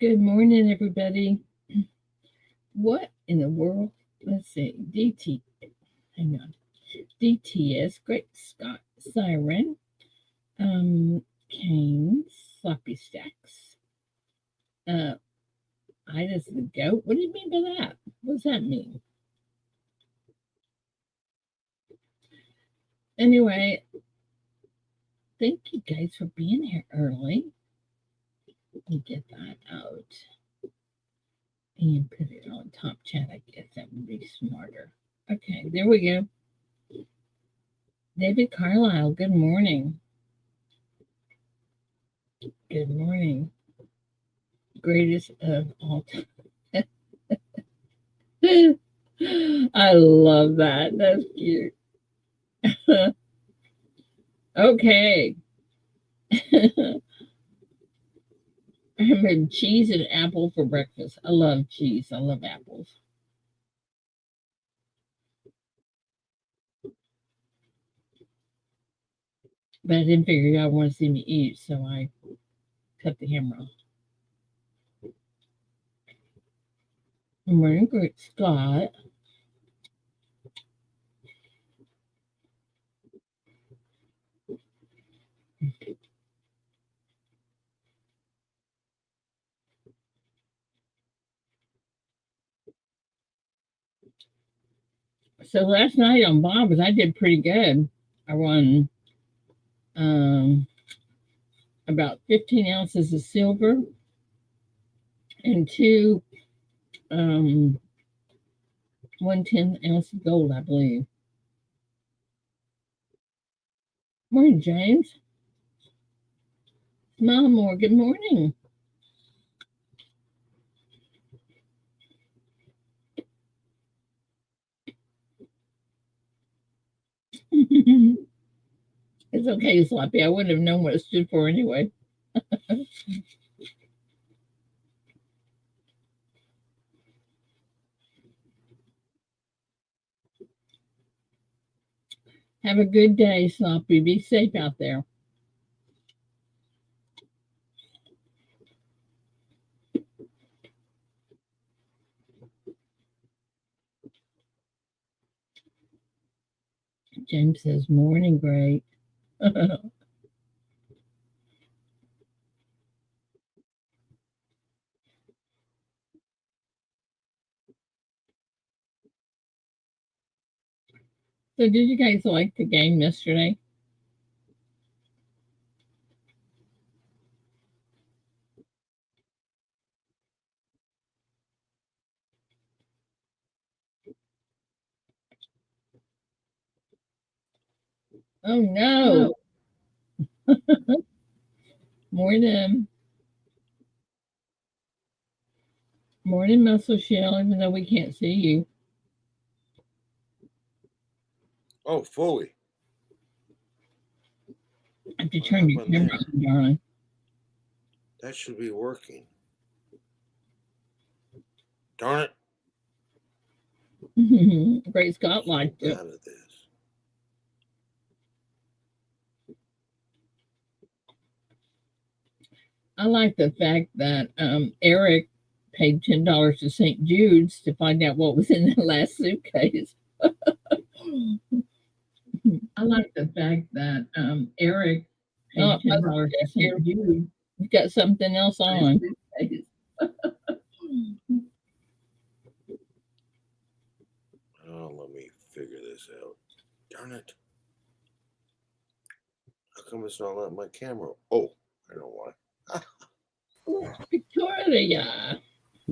Good morning, everybody. What in the world? Let's see. Hang on. DTS, Great Scott Siren, Canes, Sloppy Stacks, uh, Ida's the Goat. What do you mean by that? What does that mean? Anyway, thank you guys for being here early. Let me get that out and put it on top chat. I guess that would be smarter. Okay, there we go. David Carlisle, good morning. Good morning. Greatest of all time. I love that. That's cute. Okay. I had cheese and apple for breakfast. I love cheese. I love apples. But I didn't figure y'all want to see me eat, so I cut the camera off. Good morning, Great Scott. So last night on Bob's, I did pretty good. I won about 15 ounces of silver and two 1/10 ounce of gold, I believe. Morning, James. Smile more. Good morning. It's okay, Sloppy. I wouldn't have known what it stood for anyway. Have a good day, Sloppy. Be safe out there. James says, morning, great. So, did you guys like the game yesterday? Oh, no. Morning. Morning, Muscle Shell, even though we can't see you. Oh, fully. I have to turn your camera on, darling. That should be working. Darn it. Great Scott liked it. Out of this. I like the fact that Eric paid $10 to St. Jude's to find out what was in the last suitcase. I like the fact that Eric paid $10 to St. Jude. You've got something else on. Oh, let me figure this out. Darn it. How come it's not letting my camera? Oh, I know why. Victoria.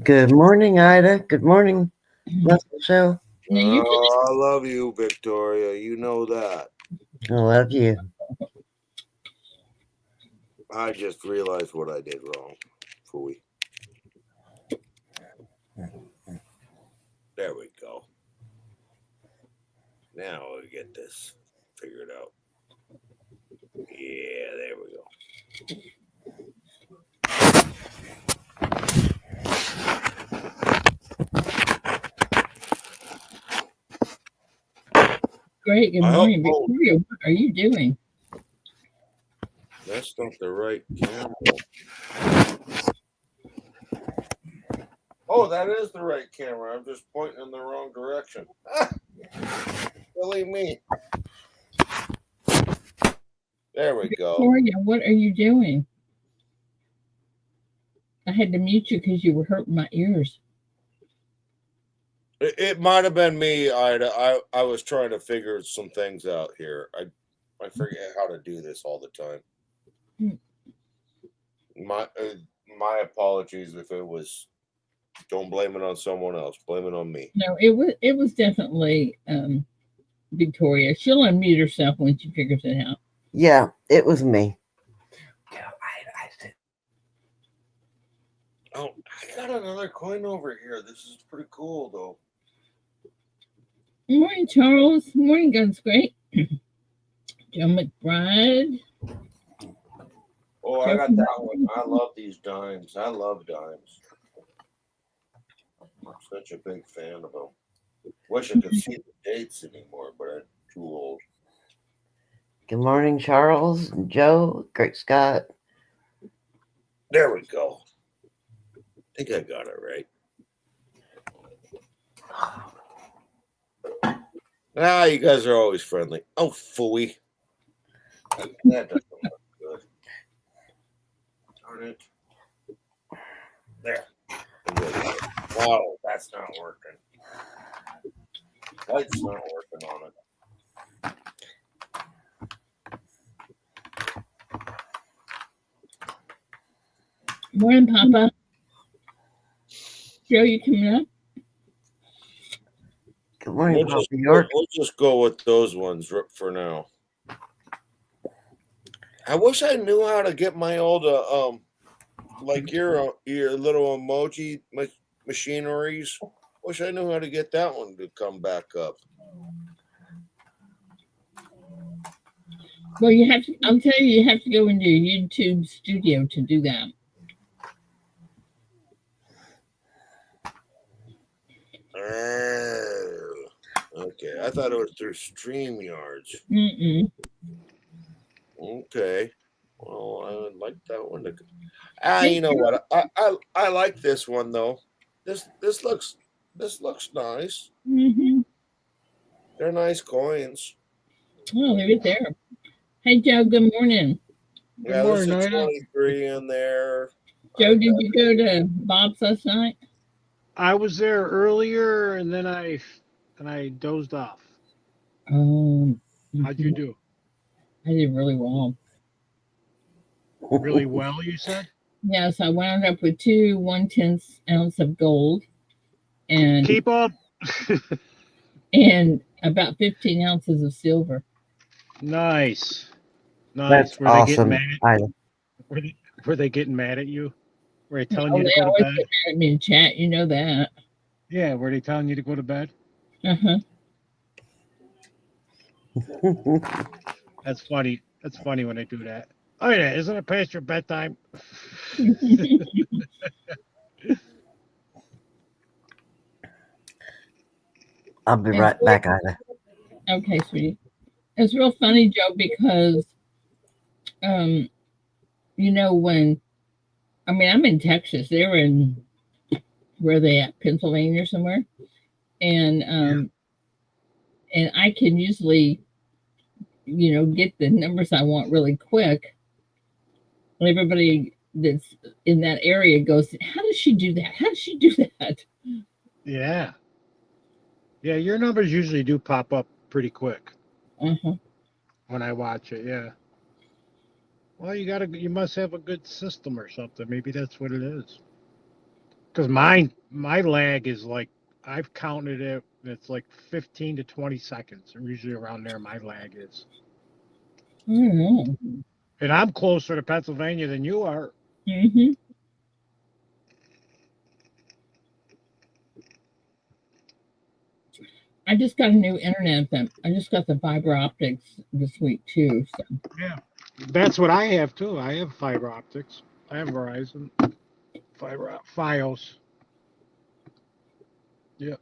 Good morning, Ida. Good morning, Muscle Show. Oh, I love you, Victoria. You know that. I love you. I just realized what I did wrong. Fooey. There we go. Now we get this figured out. Yeah, there we go. Great. Good morning, Victoria. What are you doing? That's not the right camera. Oh, that is the right camera. I'm just pointing in the wrong direction. Silly me. There we go. Victoria, what are you doing? I had to mute you because you were hurting my ears. It might have been me, Ida. I was trying to figure some things out here. I forget how to do this all the time. My apologies if it was. Don't blame it on someone else. Blame it on me. No, it was definitely Victoria. She'll unmute herself when she figures it out. Yeah, it was me. Oh, I got another coin over here. This is pretty cool, though. Good morning, Charles. Good morning, Guns Great. Joe McBride. Oh, I got that one. I love these dimes. I love dimes. I'm such a big fan of them. Wish I could see the dates anymore, but I'm too old. Good morning, Charles, Joe, Great Scott. There we go. I think I got it right. Ah, you guys are always friendly. Oh, phooey. That doesn't look good. Darn it. There. Oh, that's not working. Light's not working on it. Morning, Papa. Joe, you coming up? Good morning, Papa York. We'll just go with those ones for now. I wish I knew how to get my old like your little emoji machineries. Wish I knew how to get that one to come back up. Well, you have to. I'll tell you, you have to go into your YouTube studio to do that. Okay, I thought it was through StreamYards. Mm-mm. Okay, well, I would like that one to. You know what? I like this one though. This looks nice. Mm-hmm. They're nice coins. Oh, they're right there. Hey, Joe. Good morning. Yeah, there's a 23 in there. Joe, did you go to Bob's last night? I was there earlier, and then I dozed off. How'd you do? I did really well. Really well, you said? Yes, I wound up with 2 1/10 ounce of gold, and keep up, and about 15 ounces of silver. Nice. That's were awesome. They getting mad at, were they getting mad at you? Were they telling you to go to bed? Get mad at me in chat, you know that. Yeah, were they telling you to go to bed? Uh-huh. That's funny. That's funny when they do that. Oh yeah, isn't it past your bedtime? I'll be right back, Ida. Okay, sweetie. It's real funny, Joe, because you know, when I'm in Texas, they're in where are they at? Pennsylvania or somewhere. And and I can usually, get the numbers I want really quick. And everybody that's in that area goes, how does she do that? How does she do that? Yeah. Yeah, your numbers usually do pop up pretty quick. Uh-huh. When I watch it, yeah. Well, you must have a good system or something. Maybe that's what it is. Because my lag is like, I've counted it. It's like 15 to 20 seconds. Usually around there, my lag is. I don't know. And I'm closer to Pennsylvania than you are. Mm-hmm. I just got a new internet. I just got the fiber optics this week too. So. Yeah, that's what I have too. I have fiber optics. I have Verizon Fios. Yeah,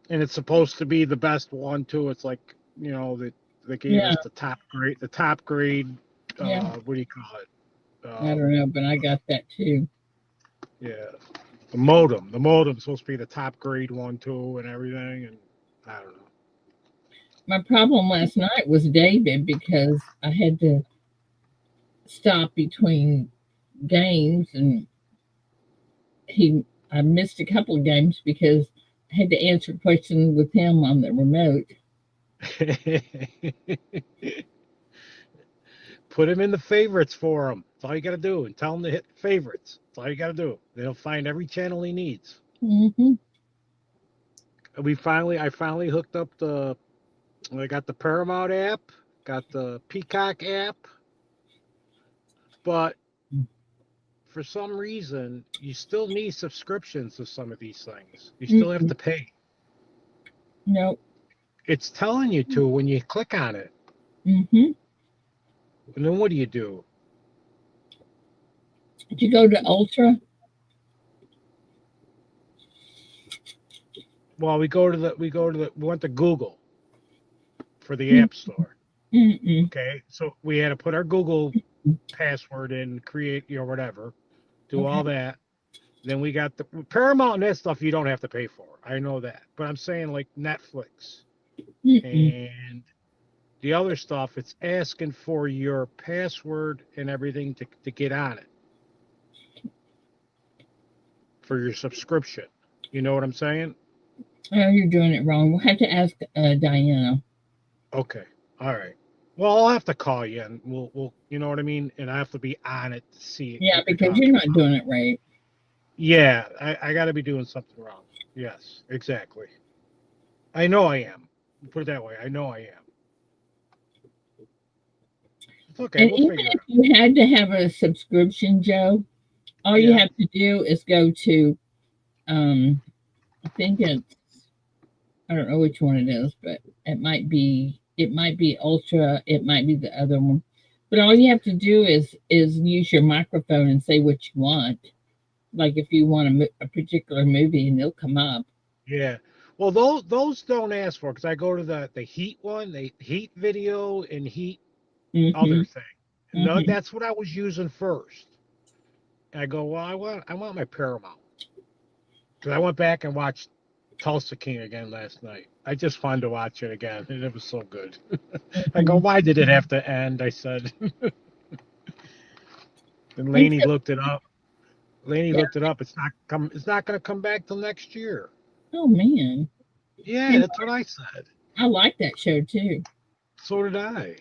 and it's supposed to be the best one too. It's like they gave us the top grade. The top grade. Yeah. What do you call it? I don't know, but I got that too. Yeah. The modem. The modem's supposed to be the top grade one too, and everything. And I don't know. My problem last night was David because I had to stop between games and I missed a couple of games because I had to answer questions with him on the remote. Put him in the favorites for him. That's all you got to do. And tell him to hit favorites. That's all you got to do. They'll find every channel he needs. Mm-hmm. I finally hooked up I got the Paramount app, got the Peacock app, but for some reason, you still need subscriptions to some of these things. You still have to pay. Nope. It's telling you to when you click on it. Mm-hmm. And then what do you do? Did you go to Ultra? Well, we went to Google for the App Store. Mm-mm. Okay, so we had to put our Google password in, create, whatever, do all that. Then we got the Paramount and that stuff you don't have to pay for. I know that. But I'm saying like Netflix and the other stuff, it's asking for your password and everything to get on it for your subscription. You know what I'm saying? Oh, you're doing it wrong. We'll have to ask Diana. Okay. All right. Well, I'll have to call you and we'll you know what I mean? And I have to be on it to see it. Yeah, because you're not doing it right. Yeah, I got to be doing something wrong. Yes, exactly. I know I am. Put it that way. I know I am. It's okay. And We'll even figure it if out. you had to have a subscription, Joe, all you have to do is go to, I think I don't know which one it is, but it might be Ultra, it might be the other one. But all you have to do is use your microphone and say what you want. Like if you want a particular movie, and they'll come up. Yeah. Well, those don't ask for because I go to the Heat one, the Heat video and Heat other thing. No, that's what I was using first. I go, well, I want my Paramount because I went back and watched Tulsa King again last night. I just wanted to watch it again, and it was so good. I go, why did it have to end? I said. And Laney looked it up. Looked it up. It's not going to come back till next year. Oh man. Yeah, that's what I said. I like that show too. So did I.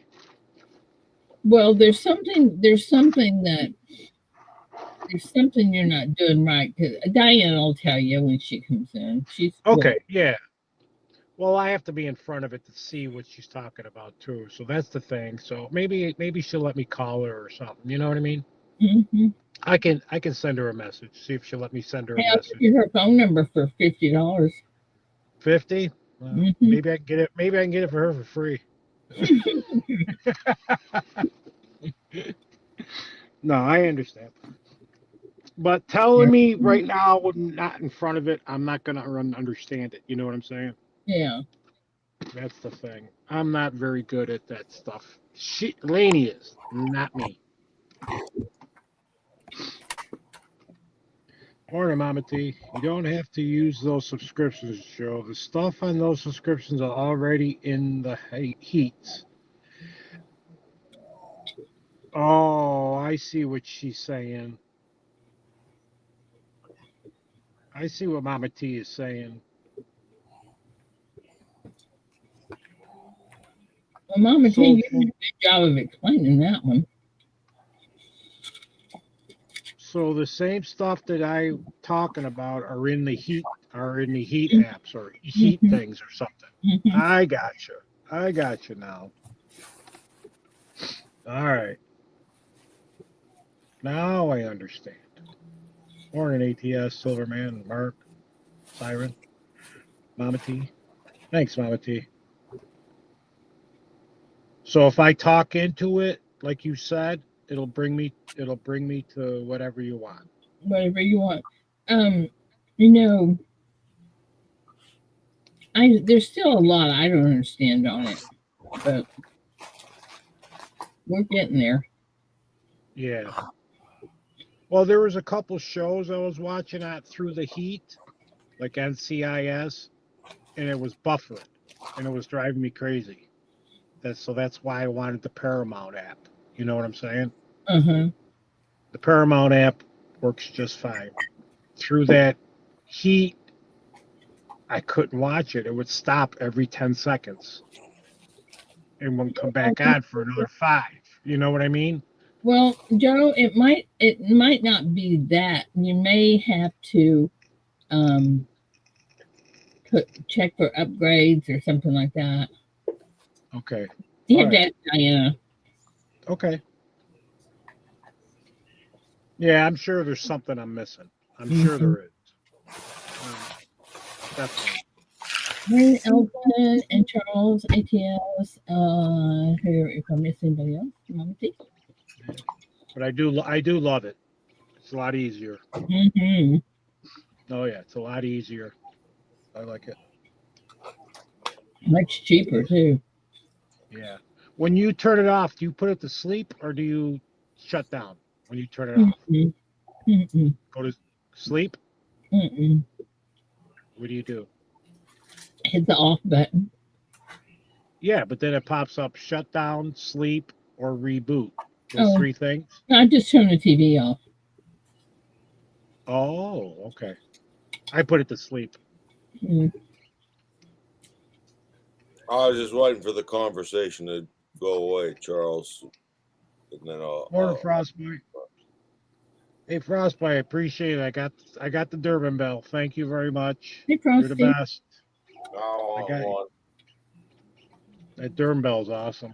Well, there's something you're not doing right because Diane will tell you when she comes in. She's okay. Yeah. Well, I have to be in front of it to see what she's talking about too. So that's the thing. So maybe she'll let me call her or something. You know what I mean? Mm-hmm. I can send her a message. See if she'll let me send her a I'll message. give you her phone number for $50. 50? Well, maybe I can get it. Maybe I can get it for her for free. No, I understand. But telling me right now, when not in front of it, I'm not gonna understand it. You know what I'm saying? Yeah. That's the thing. I'm not very good at that stuff. Laney is, not me. Morning, Mama T. You don't have to use those subscriptions, Joe. The stuff on those subscriptions are already in the heats. Oh, I see what she's saying. I see what Mama T is saying. Well, Mama T, you did a good job of explaining that one. So the same stuff that I'm talking about are in the heat apps or heat things or something. I got you now. All right. Now I understand. Morning, ATS, Silverman, Mark, Siren, Mama T. Thanks, Mama T. So if I talk into it, like you said, it'll bring me to whatever you want. Whatever you want. You know, there's still a lot I don't understand on it, but we're getting there. Yeah. Well, there was a couple shows I was watching at through the heat, like NCIS, and it was buffering, and it was driving me crazy. That's why I wanted the Paramount app. You know what I'm saying? Uh-huh. The Paramount app works just fine. Through that heat, I couldn't watch it. It would stop every 10 seconds and wouldn't come back on for another 5. You know what I mean? Well, Joe, it might not be that. You may have to um check for upgrades or something like that. Okay. You All have to right. ask Diana. Okay. Yeah, I'm sure there's something I'm missing. I'm sure Mhm. there is. Definitely. Hey, Elton and Charles, ATLs. Here, if I miss anybody else, you want me to? But I do love it. It's a lot easier. Mm-hmm. Oh yeah, it's a lot easier. I like it. Much cheaper too. Yeah. When you turn it off, do you put it to sleep or do you shut down when you turn it off? Mm-mm. Mm-mm. Go to sleep? Mm-mm. What do you do? Hit the off button. Yeah, but then it pops up shut down, sleep, or reboot. Those Oh, 3 things. I just turned the TV off. Oh, okay. I put it to sleep. Mm. I was just waiting for the conversation to go away, Charles, and then Morning, Frostbite. Hey, Frostbite, I appreciate it. I got the Durbin bell. Thank you very much. Hey, You're the Frosty. best. I I want got one. that Durbin bell's awesome.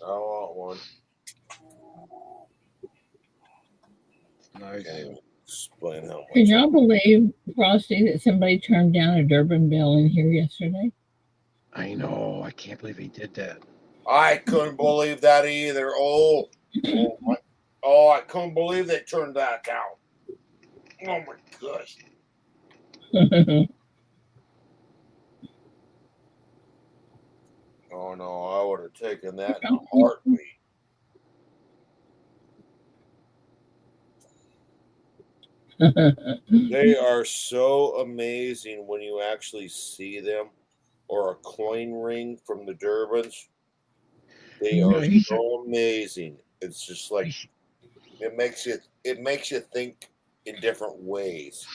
I want one. Nice. Can't even explain how Can much y'all believe, Frosty, that somebody turned down a Durban bell in here yesterday? I know. I can't believe he did that. I couldn't believe that either. Oh, I couldn't believe they turned that down. Oh my gosh. Oh no, I would have taken that in a heartbeat. They are so amazing when you actually see them, or a coin ring from the Durbans. They You are know, he should. so amazing. It's just like He should it makes you think in different ways.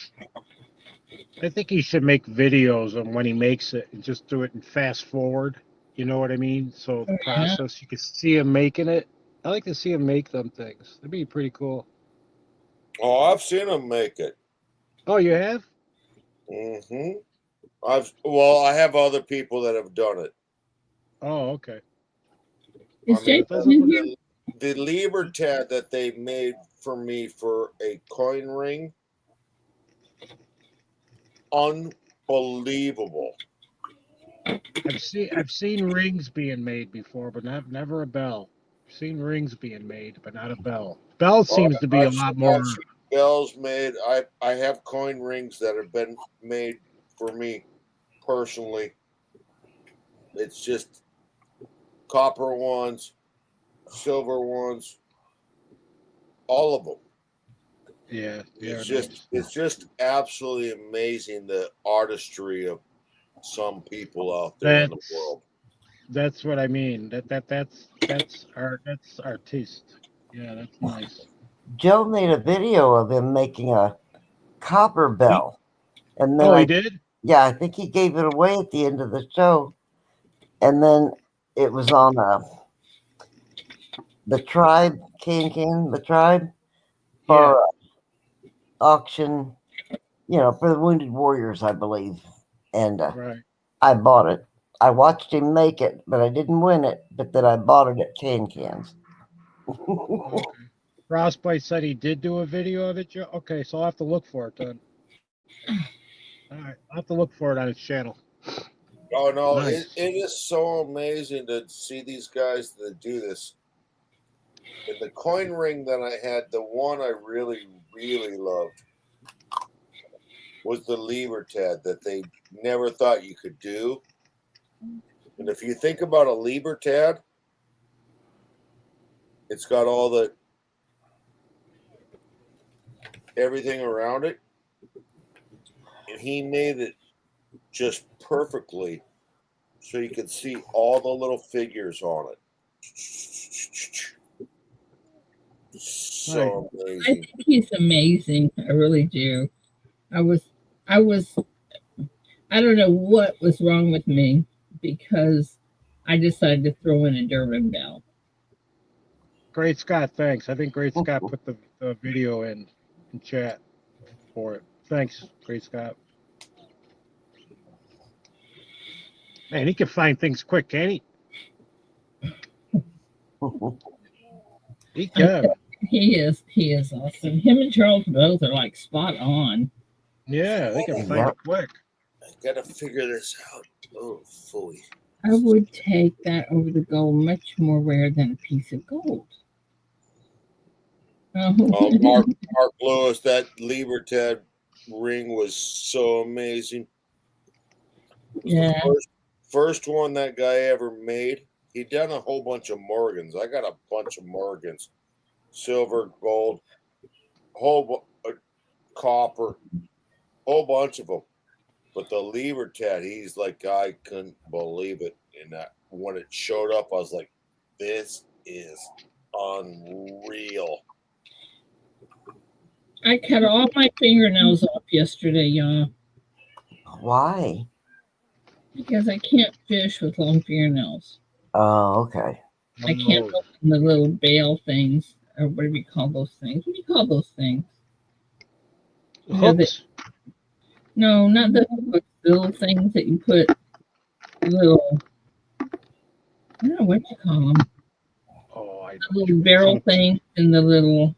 I think he should make videos of when he makes it and just do it in fast forward. You know what I mean? So the Yeah. process, you can see him making it. I like to see him make them things. That'd be pretty cool. Oh, I've seen them make it. Oh, you have? Hmm. I have other people that have done it. Oh, okay. I Is mean, Jason That doesn't in look. here? the Libertad that they made for me for a coin ring, unbelievable. I've seen rings being made before, but never a bell. I've seen rings being made, but not a bell. Bell Well, seems to be a lot more. I've seen bells made. I have coin rings that have been made for me personally. It's just copper ones, silver ones, all of them. Yeah, It's they're just nice. it's just absolutely amazing the artistry of some people out there in the That's world. that's what I mean. That's art. That's artiste. Yeah, that's nice. Joe made a video of him making a copper He, bell. And then oh, he did. I think he gave it away at the end of the show. And then it was on the tribe, the tribe, Yeah. for auction, for the Wounded Warriors, I believe. And Right. I bought it. I watched him make it, but I didn't win it. But then I bought it at Cans. Okay. Frostbite said he did do a video of it, Joe. Okay, so I'll have to look for it then. All right, I'll have to look for it on his channel. Oh no, it Nice. is so amazing to see these guys that do this. And the coin ring that I had, the one I really, really loved was the Libertad that they never thought you could do. And if you think about a Libertad, it's got all the everything around it, and he made it just perfectly so you could see all the little figures on it. So I amazing. think he's amazing. I really do. I was, I was, I don't know what was wrong with me because I decided to throw in a Durbin Bell. Great Scott, thanks. I think Great Scott put the video in chat for it. Thanks, Great Scott. Man, he can find things quick, can't he? He can. He is awesome. Him and Charles both are like spot on. Yeah, they can find it quick. I gotta figure this out. Oh, fully. I would take that over the gold, much more rare than a piece of gold. Oh, Mark Lewis, that Libertad ring was so amazing. It was Yeah. the first one that guy ever made. He done a whole bunch of Morgans. I got a bunch of Morgans, silver, gold, copper, whole bunch of them. But the Libertad, he's like, I couldn't believe it. And that when it showed up, I was like, this is unreal. I cut all my fingernails off yesterday, y'all. Why? Because I can't fish with long fingernails. Oh, okay. I can't open the little bail things, or whatever you call those things. What do you call those things? Hooks? No, not the hooks. The little things that you put little. I don't know what you call them. Oh, I The little barrel things and the little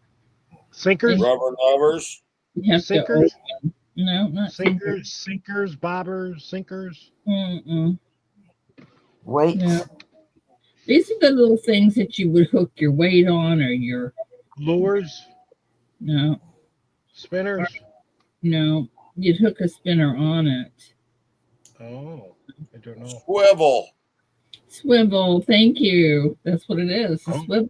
sinkers. Rubber lovers. You have sinkers. To open. No, not sinkers. Sinkers, bobbers, sinkers. Weights. No. These are the little things that you would hook your weight on or your lures. No. Spinners. No, you'd hook a spinner on it. Oh, I don't know. Swivel. Swivel. Thank you. That's what it is. A swivel.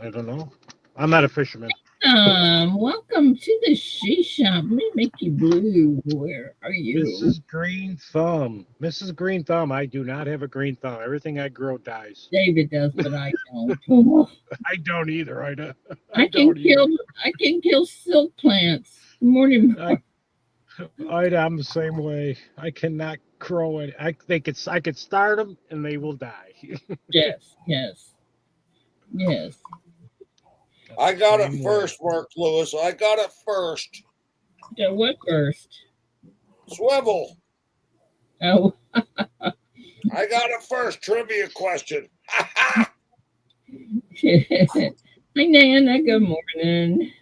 I don't know. I'm not a fisherman. Welcome to the She Shop. Let me make you blue. Where are you? Mrs. Green Thumb. Mrs. Green Thumb. I do not have a green thumb. Everything I grow dies. David does, but I don't. I don't either. I can kill silk plants. Good morning. I'm the same way. I cannot grow it. I could start them and they will die. Yes. I got it first, Mark Lewis. I got it first. Yeah, what first? Swivel. Oh. I got it first. Trivia question. Hi, Nana. Good morning.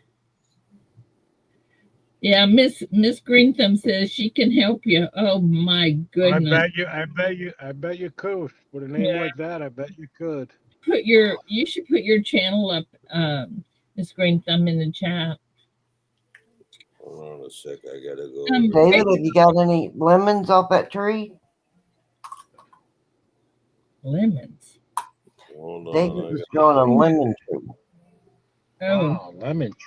Yeah, Miss Green Thumb says she can help you. Oh my goodness! I bet you could. With a name like that, I bet you could. You should put your channel up, Miss Green Thumb, in the chat. Hold on a sec. I gotta go. David, have you got any lemons off that tree? Lemons. Hold on. David was growing a lemon tree. Oh, wow, lemon tree.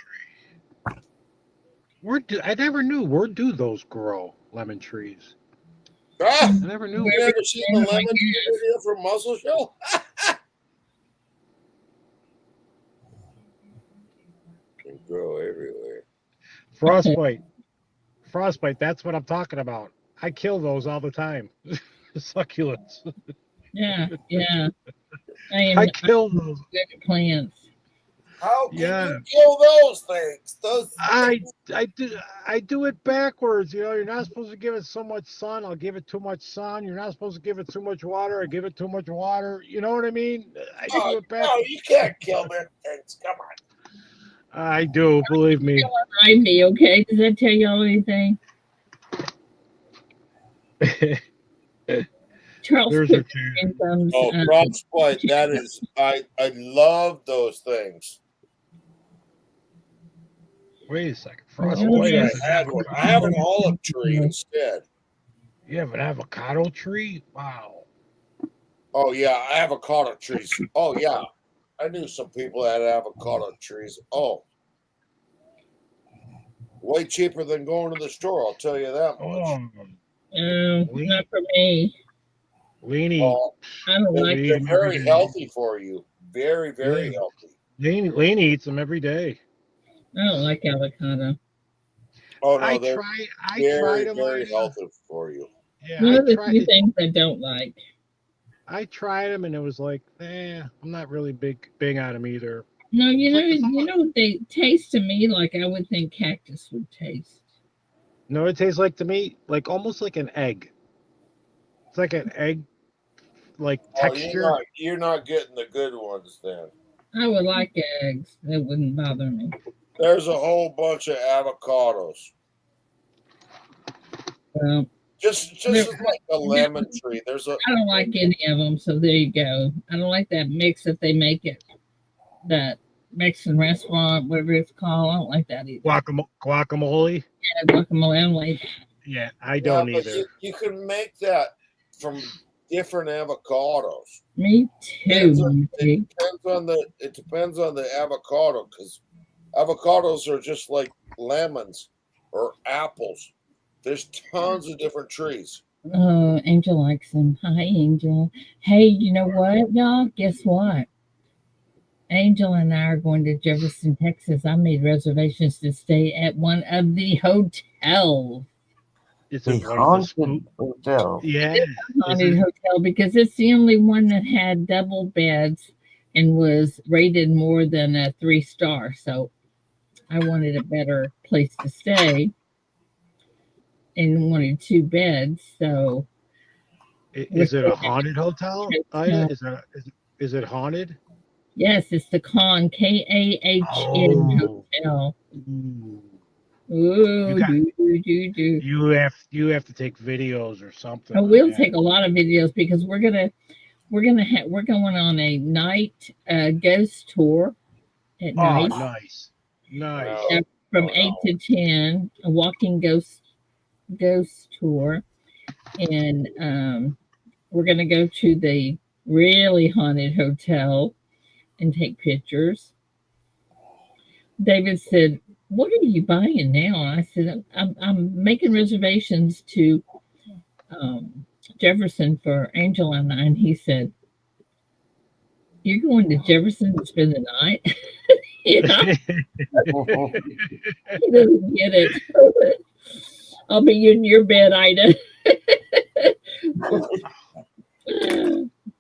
I never knew. Where do those grow? Lemon trees. I never knew. You ever seen the lemon tree video from Muscle Show? They grow everywhere. Frostbite. That's what I'm talking about. I kill those all the time. Succulents. Yeah. I kill those plants. How can you kill those things? I do it backwards. You're not supposed to give it so much sun. I'll give it too much sun. You're not supposed to give it too much water. I give it too much water. You know what I mean? I do it backwards. No, you can't kill them things. Come on. I do, believe me. Remind me, okay? Does that tell y'all anything? Charles frostbite. That is, I love those things. Wait a second. Frostbite. I have an olive tree instead. You have an avocado tree? Wow. Oh yeah, I have avocado trees. Oh yeah. I knew some people that had avocado trees. Oh. Way cheaper than going to the store. I'll tell you that much. Not for me. Leany, Well, I don't they're, like we eat they're them every very day. healthy for you. Very, very Yeah. healthy. Leany eats them every day. I don't like avocado. Oh I no, they're tried very, them. very healthy for you. Yeah, One of the few things I don't like. I tried them, and it was like, I'm not really big on them either. No, It's like it's they taste to me like I would think cactus would taste. no, it tastes like to me like almost like an egg. It's like an egg like Oh, texture. you're not getting the good ones then. I would like eggs. That wouldn't bother me. There's a whole bunch of avocados. Well, Just like a lemon tree. There's a I don't like any of them, so there you go. I don't like that mix that they make at that Mexican restaurant, whatever it's called. I don't like that either. Guacamole. Yeah, guacamole. I don't like that. Yeah, I yeah, don't but either. you can make that from different avocados. Me too. It depends on the avocado because avocados are just like lemons or apples. There's tons of different trees. Oh, Angel likes them. Hi, Angel. Hey, you know what, y'all? Guess what? Angel and I are going to Jefferson, Texas. I made reservations to stay at one of the hotels. It's The one of the haunted hotel. Yeah. Haunted hotel because it's the only one that had double beds and was rated more than a 3-star. So I wanted a better place to stay and wanted 2 beds. So Is it a haunted hotel? Ida? Is it haunted? yes, it's the Kahn Oh. Hotel. Ooh. Ooh, You got do. you have to take videos or something. I on will that. take a lot of videos because we're going on a night ghost tour at Oh, night. nice. Nice. No, From no, 8 to 10, a walking ghost tour, and we're going to go to the really haunted hotel and take pictures. David said, "What are you buying now?" I said, "I'm making reservations to Jefferson for Angela and I." And he said, "You're going to Jefferson to spend the night?" Yeah, he doesn't get it. I'll be in your bed, Ida.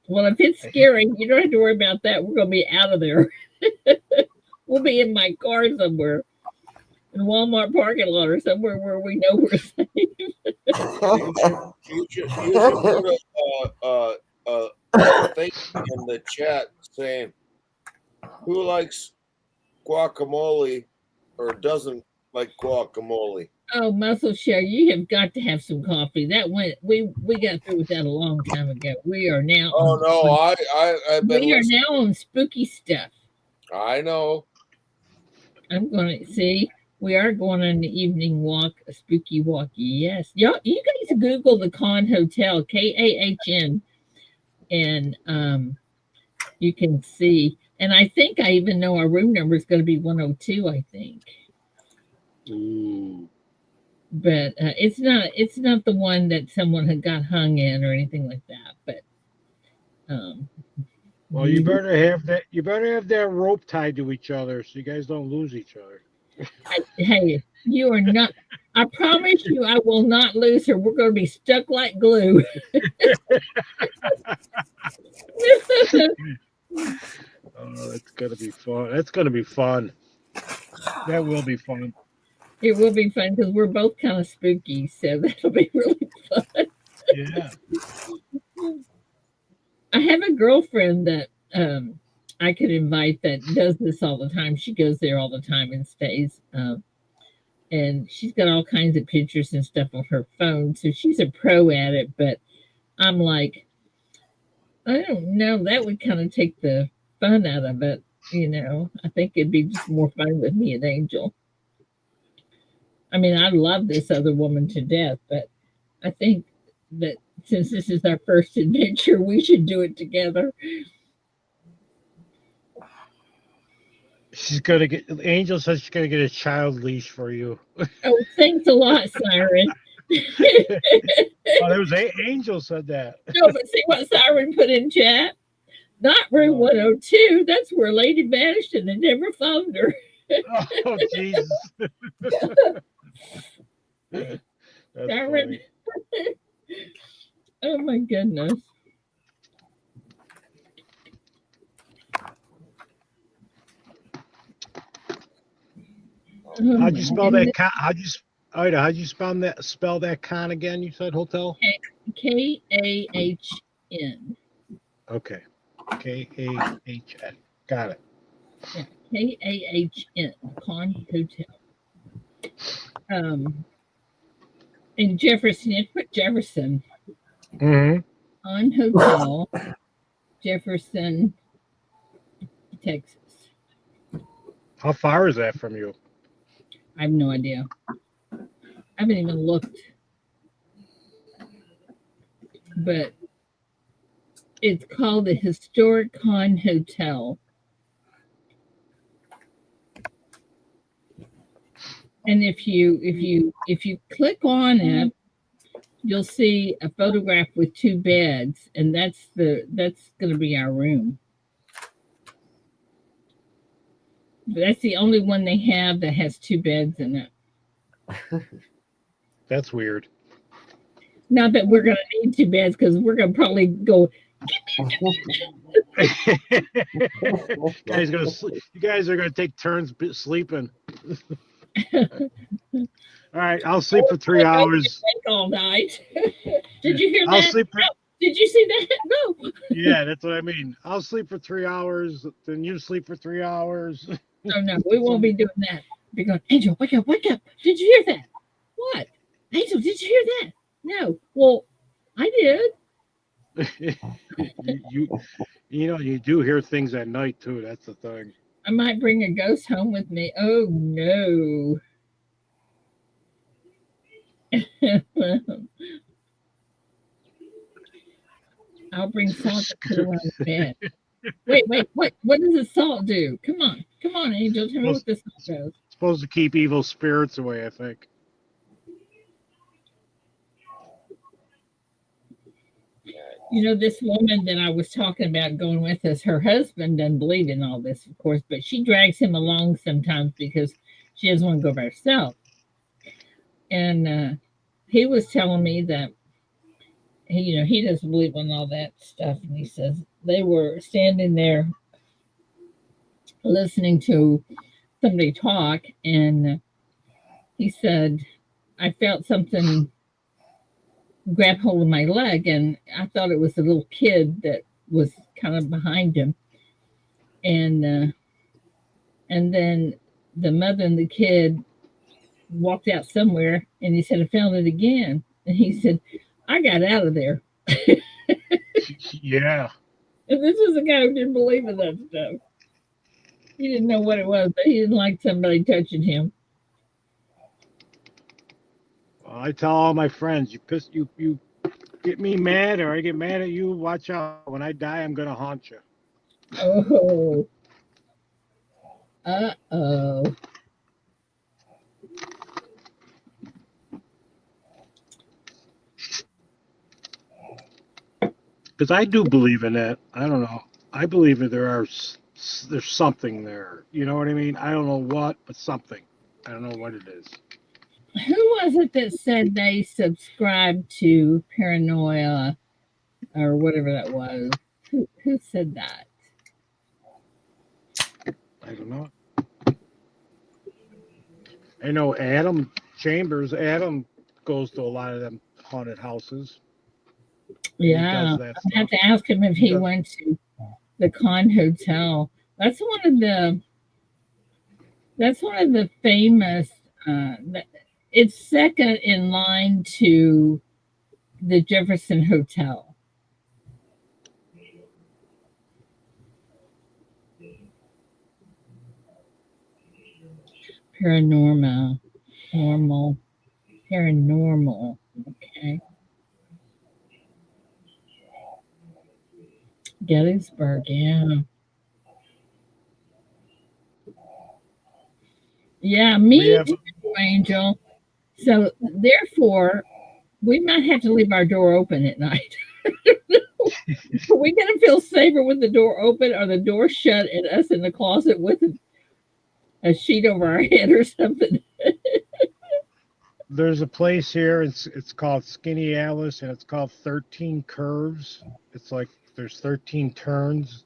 Well, if it's scary, you don't have to worry about that. We're going to be out of there. We'll be in my car somewhere, in a Walmart parking lot or somewhere where we know we're safe. you should put a thing in the chat saying who likes guacamole or doesn't like guacamole. Oh, Muscle Show, you have got to have some coffee. That went. We got through with that a long time ago. We are now. Oh no, I've been we are listening. now on spooky stuff. I know. I'm going to see. We are going on an evening walk, a spooky walk. Yes, y'all. You guys Google the Kahn Hotel, Kahn, and you can see. And I think I even know our room number is going to be 102. I think. Ooh. But it's not the one that someone had got hung in or anything like that. But Well, you better have that. You better have that rope tied to each other so you guys don't lose each other. hey, you are not. I promise you, I will not lose her. We're going to be stuck like glue. Oh, that's gonna be fun. That's gonna be fun. That will be fun. It will be fun because we're both kind of spooky, so that'll be really fun. Yeah. I have a girlfriend that I could invite that does this all the time. She goes there all the time and stays. And she's got all kinds of pictures and stuff on her phone, so she's a pro at it. But I'm like, I don't know. That would kind of take the fun out of it. I think it'd be just more fun with me and Angel. I mean, I love this other woman to death, but I think that since this is our first adventure, we should do it together. She's gonna get. Angel says she's gonna get a child leash for you. Oh, thanks a lot, Siren. Oh, there was Angel said that. No, but see what Siren put in chat? Not room 102. That's where Lady vanished and they never found her. Oh, Jesus. That's Siren. funny. Oh my goodness. Oh, How'd you my spell that? goodness. Ida, how'd you spell that con again? You said hotel. Kahn. Okay. Kahn. Got it. Yeah, Kahn. Con Hotel. In Jefferson, you put Jefferson Mm-hmm. on hotel, Jefferson, Texas. How far is that from you? I have no idea. I haven't even looked, but it's called the Historic Con Hotel. And if you click on it, you'll see a photograph with two beds, and that's going to be our room. That's the only one they have that has two beds in it. That's weird. Not that we're going to need two beds because we're going to probably go. You guys are gonna take turns sleeping. All right, I'll sleep for 3 hours. All night. Did you hear I'll that? sleep for. Did you see that? No. Yeah, that's what I mean. I'll sleep for 3 hours, then you sleep for 3 hours. Oh no, we won't be doing that. Be going, Angel, wake up, wake up. Did you hear that? What? Angel, did you hear that? No. Well, I did. You do hear things at night too. That's the thing. I might bring a ghost home with me. Oh no. I'll bring salt to put around the bed. Wait. What does the salt do? Come on, Angel. Tell me what the salt does. Supposed to keep evil spirits away, I think. You know, this woman that I was talking about going with us, her husband doesn't believe in all this, of course, but she drags him along sometimes because she doesn't want to go by herself. And he was telling me that he doesn't believe in all that stuff. And he says they were standing there listening to somebody talk, and he said, I felt something grab hold of my leg, and I thought it was a little kid that was kind of behind him. And then the mother and the kid walked out somewhere, and he said, I found it again. And he said, I got out of there. Yeah. And this is a guy who didn't believe in that stuff. He didn't know what it was, but he didn't like somebody touching him. Well, I tell all my friends, you get me mad or I get mad at you, watch out. When I die, I'm gonna haunt you. Oh. Uh-oh. Because I do believe in that. I don't know. I believe that there's something there. You know what I mean? I don't know what, but something. I don't know what it is. Who was it that said they subscribed to paranoia or whatever that was? Who said that? I don't know. I know Adam Chambers. Adam goes to a lot of them haunted houses. Yeah, I have to ask him if he went to the Con Hotel. That's one of the famous. It's second in line to the Jefferson Hotel. Paranormal. Okay. Gettysburg, yeah. Yeah, We me have too, Angel. So therefore, we might have to leave our door open at night. Are we going to feel safer with the door open or the door shut and us in the closet with a sheet over our head or something? there's a place here. It's called Skinny Alice, and it's called 13 Curves. It's like there's 13 turns.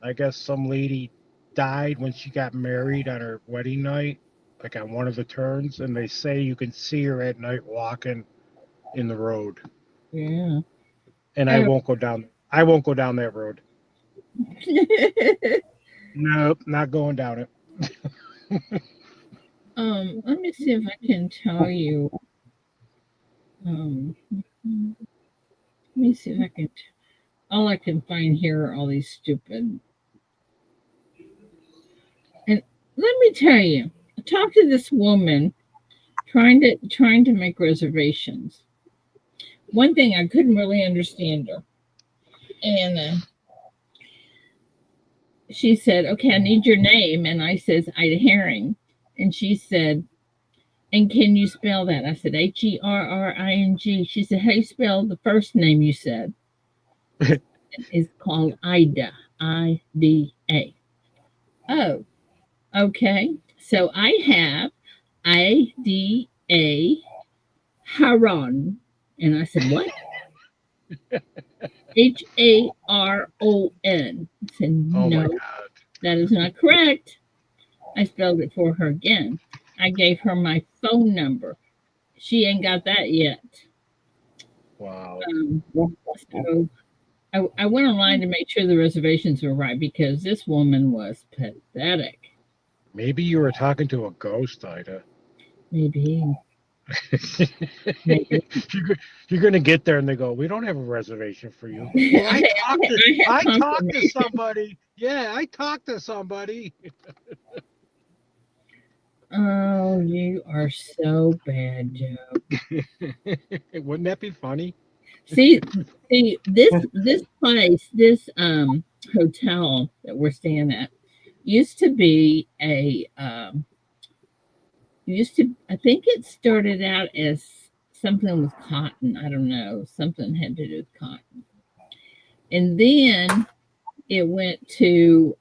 I guess some lady died when she got married on her wedding night, like on one of the turns, and they say you can see her at night walking in the road. Yeah. And I Oh. won't go down. I won't go down that road. Nope, not going down it. Let me see if I can tell you. Let me see if I can. All I can find here are all these stupid. And let me tell you, I talked to this woman trying to make reservations. One thing I couldn't really understand her, and she said, "Okay, I need your name," and I says, "Ida Herring," and she said, "And can you spell that?" I said, Herring. She said, "How you spell the first name you said?" It's called Ida, Ida. Oh, okay. So I have Ida Haron. And I said, "What?" Haron. I said, Oh my "No, god! that is not correct." I spelled it for her again. I gave her my phone number. She ain't got that yet. Wow. So I went online to make sure the reservations were right because this woman was pathetic. Maybe you were talking to a ghost, Ida. Maybe, maybe. you're, you're gonna get there and they go, "We don't have a reservation for you." Well, I I have talked to confirmation. somebody. Yeah, I talked to somebody. Oh, you are so bad, Joe. Wouldn't that be funny? See, this place, this hotel that we're staying at, used to be a used to. I think it started out as something with cotton. I don't know, something had to do with cotton, and then it went to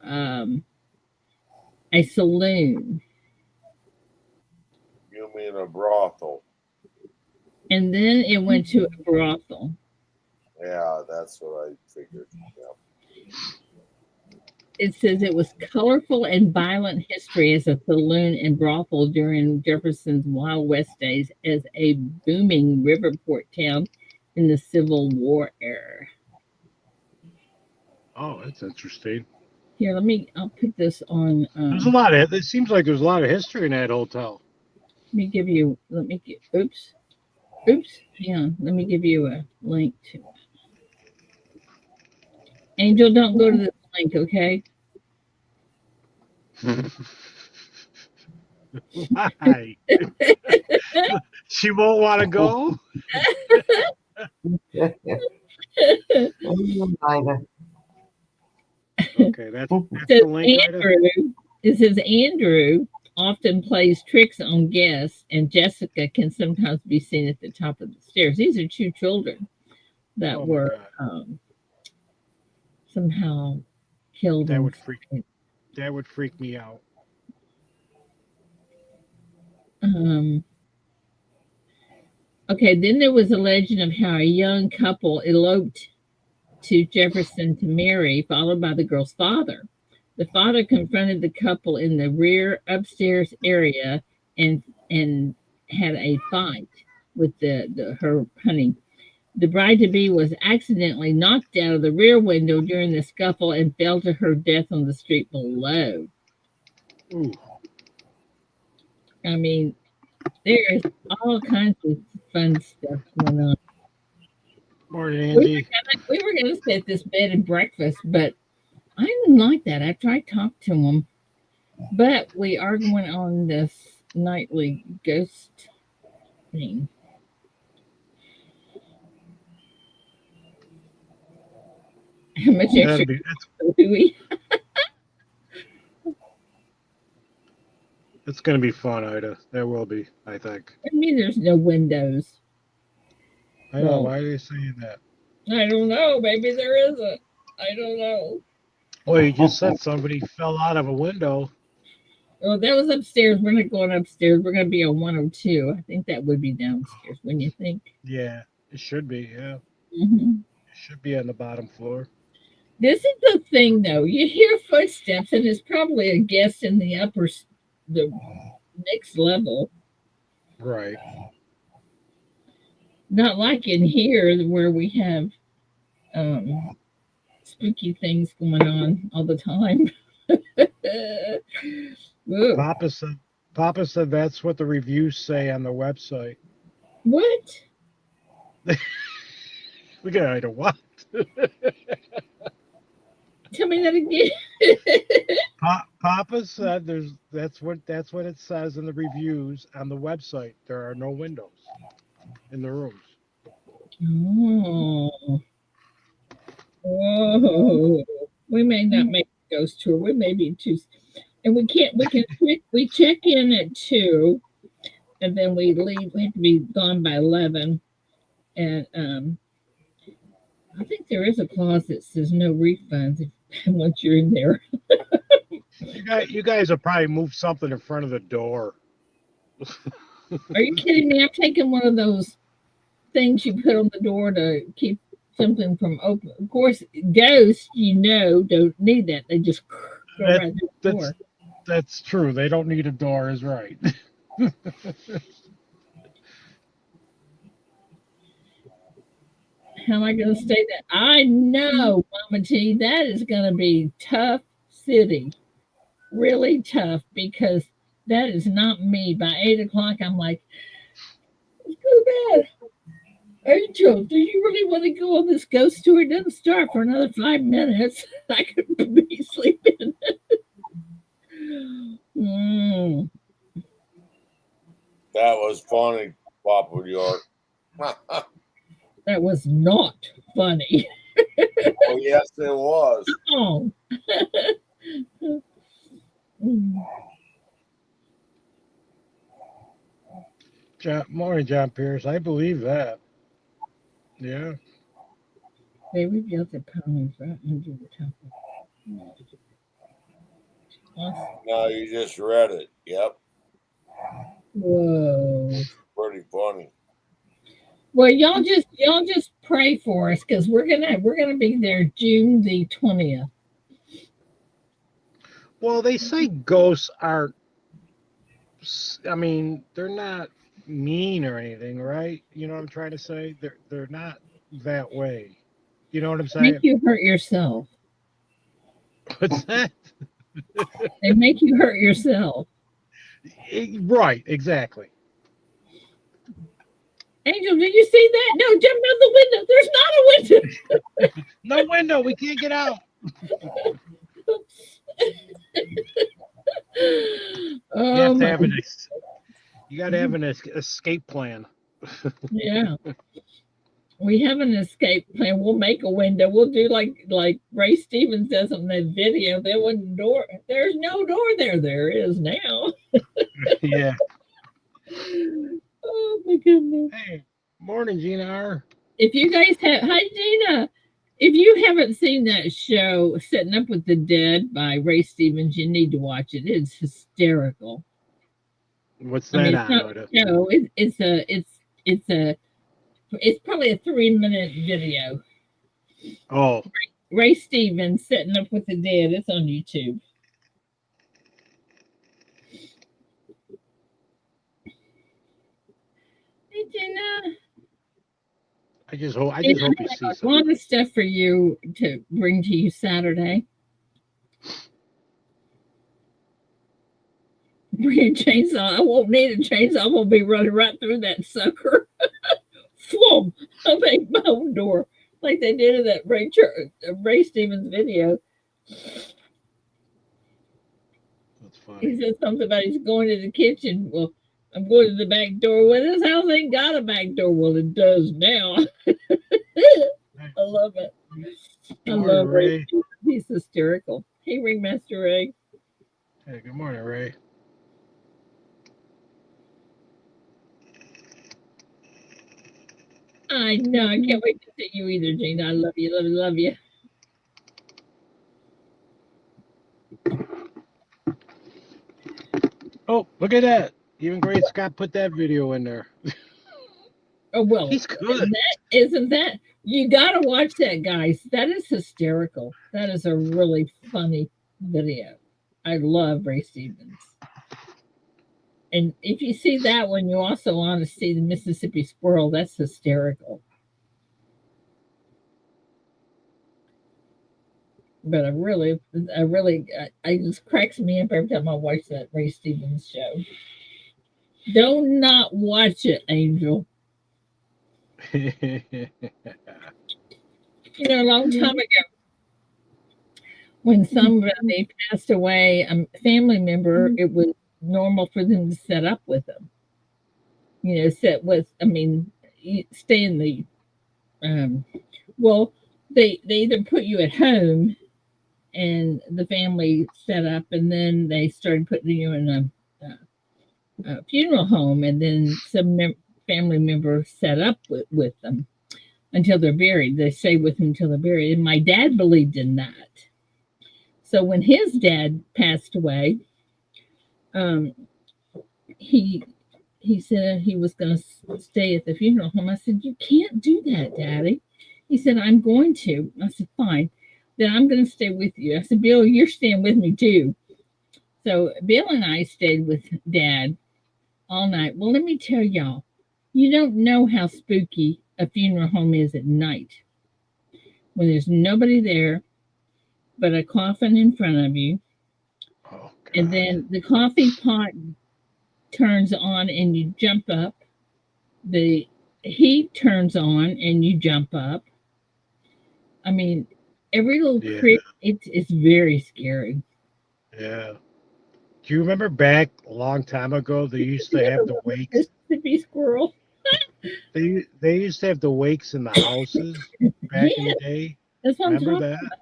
a saloon, You mean a brothel? and then it went to a brothel. Yeah, that's what I figured. Yeah. It says it was colorful and violent history as a saloon and brothel during Jefferson's Wild West days as a booming riverport town in the Civil War era. Oh, that's interesting. Here, I'll put this on. There's a lot of. It seems like there's a lot of history in that hotel. Oops, hang on. Let me give you a link to it. Angel, don't go to this link, okay? Why? She won't want to go. Ida. Okay, that's says the link, Ida. it says Andrew often plays tricks on guests, and Jessica can sometimes be seen at the top of the stairs. These are two children that Oh my were god, somehow killed that and would freak me out. um, okay. Then there was a legend of how a young couple eloped to Jefferson to marry, followed by the girl's father. The father confronted the couple in the rear upstairs area and and had a fight with her honey. The bride to be was accidentally knocked out of the rear window during the scuffle and fell to her death on the street below. Ooh, I mean, there's all kinds of fun stuff going on. morning, We were Angie. we were gonna stay at this bed and breakfast, but I didn't like that after I talked to him. But we are going on this nightly ghost thing. How much extra That'll be that's do we? It's going to be fun, Ida. There will be, I think. I mean, there's no windows. I know. Well, Why are they saying that? I don't know. Maybe there isn't. I don't know. Well, you just said somebody fell out of a window. Well, that was upstairs. We're not going upstairs. We're going to be on 102. I think that would be downstairs. When you think. Yeah, it should be. Yeah, Hmm. it should be on the bottom floor. This is the thing, though. You hear footsteps, and it's probably a guest in the next level. Right. Not like in here where we have um, spooky things going on all the time. Whoa. Papa said. Papa said that's what the reviews say on the website. What? We got Ida what? Tell me that again. Papa said that's what it says in the reviews on the website. There are no windows in the rooms. Oh. Whoa. We may not make a ghost tour. We may be too. And we check in at 2, and then we leave. We have to be gone by 11. And I think there is a clause that says no refunds if, once you're in there. You guys will probably move something in front of the door. Are you kidding me? I'm taking one of those things you put on the door to keep something from open. Of course, ghosts, don't need that. They just go right through the door. That's true. They don't need a door, is right. How am I going to say that? I know, Mama T, that is going to be tough city. Really tough because that is not me. By 8 o'clock, I'm like, let's go to bed. Angel, do you really want to go on this ghost tour? It doesn't start for another 5 minutes. I could be sleeping. Mm. That was funny, Papa York. That was not funny. Oh, yes, it was. Oh. Morning, John Pierce. I believe that. Yeah. They revealed the pounds right under the top of No, you just read it. Yep. Whoa. Pretty funny. Well, y'all just pray for us because we're gonna be there June the 20th. Well, they say ghosts aren't. I mean, they're not mean or anything, right? You know what I'm trying to say? They're not that way. You know what I'm saying? Make you hurt yourself. What's that? They make you hurt yourself. Right, exactly. Angel, did you see that? No, jump out the window. There's not a window. No window. We can't get out. You got to have an escape plan. Yeah. We have an escape plan. We'll make a window. We'll do like Ray Stevens does on that video. There wasn't door. There's no door there. There is now. Yeah. Oh my goodness. Hey, morning, Gina R. If you guys have, hi Gina. If you haven't seen that show, Setting Up with the Dead by Ray Stevens, you need to watch it. It's hysterical. What's that it's probably a 3-minute video. Oh. Ray Stevens, Setting Up with the Dead. It's on YouTube. Hey, Gina. I just hope you see something. A lot of stuff for you to bring to you Saturday. Bring a chainsaw. I won't need a chainsaw. I'm gonna be running right through that sucker. Floom! I'll make my own door like they did in that Ray Stevens video. That's funny. He said something about he's going to the kitchen. Well, I'm going to the back door. Well, this house ain't got a back door. Well, it does now. I love it. I love Ray. He's hysterical. Hey, Ringmaster Ray. Hey, good morning, Ray. I know. I can't wait to see you either, Gina. I love you, love you, love you. Oh, look at that. Even Great Scott put that video in there. Oh well, He's good. that isn't that you got to watch that, guys. That is hysterical. That is a really funny video. I love Ray Stevens. And if you see that one, you also want to see the Mississippi squirrel. That's hysterical. But I just cracks me up every time I watch that Ray Stevens show. Don't not watch it, Angel. You know, a long time ago, when somebody passed away, a family member, it was normal for them to set up with them. You know, set with, I mean, stay in the, um, well, they either put you at home and the family set up, and then they started putting you in a funeral home, and then family members set up with them until they're buried. They stay with them until they're buried. And my dad believed in that. So when his dad passed away, um, he he said he was going to stay at the funeral home. I said, "You can't do that, Daddy." He said, "I'm going to." I said, "Fine. Then I'm going to stay with you." I said, "Bill, you're staying with me too." So Bill and I stayed with Dad all night. Well, let me tell y'all, you don't know how spooky a funeral home is at night when there's nobody there but a coffin in front of you, Oh and God. then the coffee pot turns on and you jump up. The heat turns on and you jump up. I mean, every little Yeah. it's very scary. Yeah. Do you remember back a long time ago they Did you used see to the have the one with wakes? Mississippi squirrel? They used to have the wakes in the houses back in the Yeah, day. that's what I'm Remember talking that? about.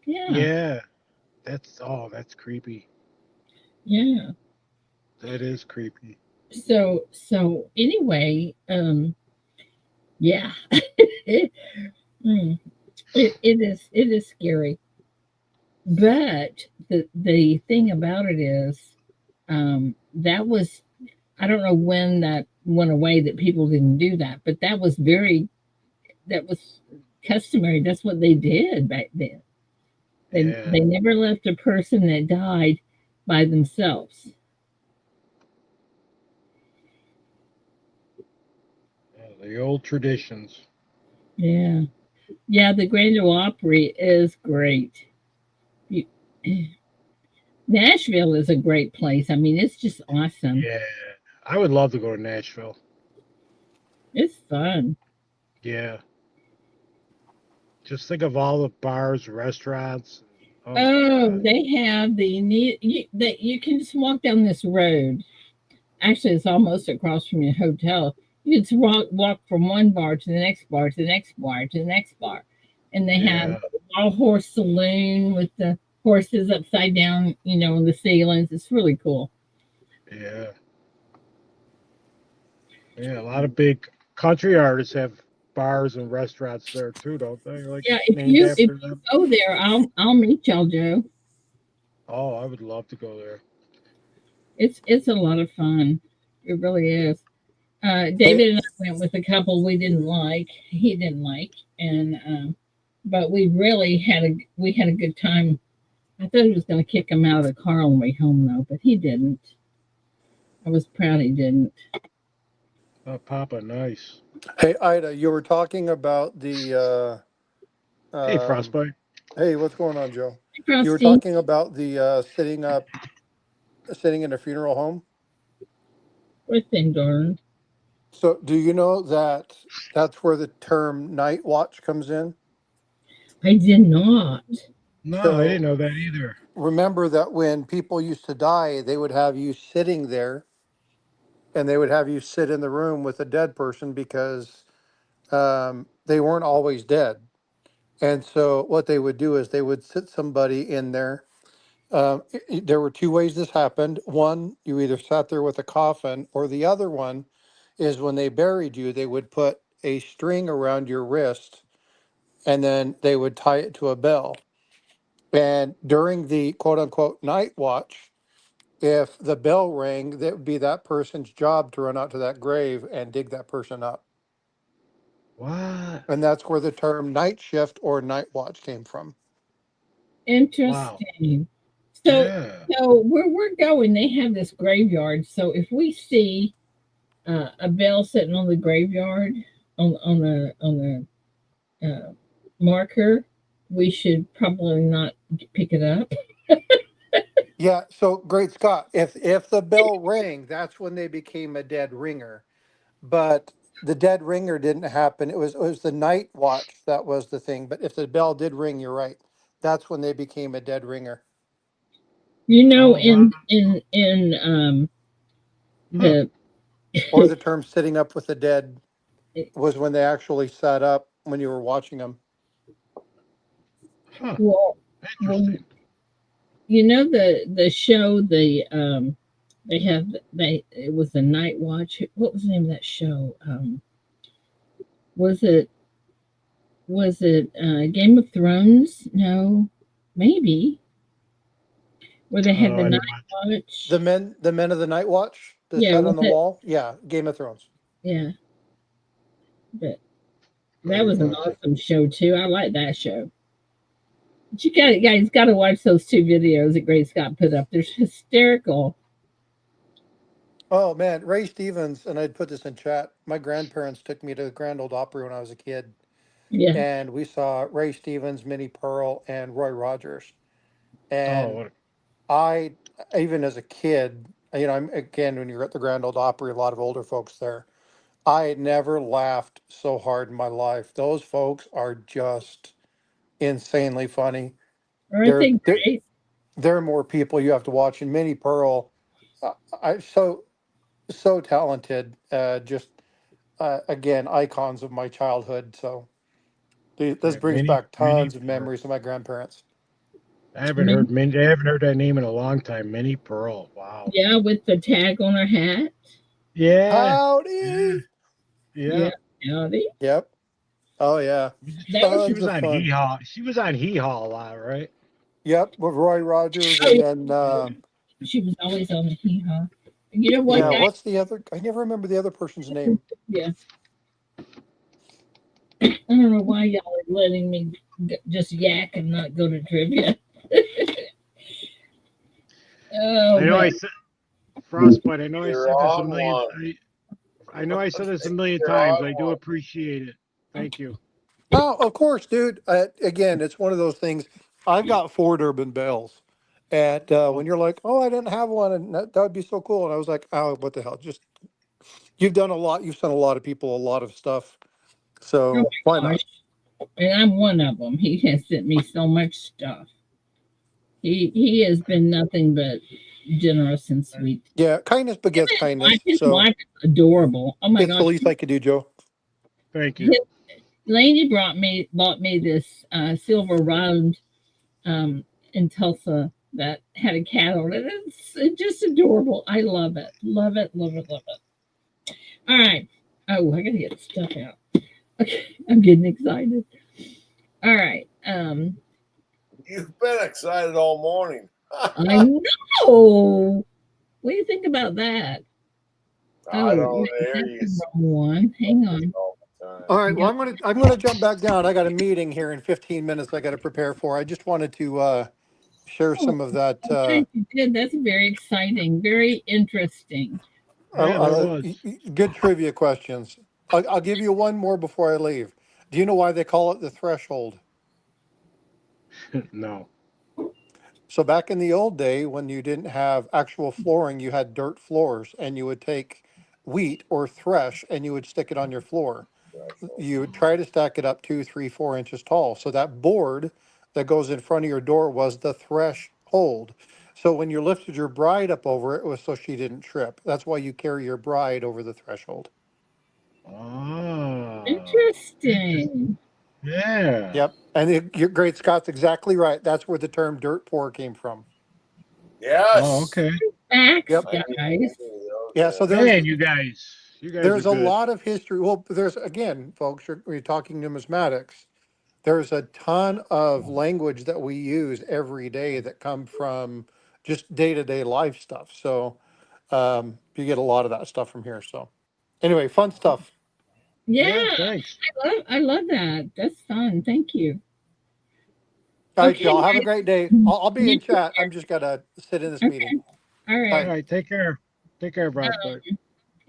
Yeah, Yeah. That's creepy. yeah. That is creepy. So anyway, yeah. Mm, it is scary. But the thing about it is, that was I don't know when that went away that people didn't do that, but that was customary. That's what they did back then. Yeah. They never left a person that died by themselves. The old traditions. Yeah, yeah. The Grand Ole Opry is great. You, Nashville is a great place. I mean, it's just awesome. Yeah. I would love to go to Nashville. It's fun. Yeah. Just think of all the bars, restaurants. Oh my Oh, God. they have the need that you can just walk down this road. Actually, it's almost across from your hotel. You just walk from one bar to the next bar to the next bar to the next bar, and they have Yeah. a wild horse saloon with the horses upside down, in the ceilings. It's really cool. Yeah. Yeah. A lot of big country artists have bars and restaurants there too, don't they? Like Yeah, named if after you them. go there, I'll meet y'all, Joe. Oh, I would love to go there. It's a lot of fun. It really is. Hey, David and I went with a couple we didn't like. He didn't like, and but we had a good time. I thought he was going to kick him out of the car on the way home though, but he didn't. I was proud he didn't. Oh, Papa, nice. hey, Ida, you were talking about Hey, um, Frostbite. hey, what's going on, Joe? Hey, You were Frosty, talking about the sitting in a funeral home. what thing, darling? So, do you know that that's where the term night watch comes in? I did not. No, I didn't So, know that either. remember that when people used to die, they would have you sitting there and they would have you sit in the room with a dead person because they weren't always dead. And so, what they would do is they would sit somebody in there. There were two ways this happened. One, you either sat there with a coffin, or the other one is when they buried you, they would put a string around your wrist, and then they would tie it to a bell. And during the quote unquote night watch, if the bell rang, that would be that person's job to run out to that grave and dig that person up. What? And that's where the term night shift or night watch came from. Wow. Interesting. So, Yeah. so where we're going, they have this graveyard. So if we see a bell sitting on the graveyard on the marker, we should probably not pick it up. Yeah, so Great Scott, if the bell rang, that's when they became a dead ringer. But the dead ringer didn't happen. It was the night watch that was the thing. But if the bell did ring, you're right. That's when they became a dead ringer. You know, Oh wow. in Huh. the Or the term sitting up with the dead was when they actually sat up when you were watching them. Huh. well, well, Interesting. you know the show they it was the Night Watch. What was the name of that show? Was it Game of Thrones? No, maybe where they had Oh, the I Night didn't watch. Watch. The men of the night watch that Yeah, sat on was the it? wall. Yeah, Game of Thrones. Yeah, but I that didn't was an watch it. awesome show too. I like that show. But you guys got to watch those two videos that Grace Scott put up. They're hysterical. Oh man, Ray Stevens, and I'd put this in chat. My grandparents took me to the Grand Old Opry when I was a kid, Yeah. and we saw Ray Stevens, Minnie Pearl, and Roy Rogers. Oh, And what? I, even as a kid, I'm again when you're at the Grand Old Opry, a lot of older folks there. I had never laughed so hard in my life. Those folks are just insanely funny. Aren't They're they they're, great? they're more people you have to watch. And Minnie Pearl, I so talented. Just again, icons of my childhood. So this brings Mini back Mini tons of Pearl. memories of my grandparents. I haven't heard that name in a long time. Mini Pearl. Wow. Yeah, with the tag on her hat. Yeah. Yeah. Howdy. Yeah, Yeah. howdy. Yep. Oh yeah. That was She Tons was of on fun. Hee Haw. She was on Hee Haw a lot, right? Yep. With Roy Rogers, oh and yeah. then She was always on the hee haw. You know what, yeah. Yeah. guys? What's the other? I never remember the other person's name. Yeah, I don't know why y'all are letting me just yak and not go to trivia. Oh I know I man, said Frostbite. I know I You're said this a on million. one. I know I said this a million You're times. on I do one. appreciate it. Thank you. Oh, of course, dude. Again, it's one of those things. I've got 4 Durban bells, and Oh, when you're like, "Oh, I didn't have one," and that would be so cool, and I was like, "Oh, what the hell?" Just you've done a lot. You've sent a lot of people a lot of stuff, oh so why my not? gosh, and I'm one of them. He has sent me so much stuff. He has been nothing but generous and sweet. Yeah, kindness begets kindness. His So wife is adorable. Oh my it's the gosh, least I could do, Joe. thank you. his lady bought me this silver round in Tulsa that had a cat on it. It's just adorable. I love it. Love it. Love it. Love it. All right. Oh, I gotta get the stuff out. Okay, I'm getting excited. All right. You've been excited all morning. I know. What do you think about that? I Oh, don't wait, hear that's you the wrong one. Hang on. all the time. All I right. Well, got. I'm gonna jump back down. I got a meeting here in 15 minutes. I got to prepare for. I just wanted to share Oh, some of that. I'm glad you did. That's very exciting. Very interesting. Yeah, that was. Good trivia questions. I'll give you one more before I leave. Do you know why they call it the threshold? No. So back in the old day, when you didn't have actual flooring, you had dirt floors, and you would take wheat or thresh and you would stick it on your floor. You would try to stack it up 2, 3, 4 inches tall. So that board that goes in front of your door was the threshold. So when you lifted your bride up over it, it was so she didn't trip. That's why you carry your bride over the threshold. Oh, interesting. Interesting. Yeah. Yep. And your great Scott's exactly right. That's where the term dirt poor came from. Oh, Yes. okay. Facts, Yep. I knew guys. those, Yeah. So yeah. there's Man, you guys. You guys There's are a good. lot of history. Well, there's again, folks, we're talking numismatics. There's a ton of language that we use every day that come from just day to day life stuff. So you get a lot of that stuff from here. So anyway, fun stuff. Yeah, Yeah, thanks. I love that. That's fun. Thank you. All right, Okay, y'all. Have a great day. guys. I'll be You in chat. I'm just gotta sit in this meeting. okay? All All Bye. right. right, take care. Take care, Prospect.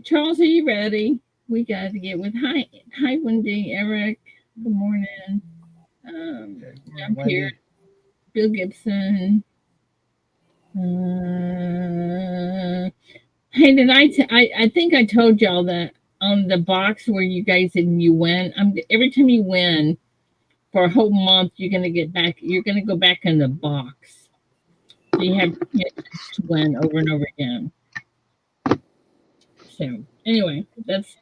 Charles, are you ready? We got to get with hi Wendy, Eric. Good morning. Okay, Jump here. Wendy. Bill Gibson. Hey, I think I told y'all that on the box where you guys and you win. Every time you win for a whole month, you're gonna get back. You're gonna go back in the box. So you have chances to win over and over again. So anyway, that's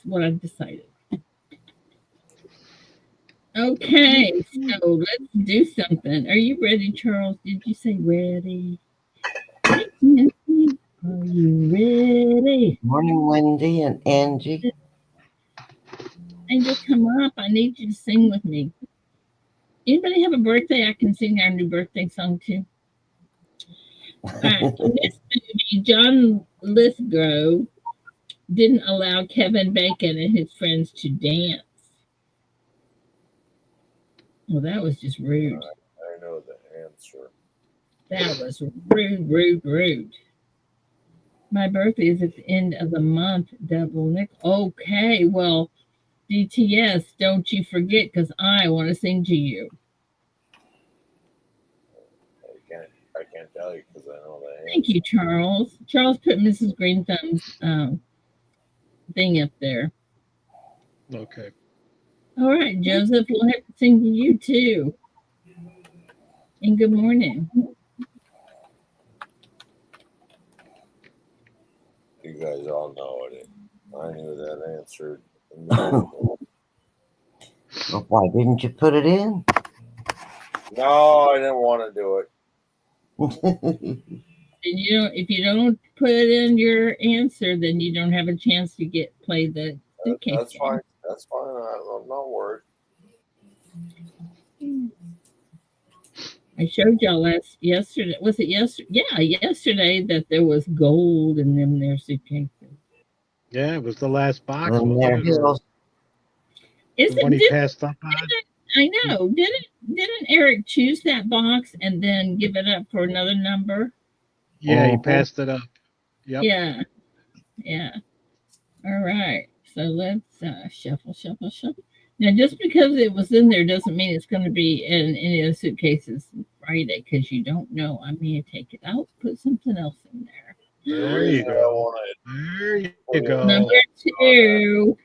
what I've decided. Okay, so let's do something. Are you ready, Charles? Did you say ready? Hey, Nancy, are you ready? Morning, Wendy and Angie. Angel, come up. I need you to sing with me. Anybody have a birthday? I can sing our new birthday song too. All right. In this movie, John Lithgow didn't allow Kevin Bacon and his friends to dance. Well, that was just rude. I know the answer. That was rude, rude, rude. My birthday is at the end of the month, Double Nick. Okay, well, DTS, don't you forget because I want to sing to you. I can't tell you because I know the answer. Thank you, Charles. Charles put Mrs. Green Thumb's thing up there. Okay. All right, Joseph, we'll have to sing to you too. And good morning. You guys all know it. I knew that answer. Well, why didn't you put it in? No, I didn't want to do it. And if you don't put in your answer, then you don't have a chance to play the suitcase. That's fine. That's fine. I'm not worried. I showed y'all yesterday. Was it yesterday? Yeah, yesterday that there was gold in them their suitcases. Yeah, it was the last box, Then wasn't there it? he Or goes. Is the one he it? passed up on? I know. Didn't Eric choose that box and then give it up for another number? Yeah, he Mhm. passed it up. Yep. Yeah. Yeah. All right. So let's shuffle, shuffle, shuffle. Now, just because it was in there doesn't mean it's going to be in any of the suitcases Friday because you don't know. I may take it out, put something else in there. There you go. There you go. Number 2.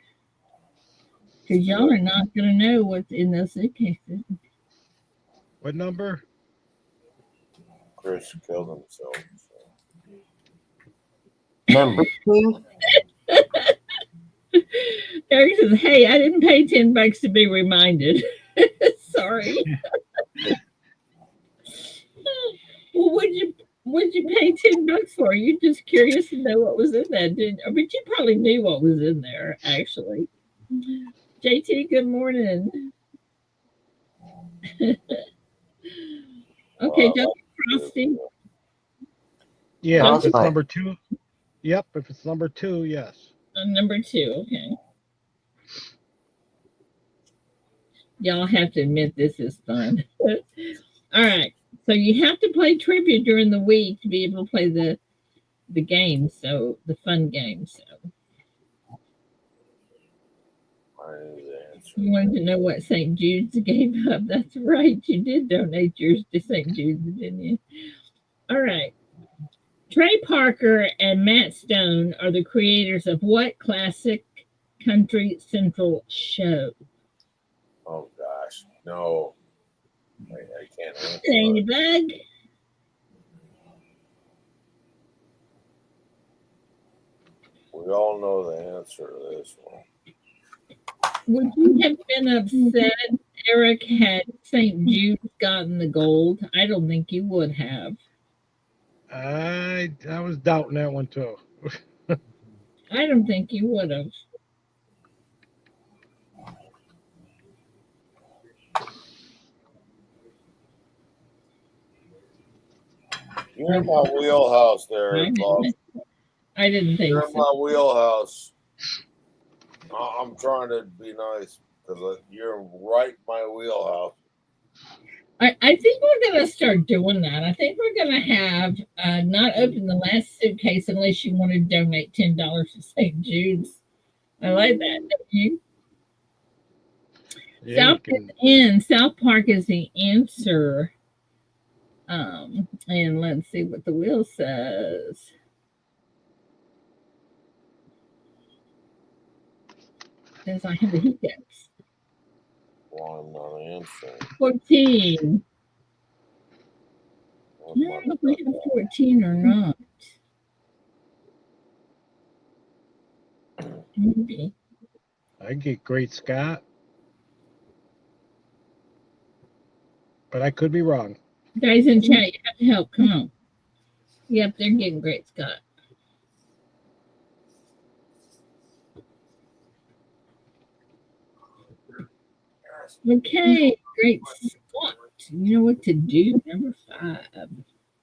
Because y'all are not going to know what's in those suitcases. What number? Chris killed himself. Number 2. Eric says, "Hey, I didn't pay $10 to be reminded." Sorry. Well, would you pay $10 for? You're just curious to know what was in that, didn't? But you probably knew what was in there, actually. JT, good morning. Okay, just Frosty. Yeah, if it's Frostbite. number 2. Yep, if it's number 2, yes. Number 2, okay. Y'all have to admit this is fun. All right. So you have to play trivia during the week to be able to play the games, so the fun games. So you wanted to know what St. Jude's gave up. That's right. You did donate yours to St. Jude's, didn't you? All right. Trey Parker and Matt Stone are the creators of what classic country central show? Oh gosh, no, I can't answer. Ladybug. We all know the answer to this one. Would you have been upset, Eric, had St. Jude's gotten the gold? I don't think you would have. I was doubting that one too. I don't think you would have. You're in my wheelhouse there, I love. didn't think You're in so. my wheelhouse. I'm trying to be nice because you're right in my wheelhouse. I think we're going to start doing that. I think we're going to have not open the last suitcase unless you want to donate $10 to St. Jude's. I like that. Don't you? Yeah, you can. South Park is the answer. And let's see what the wheel says. Says I have the hiccups. Well, I'm not answering. 14. I don't know if we have 14 or not. Maybe. I get Great Scott, but I could be wrong. Guys in chat, you have to help. Come on. Yep, they're getting Great Scott. Okay, Great Scott. You know what to do. Number 5.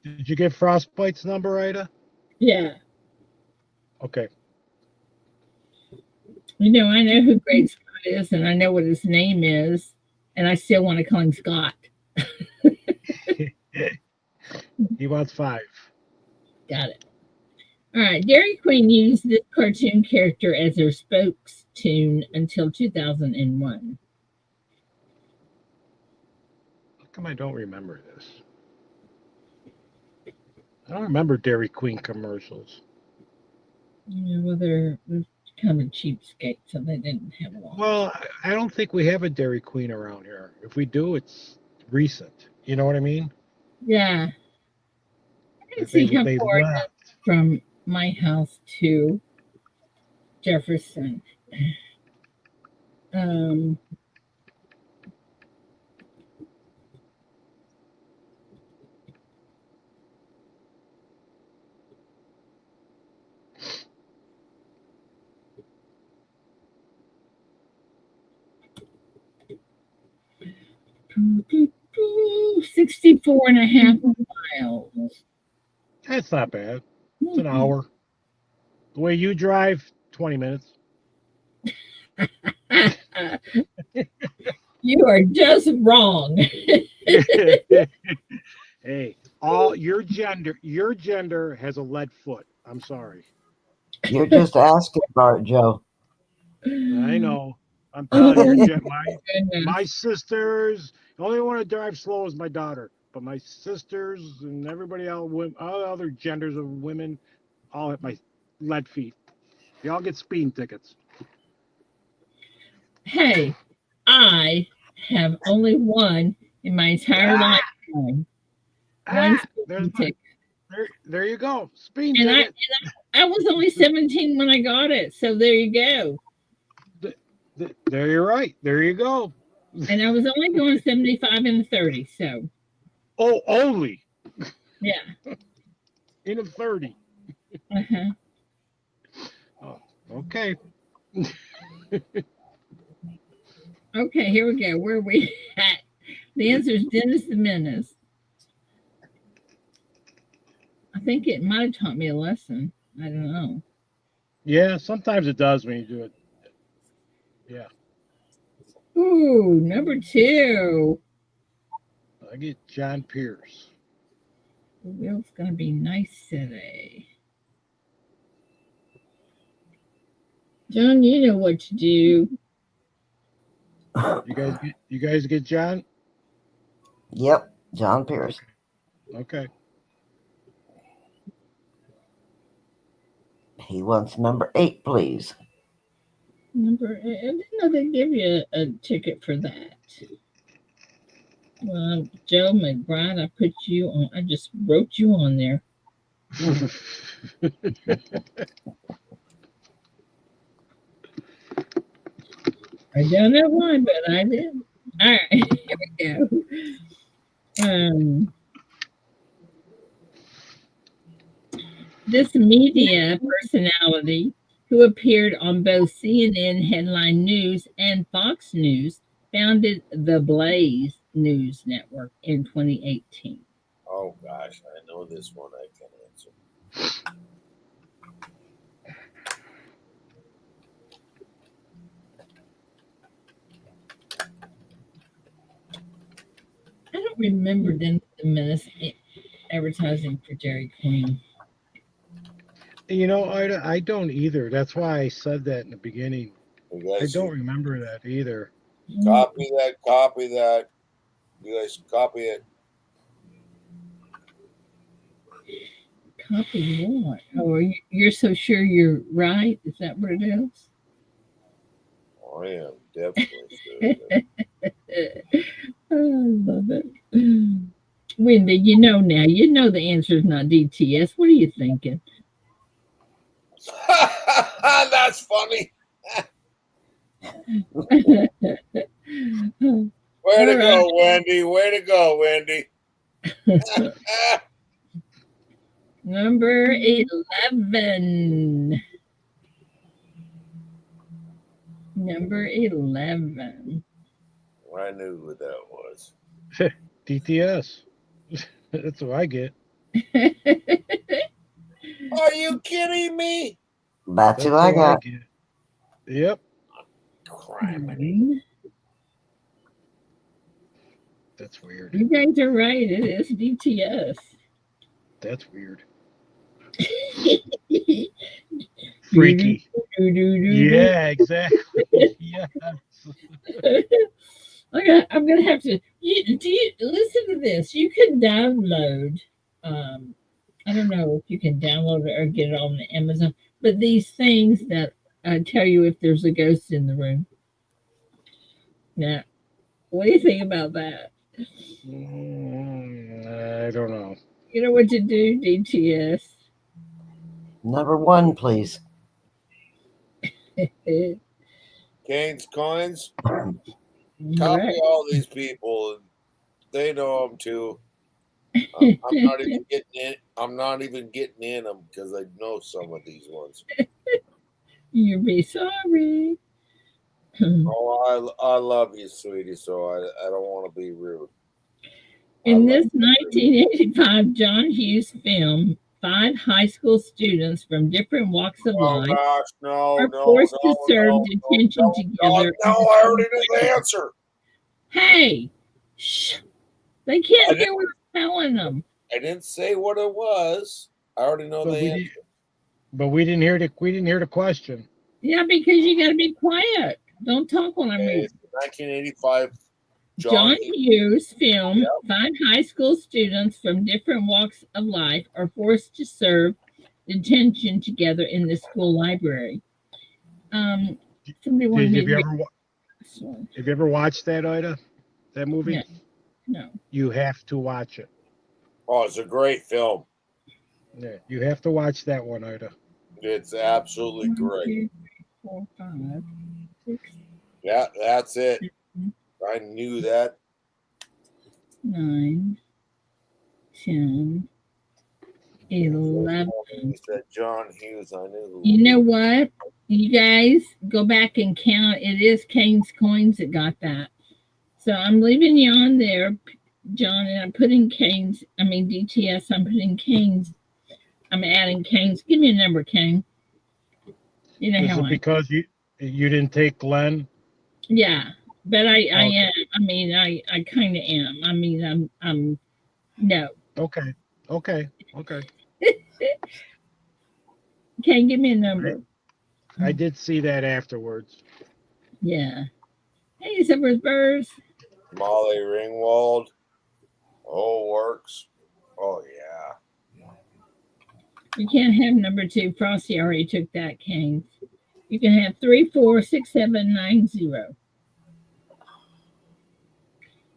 Did you get Frostbite's number, Ida? Yeah. Okay. You know, I know who Great Scott is, and I know what his name is, and I still want to call him Scott. He wants 5. Got it. All right. Dairy Queen used this cartoon character as their spokes tune until 2001. How come I don't remember this? I don't remember Dairy Queen commercials. Yeah, well, they're kind of cheapskate, so they didn't have a lot. Well, I don't think we have a Dairy Queen around here. If we do, it's recent. You know what I mean? Yeah. Let's see how They far it left. is from my house to Jefferson. Um, uh, 64 and a half miles. That's not bad. It's an hour. The way you drive, 20 minutes. You are just wrong. Hey, all your gender has a lead foot. I'm sorry. You're just asking for it, Joe. I know. I'm Oh, telling you, goodness. my sisters. The only one that drives slow is my daughter. But my sisters and everybody else, all the other genders of women, all have my lead feet. They all get speeding tickets. Hey, I have only one in my entire lifetime. One There's speeding ticket. there you go. Speeding And ticket. I was only 17 when I got it. So there you go. There you're right. There you go. And I was only going 75 and 30. So Oh, only yeah. in a 30. Uh-huh. Oh, okay. Okay, here we go. Where are we at? The answer is Dennis the Menace. I think it might have taught me a lesson. I don't know. Yeah, sometimes it does when you do it. Yeah. Ooh, number 2. I get John Pierce. The wheel's going to be nice today. John, you know what to do. You guys get John? Yep, John Pierce. Okay. He wants number 8, please. Number 8. I didn't know they'd give you a ticket for that. Well, Joe McBride, I put you on. I just wrote you on there. I don't know why, but I did. All right, here we go. This media personality who appeared on both CNN Headline News and Fox News, founded the Blaze News Network in 2018. Oh gosh, I know this one. I can answer. I don't remember Dennis the Menace advertising for Dairy Queen. You know, I don't either. That's why I said that in the beginning. You I guys don't should remember that either. copy that. Copy that. You guys copy it. Copy what? Oh, you're so sure you're right? Is that what it is? I am definitely sure. I love it. Wendy, you know now. You know the answer is not DTS. What are you thinking? That's funny. Way All to right. go, Wendy. Way to go, Wendy. Number 11. Number 11. I knew who that was. DTS. That's what I get. Are you kidding me? That's That's who I what I got. get. Yep. Criminy. That's weird. You guys are right. It is DTS. That's weird. Do, Freaky. do, do, do, Yeah, exactly. Yes. I'm gonna have to. Do you listen to this? You can download. I don't know if you can download it or get it on the Amazon, but these things that tell you if there's a ghost in the room. Now, what do you think about that? I don't know. You know what to do, DTS. Number 1, please. Kane's Coins. You're Copy right. all these people. They know them too. I'm not even getting in. I'm not even getting in them because I know some of these ones. You'll be sorry. Oh, I love you, sweetie. So I don't want to be rude. In this 1985 John Hughes film, 5 high school students from different walks of Oh life gosh, no, are no, forced to no, serve no, no, detention no, no, together. no, I already knew the answer. Hey, shh, they can't hear what I'm telling them. I didn't say what it was. I already know the answer. But we didn't hear the question. Yeah, because you got to be quiet. Don't talk when I'm Okay, reading. it's 1985 John Hughes film, Yep. 5 high school students from different walks of life are forced to serve detention together in the school library. Somebody wanted me to read this one. Have you ever watched that, Ida? That movie? No. You have to watch it. Oh, it's a great film. Yeah, you have to watch that one, Ida. It's absolutely 1, great. 2, 3, 4, 5, 6, Yeah, that's it. 7, I knew that. 9, 10, 11. You said John Hughes. I knew who. You know what? You guys go back and count. It is Kane's Coins that got that. So I'm leaving you on there, John, and I'm putting DTS. I'm putting Kane's. I'm adding Kane's. Give me a number, Kane. You know Is how it because you didn't take Glenn? Yeah, but I Okay. am. I kind of am. I'm no. Okay. Kane, give me a number. I did see that afterwards. Yeah. Hey, Silver Spurs. Molly Ringwald. Oh, works. Oh, yeah. You can't have number 2. Frosty already took that, Kane. You can have 3, 4, 6, 7, 9, 0.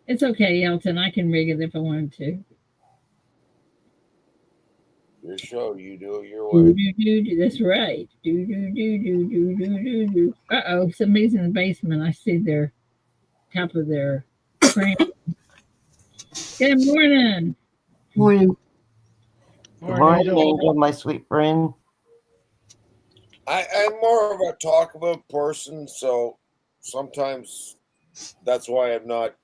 It's okay, Elton. I can rig it if I want to. Your show. You do it your way. That's right. Uh-oh. Somebody's in the basement. I see their top of their frame. Good morning. Morning. Morning, Angel. Angel, my sweet friend. I'm more of a talkative person, so sometimes that's why I'm not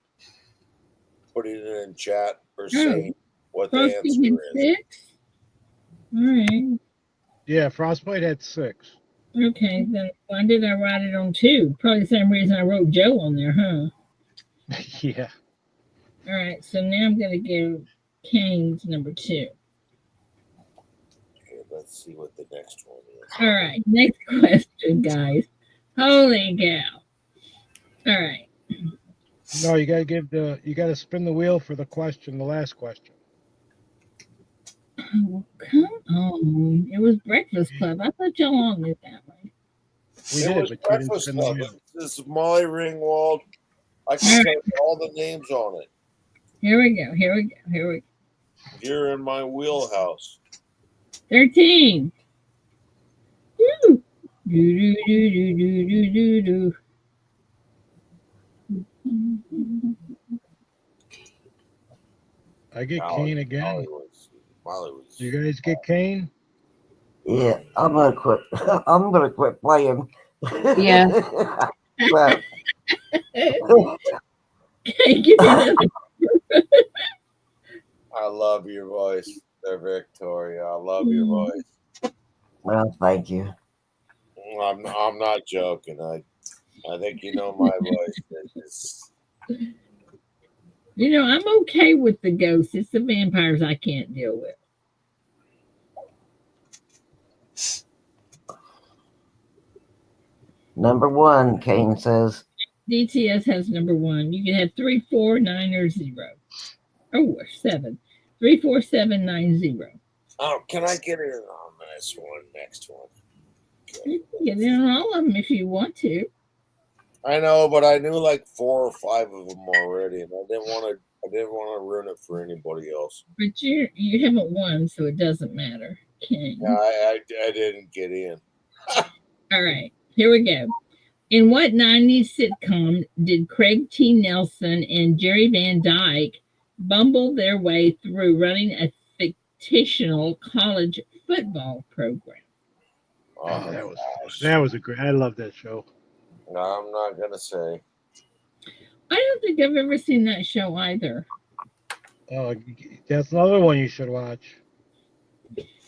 putting it in chat or saying what the Frosty answer had is. 6. All right. Yeah, Frostbite had 6. Okay, then why did I write it on 2? Probably the same reason I wrote Joe on there, huh? Yeah. All right, so now I'm going to give Kane's number 2. Okay, let's see what the next one is. All right, next question, guys. Holy cow. All right. No, you gotta spin the wheel for the question, the last question. Oh, come on. It was Breakfast Club. I thought y'all all knew that one. We It did, was but you didn't Breakfast spin the Club. wheel. This is Molly Ringwald. I can tell you all the names on it. Here we go. Here we go. Here we go. You're in my wheelhouse. 13. Woo. Do, do, do, do, do, do, do. I get Kane again. Molly was. You guys get Kane? Yeah, I'm gonna quit. I'm gonna quit playing. Yeah. But Give me that. I love your voice, there, Victoria. I love your voice. well, thank you. I'm not joking. I think you know my voice. It's, You know, I'm okay with the ghosts. It's the vampires I can't deal with. Number 1, Kane says. DTS has number 1. You can have 3, 4, 9, or 0. Oh, 7. 3, 4, 7, 9, 0. oh, can I get in on this one? Next one. You can get in on all of them if you want to. I know, but I knew like 4 or 5 of them already, and I didn't want to ruin it for anybody else. But you haven't won, so it doesn't matter. King. Yeah, I didn't get in. All right, here we go. In what 90s sitcom did Craig T. Nelson and Jerry Van Dyke bumble their way through running a fictional college football program? Oh, that was a great. I love that show. no, I'm not gonna say. I don't think I've ever seen that show either. Oh, that's another one you should watch.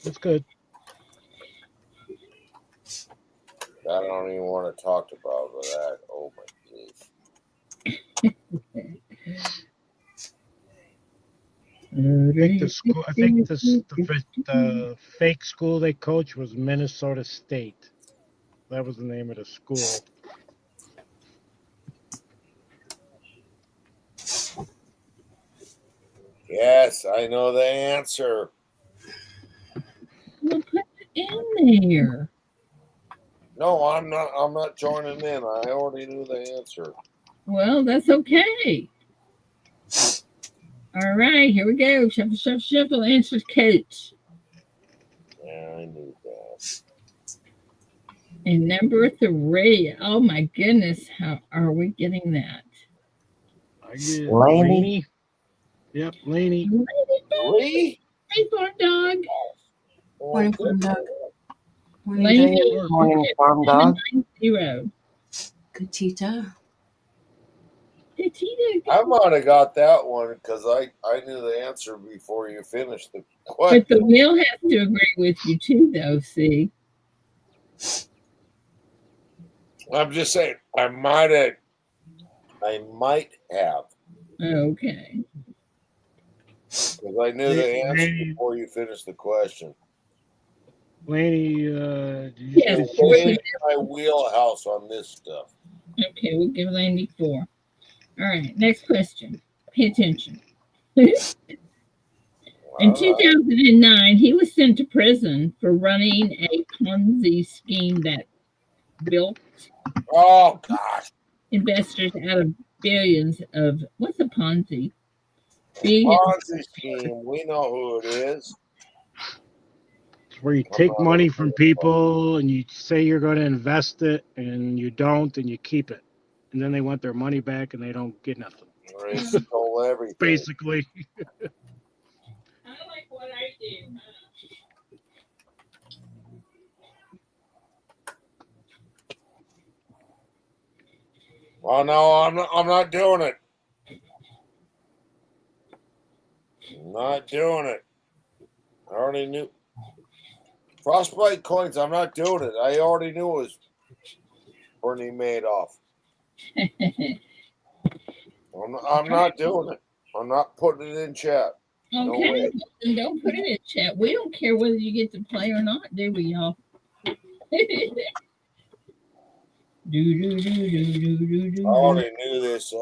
It's good. I don't even want to talk about that. Oh my goodness. I think the school. I think the fake school they coached was Minnesota State. That was the name of the school. Yes, I know the answer. Well, put it in there. No, I'm not. I'm not joining in. I already knew the answer. Well, that's okay. All right, here we go. Shuffle, shuffle, shuffle. Answers coach. Yeah, I knew that. And number 3. Oh my goodness, how are we getting that? I get Laney. Laney. Yep, Laney. Lee? Hey, farm dog. Morning, farm dog. Laney. Morning, farm dog. 0. Good Tita. Hey, Tina. I might have got that one because I knew the answer before you finished the But question. the wheel has to agree with you too, though. See, I'm just saying. I might have. Okay. Because I knew the answer before you finished the question. Laney, Yes. It's way in my wheelhouse on this stuff. Okay, we'll give Laney 4. All right, next question. Pay attention. In 2009, he was sent to prison for running a Ponzi scheme that built Oh gosh. investors out of billions of what's a Ponzi? Billions. Ponzi scheme. We know who it is. it's where you take money from people and you say you're going to invest it and you don't and you keep it. And then they want their money back and they don't get nothing. They stole everything. Basically. I like what I do. Oh no, I'm not doing it. I'm not doing it. I already knew. Frostbite coins, I'm not doing it. I already knew it was Bernie Madoff. I'm not doing it. I'm not putting it in chat. No Okay, way. then don't put it in chat. We don't care whether you get to play or not, do we, y'all? I already knew this.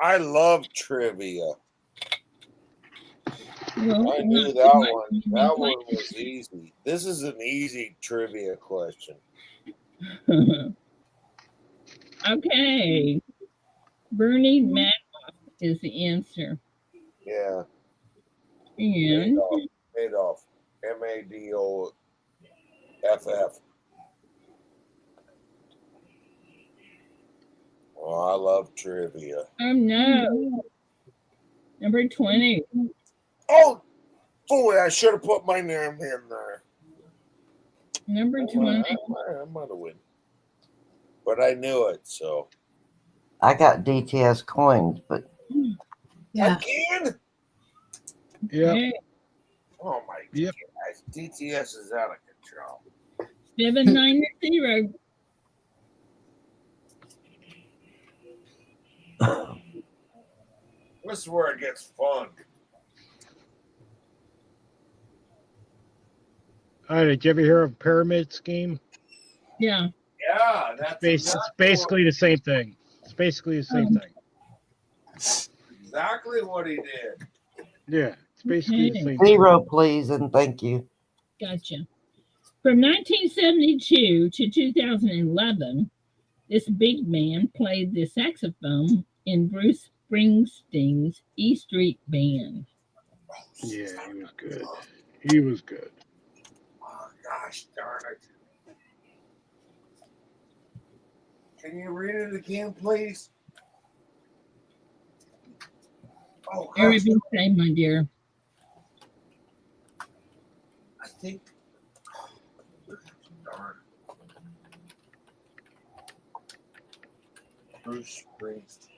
I love trivia. Well, I not knew too that much. one. You've been That one was easy. This is an easy trivia question. playing. Okay. Bernie Madoff is the answer. Yeah. And Madoff. Madoff. Oh, I love trivia. no, number 20. Oh, boy, I should have put my name in there. Number 20. I might have win. But I knew it, so. I got DTS coins, but Yeah. Again? Yep. Okay. Oh, my Yep. gosh. DTS is out of control. 790. This is where it gets fun. All right. Did you ever hear of pyramid scheme? Yeah. Yeah, that's It's basically the same thing. It's basically the same thing. exactly what he did. Yeah. It's basically the Okay. same thing. 0, please, and thank you. Gotcha. From 1972 to 2011, this big man played the saxophone in Bruce Springsteen's E Street Band. Yeah, he was good. He was good. Oh, gosh darn it. Can you read it again, please? Oh, gosh. Everything same, my dear. I think. Darn. Bruce Springsteen.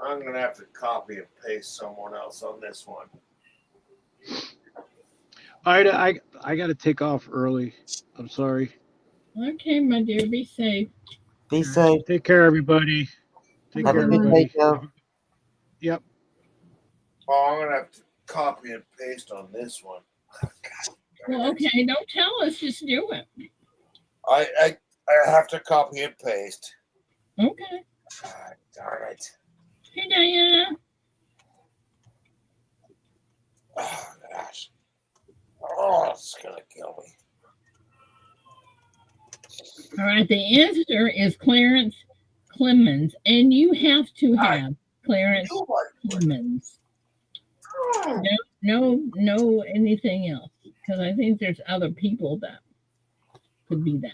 I'm going to have to copy and paste someone else on this one. All right. I got to take off early. I'm sorry. Okay, my dear, be safe. Be safe. Take care, everybody. Take Have care, a good everybody. day, Joe. Yep. Oh, I'm going to have to copy and paste on this one. Well, okay, don't tell us, just do it. I have to copy and paste. Okay. God darn it. Hey, Diana. Oh, gosh. Oh, it's going to kill me. All right, the answer is Clarence Clemens, and you have to have Clarence Clemens. No, anything else, because I think there's other people that could be that.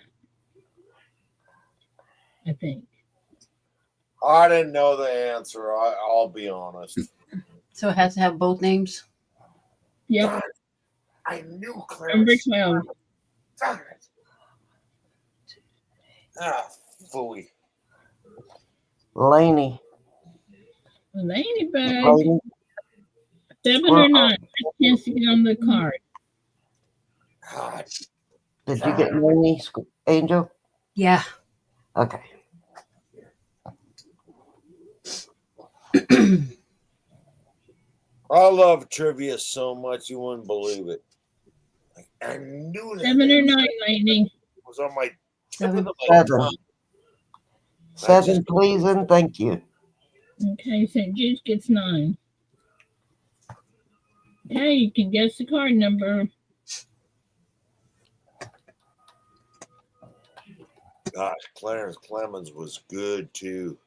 I think. I didn't know the answer. I'll be honest. So it has to have both names? Yep. I knew Number Clarence. 12. Darn it. Ah, phooey. Laney. Ladybug. Laney. 7 or 9. I can't see it on the card. God. Did you get Laney, Angel? Yeah. Okay. I love trivia so much you wouldn't believe it. I knew that. 7 or 9, Lady. Was on my tip Seven. of my 7. tongue. 7, please, and thank you. Okay, St. Jude's gets 9. Okay, you can guess the card number. Gosh, Clarence Clemens was good too.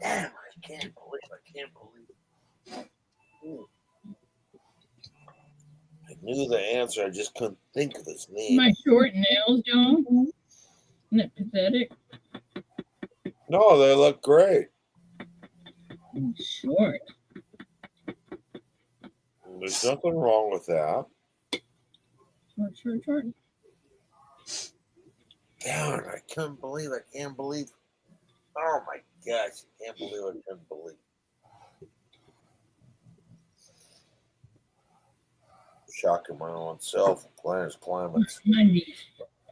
Damn, I can't believe. I knew the answer, I just couldn't think of his name. My short nails, John. Isn't that pathetic? No, they look great. Short. There's nothing wrong with that. Short. Darn, I can't believe. Oh my gosh, I can't believe I couldn't believe. Shocking my own self. Planets, climates. 90s.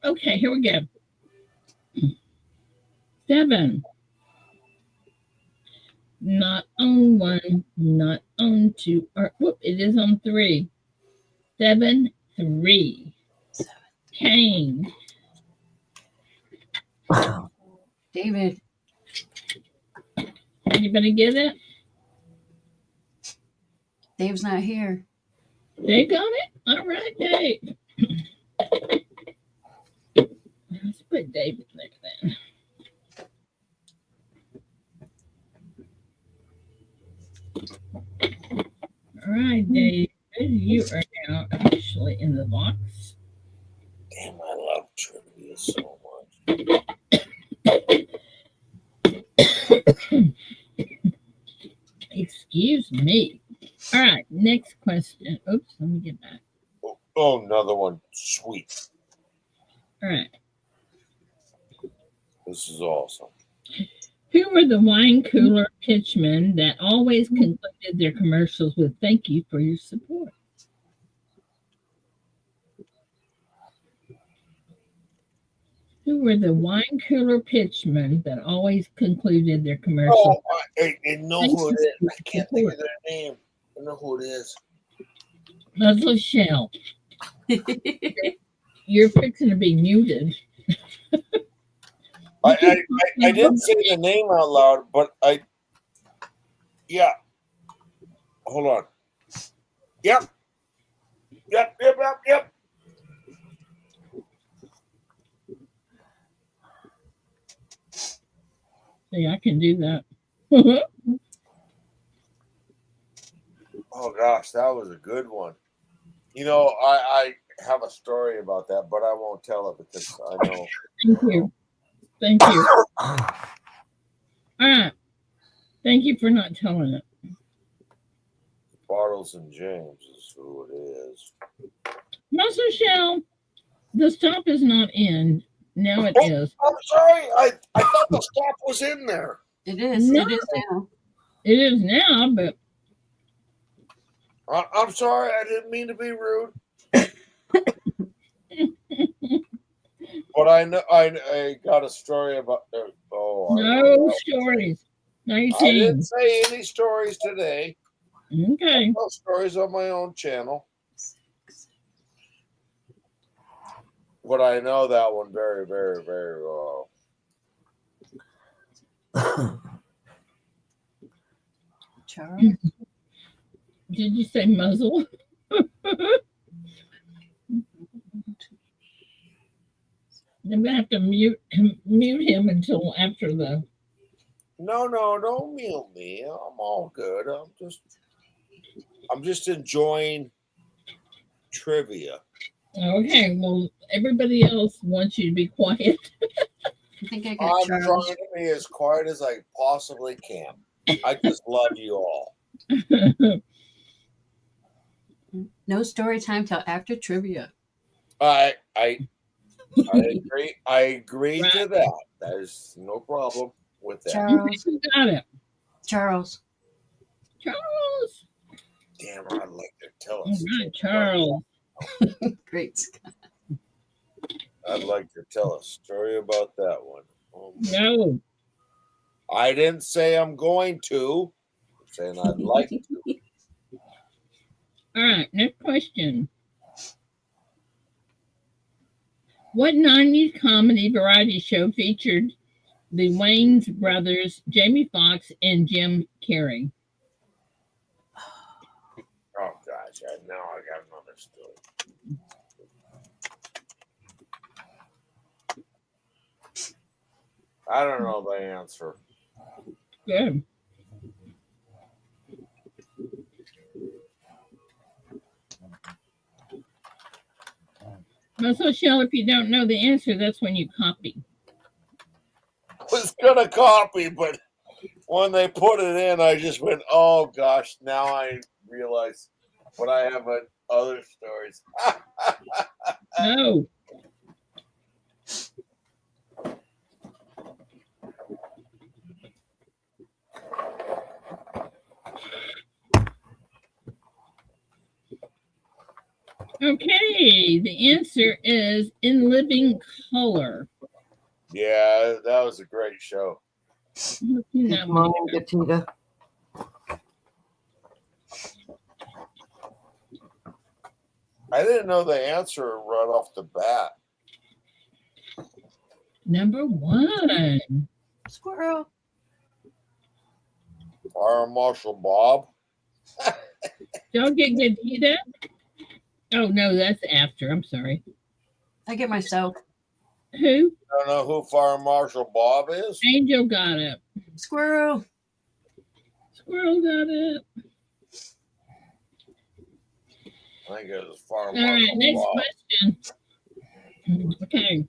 Okay, here we go. 7. Not on 1, not on 2, or whoop, it is on 3. 7, 3. Kane. David. Anybody get it? Dave's not here. They got it? All right, Dave. Let's put David there then. All right, Dave. You are now officially in the box. Damn, I love trivia so much. Excuse me. All right, next question. Oops, let me get back. Oh, another one. Sweet. All right. This is awesome. Who were the wine cooler pitchmen that always concluded their commercials with "Thank you for your support"? Who were the wine cooler pitchmen that always concluded their commercials? Oh, I know who it is. I can't think of their name. I know who it is. Leslie Shell. You're fixing to be muted. I didn't say the name out loud, but yeah. Hold on. Yep. See, I can do that. Oh gosh, that was a good one. You know, I have a story about that, but I won't tell it because I know. Thank you. All right. Thank you for not telling it. Bartles and James is who it is. Muscle Shell, the stop is not in. Now it is. I'm sorry. I thought the stop was in there. It is. No. It is now. It is now, but I'm sorry. I didn't mean to be rude. But I know I got a story about. No stories. 19. I didn't say any stories today. Okay. No stories on my own channel. But I know that one very, very, very well. Charles. Did you say muzzle? I'm gonna have to mute him until after the. No, don't mute me. I'm all good. I'm just enjoying trivia. Okay, well, everybody else wants you to be quiet. I think I got I'm Charles. trying to be as quiet as I possibly can. I just love you all. No story time till after trivia. I agree. I agree Right. to that. There's no problem with that. Charles. You got it. Charles. Charles. Damn, I'd like to tell All us. right, Charles. Great Scott. I'd like to tell a story about that one. No. I didn't say I'm going to. I'm saying I'd like to. All right, next question. What 90s comedy variety show featured the Wayans brothers, Jamie Foxx, and Jim Carrey? Oh gosh, now I got another story. I don't know the answer. Good. So, Shell, if you don't know the answer, that's when you copy. I was gonna copy, but when they put it in, I just went, "Oh gosh!" Now I realize, but I have other stories. No. Okay, the answer is In Living Color. Yeah, that was a great show. Who Good morning, nominated? Gatita. I didn't know the answer right off the bat. Number 1. Squirrel. Fire Marshal Bob. Don't get Gadita. Oh no, that's after. I'm sorry. I get myself. Who? Don't know who Fire Marshal Bob is? Angel got it. Squirrel. Squirrel got it. I think it was Fire All Marshal right, next Bob. question. Okay.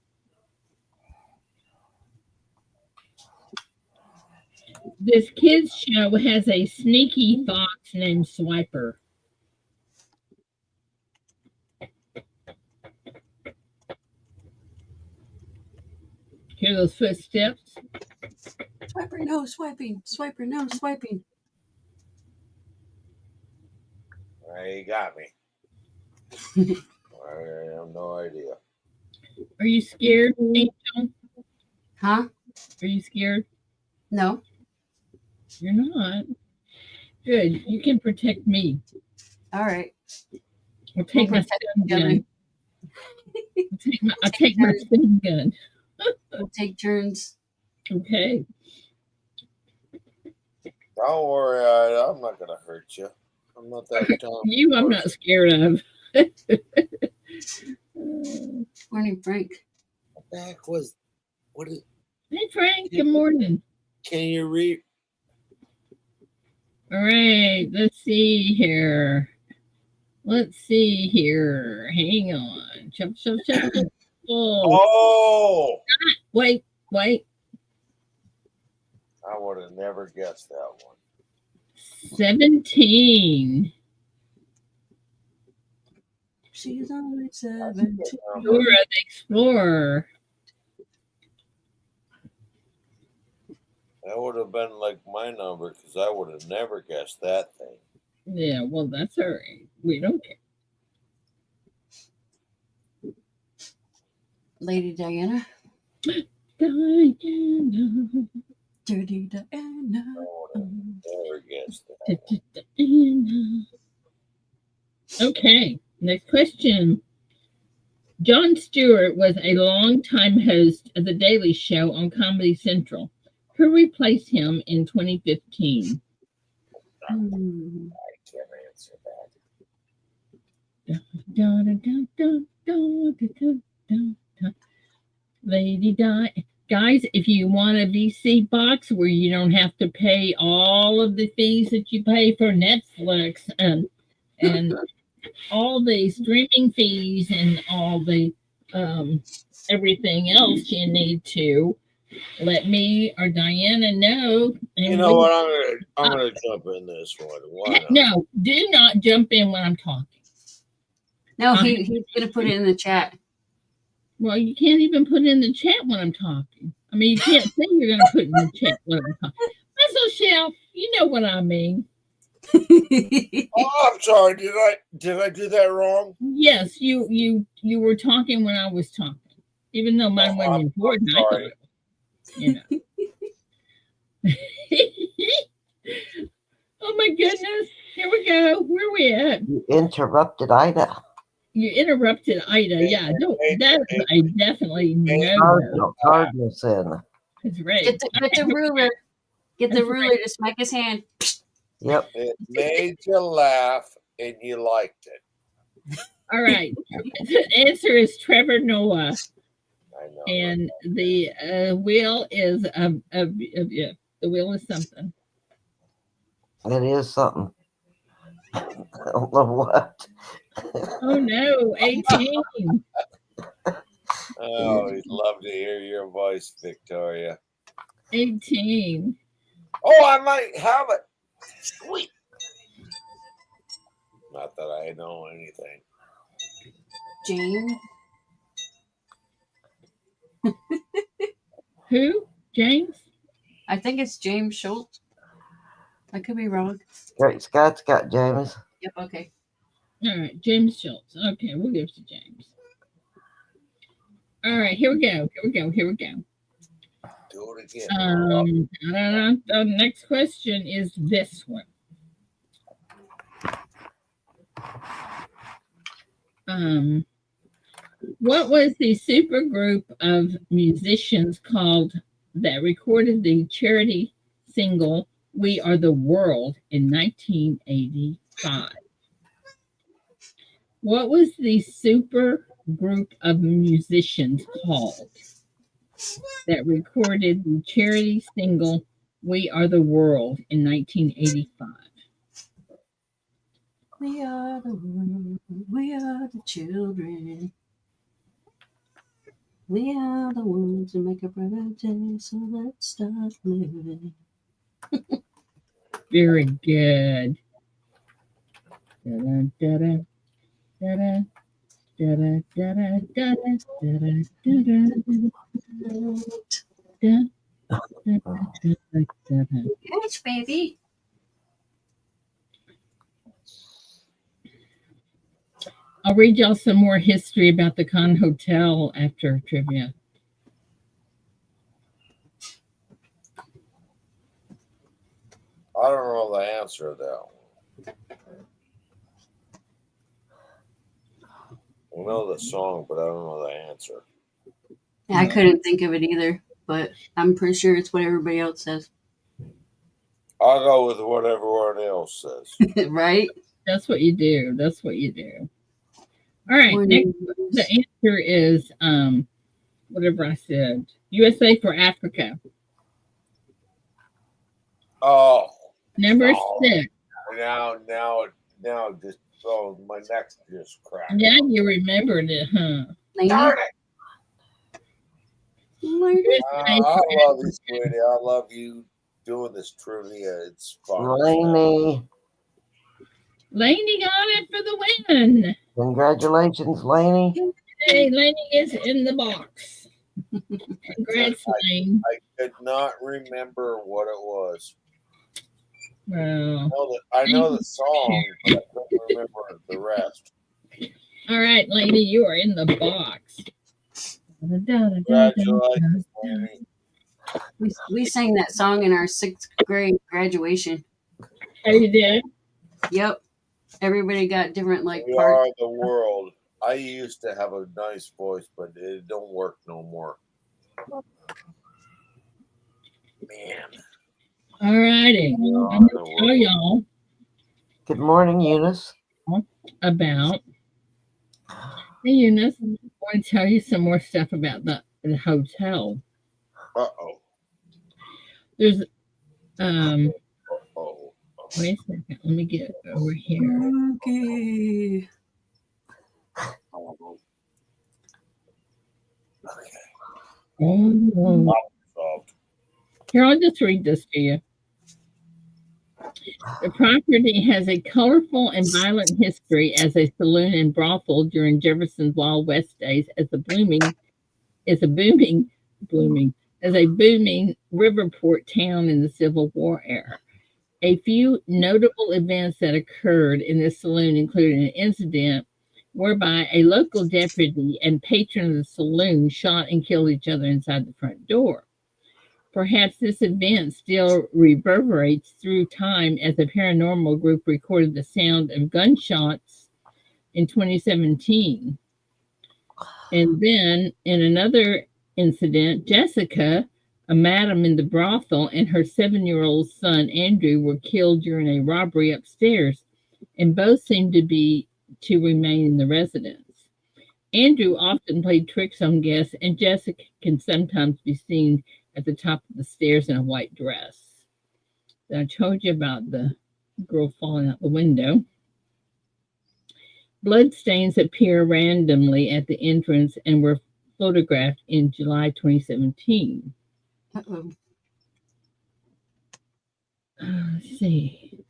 This kids show has a sneaky fox named Swiper. Hear those footsteps? Swiper, no swiping. Swiper, no swiping. You got me. I have no idea. Are you scared, Angel? Huh? Are you scared? No. You're not. Good. You can protect me. All right. I'll take my protect stun each other. gun. I'll take my stun gun. We'll take turns. Okay. Don't worry, I'm not gonna hurt you. I'm not that dumb. You, I'm not scared of. Morning, Frank. What the heck was? What is? Hey, Frank. Good morning. Can you read? All right. Let's see here. Hang on. Chop. Oh, Wait. I would have never guessed that one. 17. She's only 17. Dora the Explorer. That would have been like my number because I would have never guessed that thing. Yeah, well, that's all right. We don't care. Lady Diana. Diana. Dirty Diana. I would have never guessed that. Diana. Okay, next question. Jon Stewart was a longtime host of The Daily Show on Comedy Central. Who replaced him in 2015? I can't answer that. Lady Di. Guys, if you want a VC box where you don't have to pay all of the fees that you pay for Netflix and all the streaming fees and all the everything else, you need to let me or Diana know. You know what? I'm gonna jump in this one. Why not? No, do not jump in when I'm talking. No, he's going to put it in the chat. Well, you can't even put it in the chat when I'm talking. I mean, you can't say you're going to put it in the chat when I'm talking. That's Shell. You know what I mean. Oh, I'm sorry. Did I do that wrong? Yes, you were talking when I was talking, even though mine wasn't important. I thought, you know. Oh my goodness! Here we go. Where are we at? You interrupted Ida. You interrupted Ida. Yeah, no, that I definitely know. Cardinal sin. That's right. Get the ruler. Get the ruler to smack his hand. Yep. It made you laugh and you liked it. All right. The answer is Trevor Noah. I know. And the wheel is yeah, the wheel is something. It is something. I don't know what. Oh no, 18. Oh, we'd love to hear your voice, Victoria. 18. Oh, I might have it. Sweet. Not that I know anything. James. Who? James? I think it's James Schultz. I could be wrong. Great Scott's got James. Yep, okay. All right, James Schultz. Okay, we'll give it to James. All right, here we go. Here we go. Do it again. The next question is this one. What was the super group of musicians called that recorded the charity single "We Are the World" in 1985? What was the super group of musicians called that recorded the charity single "We Are the World" in 1985? We are the world. We are the children. We are the ones who make a brighter day. So let's start living. Very good. Da-da, da-da, da-da, da-da, da-da, da-da, da-da, da-da. Yes, baby. I'll read y'all some more history about the Con Hotel after trivia. I don't know the answer to that one. I know the song, but I don't know the answer. I couldn't think of it either, but I'm pretty sure it's what everybody else says. I'll go with what everyone else says. Right? That's what you do. That's what you do. All right. Next, the answer is whatever I said. USA for Africa. Oh. Number no. 6. Now, just my neck's just cracked. Yeah, you remembered it, huh? Darn it! I love you, sweetie. I love you doing this trivia. It's fun. Lainey got it for the win. Congratulations, Lainey. Hey, Lainey is in the box. Congrats, Lainey. I could not remember what it was. Well, I know the song, but I couldn't remember the rest. All right, Lainey, you are in the box. Congratulations, Lainey. We sang that song in our 6th grade graduation. Oh, you did? Yep. Everybody got different We parts. Are the World. I used to have a nice voice, but it don't work no more. Man. All righty. I'm going to tell y'all. Good morning, Eunice. About. Hey, Eunice, I want to tell you some more stuff about the hotel. Uh-oh. There's, wait a second. Let me get over here. Okay. Oh. Here, I'll just read this to you. The property has a colorful and violent history as a saloon and brothel during Jefferson's Wild West days as a booming riverport town in the Civil War era. A few notable events that occurred in this saloon included an incident whereby a local deputy and patron of the saloon shot and killed each other inside the front door. Perhaps this event still reverberates through time as a paranormal group recorded the sound of gunshots in 2017. And then in another incident, Jessica, a madam in the brothel, and her 7-year-old son, Andrew, were killed during a robbery upstairs, and both seemed to remain in the residence. Andrew often played tricks on guests, and Jessica can sometimes be seen at the top of the stairs in a white dress. I told you about the girl falling out the window. Bloodstains appear randomly at the entrance and were photographed in July 2017. Uh-oh. Let's see.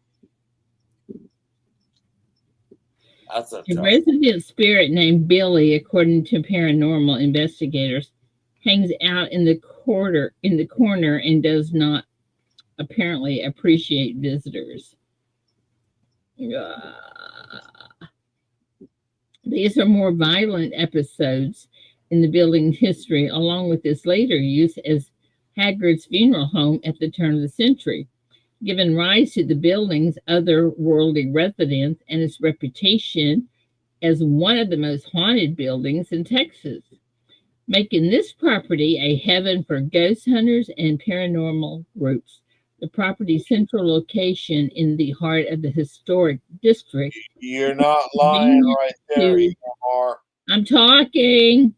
That's a resident spirit named Billy, according to paranormal investigators, hangs out in the corner and does not apparently appreciate visitors. these are more violent episodes in the building's history, along with its later use as Haggard's funeral home at the turn of the century, giving rise to the building's otherworldly residents and its reputation as one of the most haunted buildings in Texas, making this property a heaven for ghost hunters and paranormal groups. The property's central location in the heart of the historic district. You're not lying right there, EMR. I'm talking.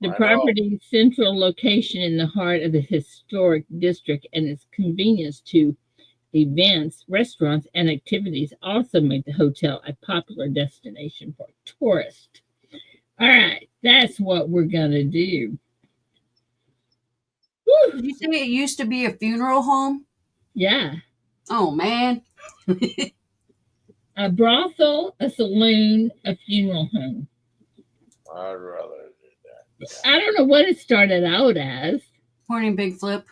The I know. property's central location in the heart of the historic district and its convenience to events, restaurants, and activities also make the hotel a popular destination for tourists. All right, that's what we're going to do. Woo! Did you say it used to be a funeral home? Yeah. Oh, man. A brothel, a saloon, a funeral home. I'd rather do that. I don't know what it started out as. Morning, Big Flip.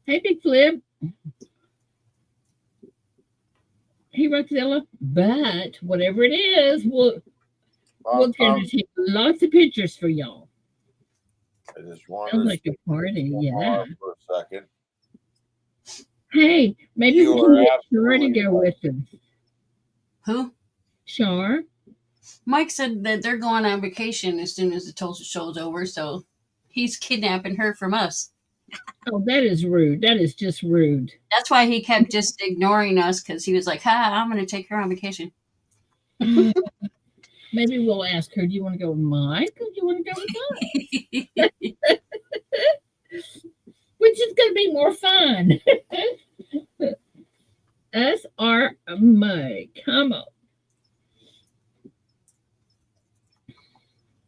Hey, Big Flip. Hey, Roxella. But whatever it is, we're going to take lots of pictures for y'all. I just wanted Sounds to like a party, yeah. for a second. Hey, maybe You we can are get Shar to absolutely go with us. Who? Shar? Mike said that they're going on vacation as soon as the Tulsa show's over, so he's kidnapping her from us. Oh, that is rude. That is just rude. That's why he kept just ignoring us, because he was like, I'm going to take her on vacation. Maybe we'll ask her, do you want to go with Mike or do you want to go with us? Which is going to be more fun. Us or Mike. Come on.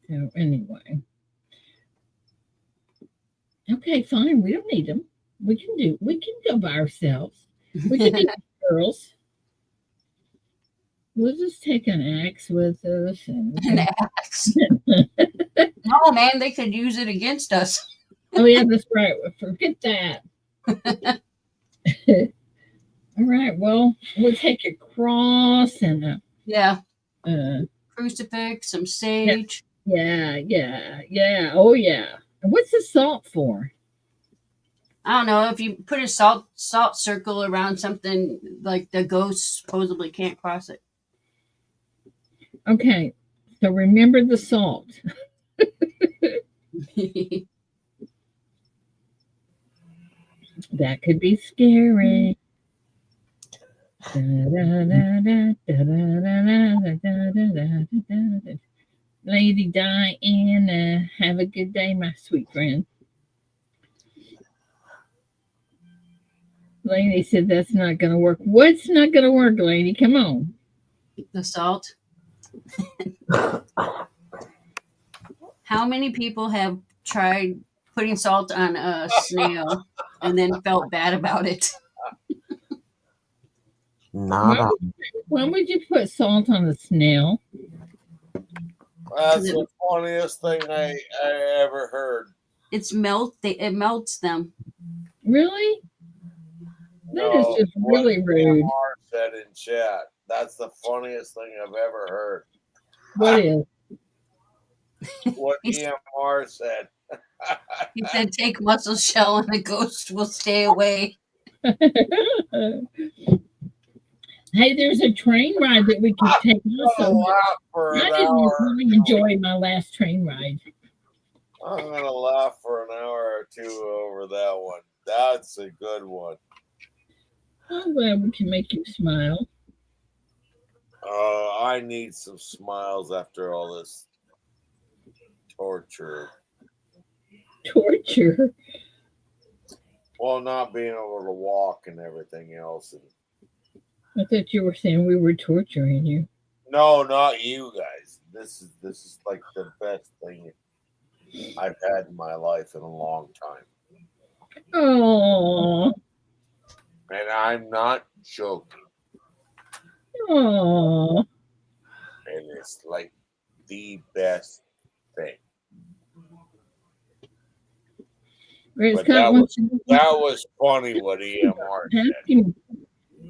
So anyway. Okay, fine. We don't need them. We can go by ourselves. We can be girls. We'll just take an axe with us. An axe? No, man, they could use it against us. Oh, yeah, that's right. Forget that. All right. Well, we'll take a cross and a crucifix, some sage. Yeah. Oh, yeah. And what's the salt for? I don't know. If you put a salt circle around something, like the ghost supposedly can't cross it. Okay. So remember the salt. That could be scary. Lady Diana, have a good day, my sweet friend. Lady said that's not going to work. What's not going to work, Lady? Come on. The salt. How many people have tried putting salt on a snail and then felt bad about it? Nada. Why would you put salt on a snail? That's the funniest thing I ever heard. It melts them. Really? That is just really rude. EMR said in chat. That's the funniest thing I've ever heard. What is? What EMR said. He said, take mussel shell and the ghost will stay away. Hey, there's a train ride that we could take also. I didn't really enjoy my last train ride. I'm going to laugh for an hour or two over that one. That's a good one. I'm glad we can make you smile. I need some smiles after all this torture. Torture? Well, not being able to walk and everything else. I thought you were saying we were torturing you. No, not you guys. This is like the best thing I've had in my life in a long time. Oh. And I'm not joking. Oh. And it's like the best thing. Great But Scott that was funny what EMR said.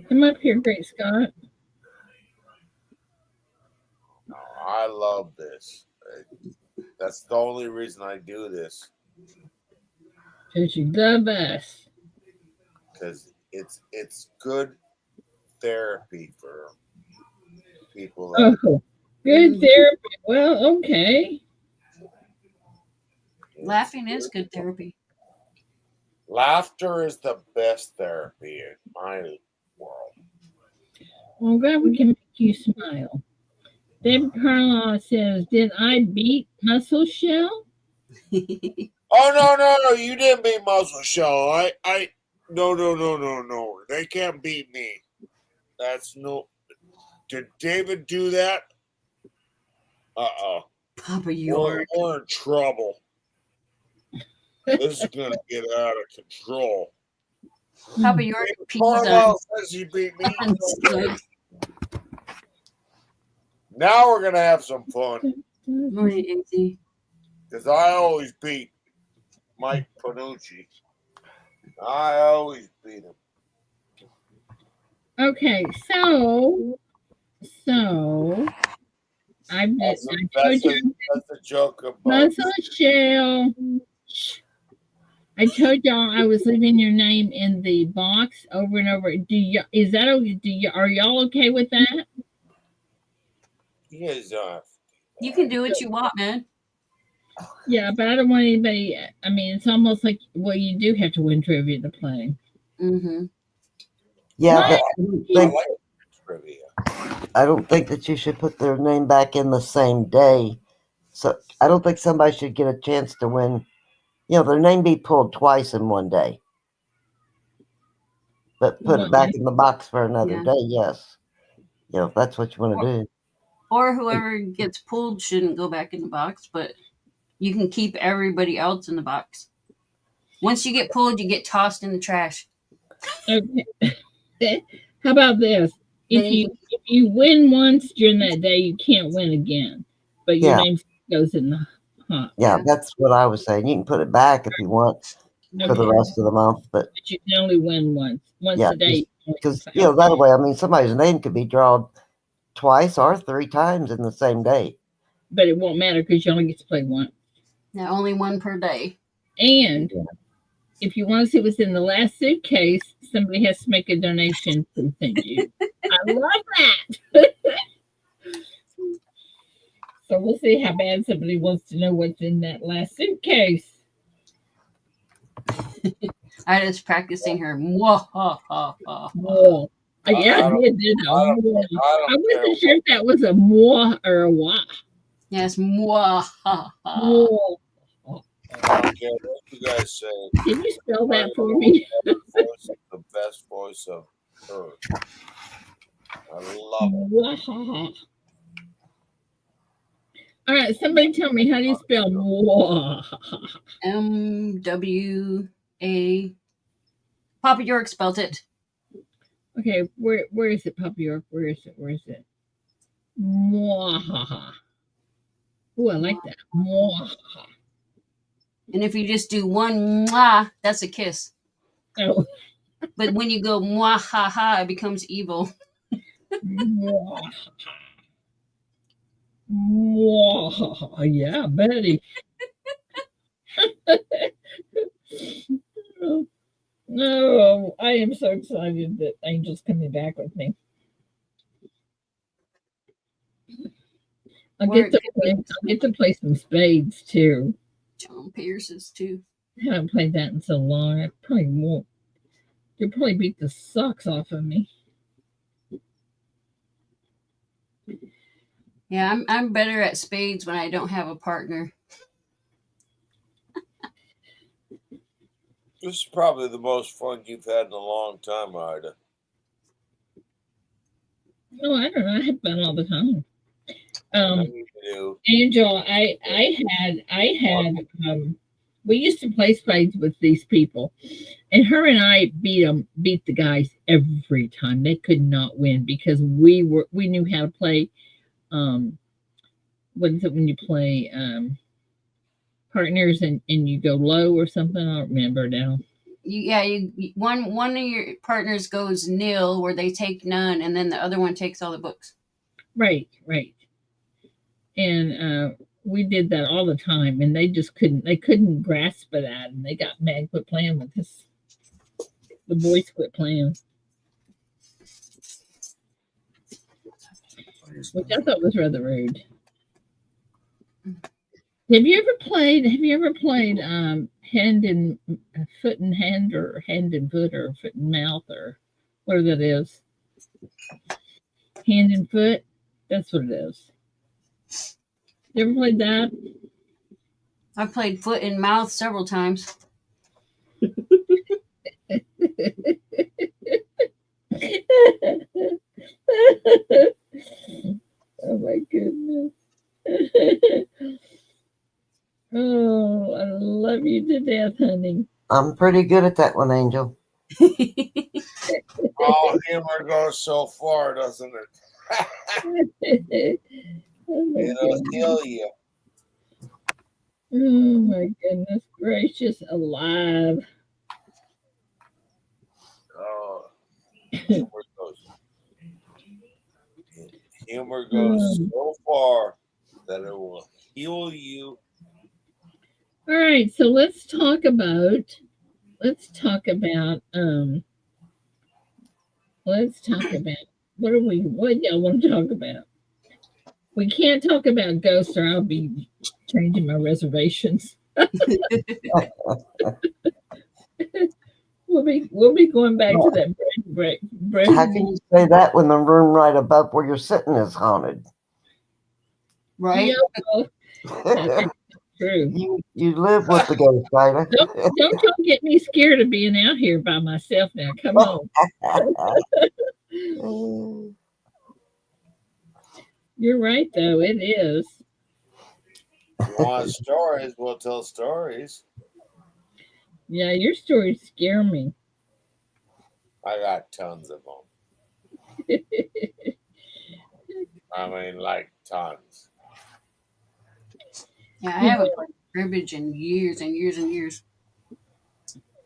Come up here, Great Scott. love this. That's the only reason I do this, Because you love us. because it's good therapy for people that Oh, good therapy. Well, okay. Laughing is good therapy. Laughter is the best therapy in my world. Well, I'm glad we can make you smile. David Carlisle says, "Did I beat Muscle Shell?" Oh no, you didn't beat Muscle Show. No. They can't beat me. That's no. Did David do that? Papa York. We're in trouble. This is gonna get out of control. Papa York David pees on Carlisle says he beat me. slugs. Now we're gonna have some fun. Morning, Izzy. Because I always beat Mike Panucci. I always beat him. Okay, so I That's told you a joke about Muscle Shell. I told y'all I was leaving your name in the box over and over. Is that okay? Are y'all okay with that? Yes, You can do what you want, man. Yeah, but I don't want anybody. I mean, it's almost like you do have to win trivia to play. Mm-hmm. Yeah, What? but I like trivia. I don't think that you should put their name back in the same day. So I don't think somebody should get a chance to win. Their name be pulled twice in one day. But put it back in the box for another day, yes. If that's what you want to do. Or whoever gets pulled shouldn't go back in the box, but you can keep everybody else in the box. Once you get pulled, you get tossed in the trash. Okay. How about this? If you win once during that day, you can't win again. But your name goes in the hot. Yeah, that's what I was saying. You can put it back if you want for the rest of the month, but you can only win once a day. Because that way, I mean, somebody's name could be drawn twice or 3 times in the same day. But it won't matter because you only get to play once. Yeah, only one per day. And if you want to see what's in the last suitcase, somebody has to make a donation to thank you. I love that. So we'll see how bad somebody wants to know what's in that last suitcase. I was practicing her. Mwahaha. Whoa. Yeah, I did. I wasn't sure if that was a moi or a wah. Yes, mwahaha. I don't care what you guys say. Can you spell that for me? The best voice of her. I love it. All right, somebody tell me, how do you spell moi? MWA. Papa York spelled it. Okay, where is it, Papa York? Where is it? Mwahaha. Oh, I like that. Mwahaha. And if you just do one mwah, that's a kiss. Oh. But when you go mwahaha, it becomes evil. Yeah, Betty. No, I am so excited that Angel's coming back with me. I'll get to play some spades too. John Pierce's too. I haven't played that in so long. I probably won't. You'll probably beat the socks off of me. Yeah, I'm better at spades when I don't have a partner. This is probably the most fun you've had in a long time, Ida. No, I don't know. I have fun all the time. You do. Angel, I had we used to play spades with these people, and her and I beat the guys every time. They could not win because we knew how to play. What is it when you play partners and you go low or something? I don't remember now. One of your partners goes nil, where they take none, and then the other one takes all the books. Right. and we did that all the time, and they couldn't grasp that, and they got mad, quit playing with us. The boys quit playing, which I thought was rather rude. Have you ever played? Have you ever played hand and foot and hand, or hand and foot, or foot and mouth, or whatever that is? Hand and foot. That's what it is. You ever played that? I played foot and mouth several times. Oh my goodness. Oh, I love you to death, honey. I'm pretty good at that one, Angel. Oh, humor goes so far, doesn't it? Oh my It'll goodness. heal you. Oh my goodness gracious alive. Oh, humor goes so far that it will heal you. All right, so let's talk about what y'all want to talk about? We can't talk about ghosts, or I'll be changing my reservations. We'll be going back to that bread. How can you say that when the room right above where you're sitting is haunted? Right? Yeah, well, true. You live with the ghost, Ida. Don't y'all get me scared of being out here by myself now. Come on. You're right, though. It is. If you want stories, we'll tell stories. Yeah, your stories scare me. I got tons of them. I mean, like tons. Yeah, I haven't played cribbage in years and years and years.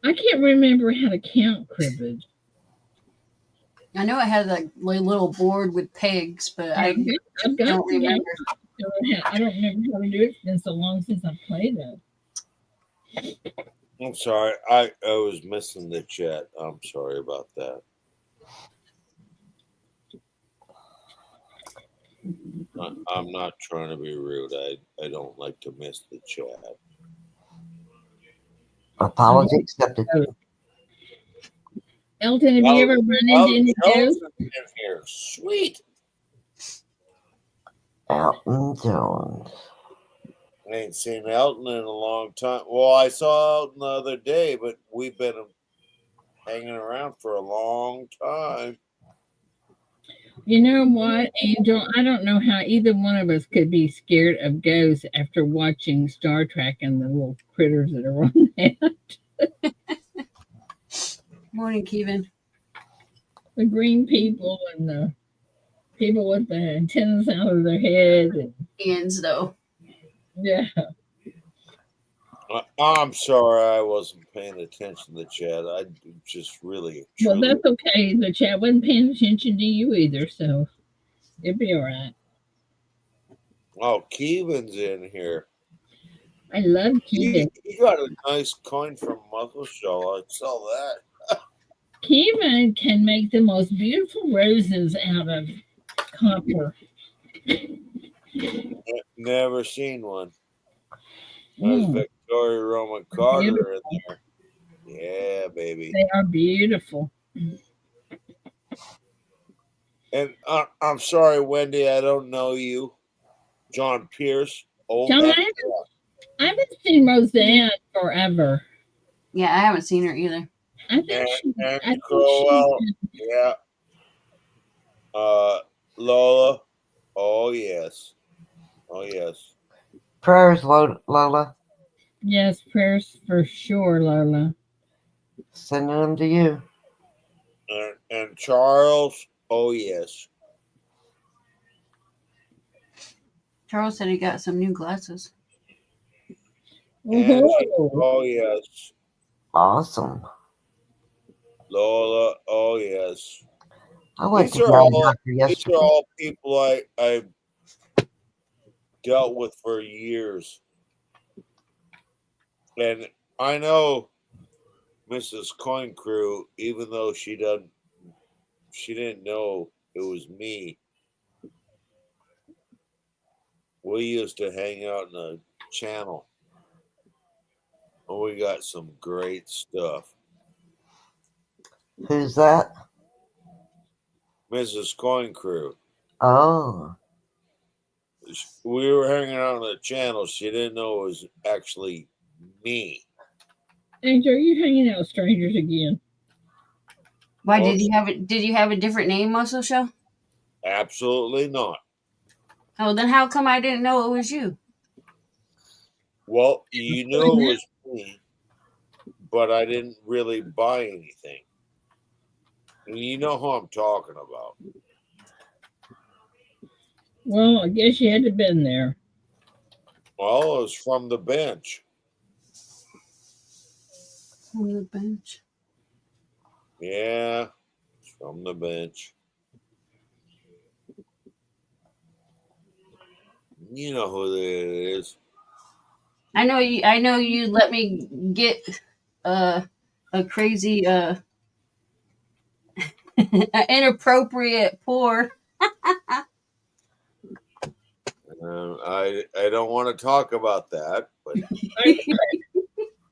I can't remember how to count cribbage. I know it had a little board with pegs, but I I've got don't remember. I don't remember how to do it. It's been so long since I've played it. I'm sorry. I was missing the chat. I'm sorry about that. I'm not trying to be rude. I don't like to miss the chat. Apology accepted. Elton, have you ever run into any ghosts? In here. Sweet. Elton Jones. I ain't seen Elton in a long time. Well, I saw Elton the other day, but we've been hanging around for a long time. You know what, Angel? I don't know how either one of us could be scared of ghosts after watching Star Trek and the little critters that are on that. Morning, Kevin. The green people and the people with the antennas out of their head. And, Hands, though. yeah. I'm sorry I wasn't paying attention to the chat. I just really. Well, that's okay. The chat wasn't paying attention to you either, so it'll be all right. Oh, Kevin's in here. I love Kevin. He got a nice coin from Muscle Show. I saw that. Kevin can make the most beautiful roses out of copper. Never seen one. There's Victoria Roman Carter in there. Yeah, baby. They are beautiful. And I'm sorry, Wendy, I don't know you. John Pierce. John, I haven't seen Roseanne forever. Yeah, I haven't seen her either. I think Crowell. Yeah. Lola. Oh, yes. Oh, yes. Prayers, Lola. Yes, prayers for sure, Lola. Sending them to you. And Charles. Oh, yes. Charles said he got some new glasses. Oh, yes. Awesome. Lola. Oh, yes. I went These to are doctor yesterday. These are all people I dealt with for years. And I know Mrs. Coin Crew, even though she didn't know it was me. We used to hang out in the channel. And we got some great stuff. Who's that? Mrs. Coin Crew. Oh, We were hanging out on the channel. She didn't know it was actually me. Angel, are you hanging out with strangers again? Why Oh, did you have it? Did you have a different name, Muscle Show? absolutely not. Oh, then how come I didn't know it was you? Well, you knew it was me, but I didn't really buy anything. And you know who I'm talking about. Well, I guess you had to been there. Well, it was from the bench. On the bench. Yeah, it's from the bench. You know who it is. I know you. I know you let me get a crazy inappropriate pour. I don't want to talk about that, but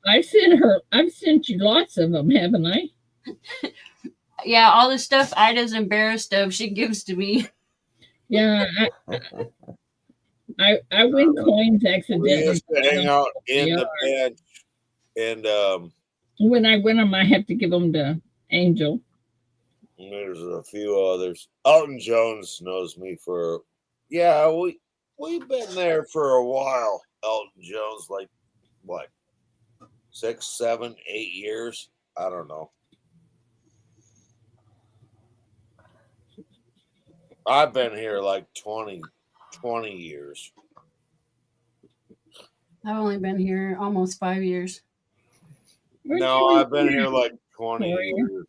I've sent you lots of them, haven't I? Yeah, all the stuff Ida's embarrassed of, she gives to me. Yeah, I win coins we accidentally. used to hang out in Yeah. the bench, and When I win them, I have to give them to Angel. there's a few others. Elton Jones knows me for, yeah, we've been there for a while. Elton Jones, like what, 6, 7, 8 years? I don't know. I've been here like 20 years. I've only been here almost 5 years. No, I've been here like 20 Victoria? years.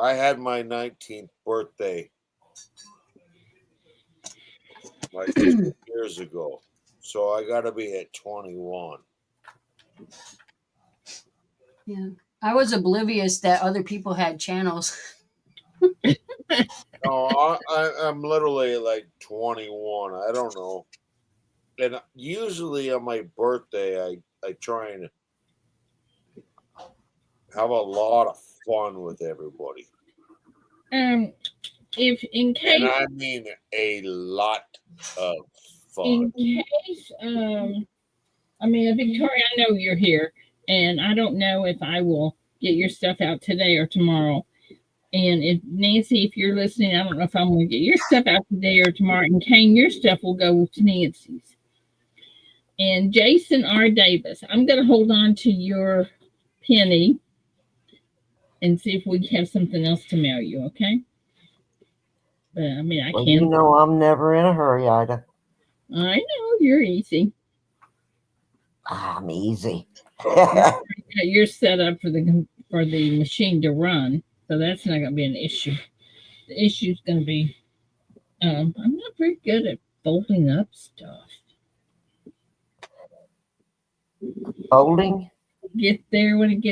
I had my 19th birthday like 2 years ago. So I got to be at 21. Yeah. I was oblivious that other people had channels. No, I'm literally like 21. I don't know. And usually on my birthday, I try and have a lot of fun with everybody. If in And case I mean a lot of in fun. case I mean, Victoria, I know you're here, and I don't know if I will get your stuff out today or tomorrow. And if Nancy, if you're listening, I don't know if I'm going to get your stuff out today or tomorrow. And Kane, your stuff will go to Nancy's. And Jason R. Davis, I'm going to hold on to your penny and see if we have something else to mail you, okay? But I mean, I well, can't. you know I'm never in a hurry, Ida. I know you're easy. I'm easy. You're set up for the machine to run, so that's not going to be an issue. The issue is going to be I'm not very good at folding up stuff. Folding? Get there when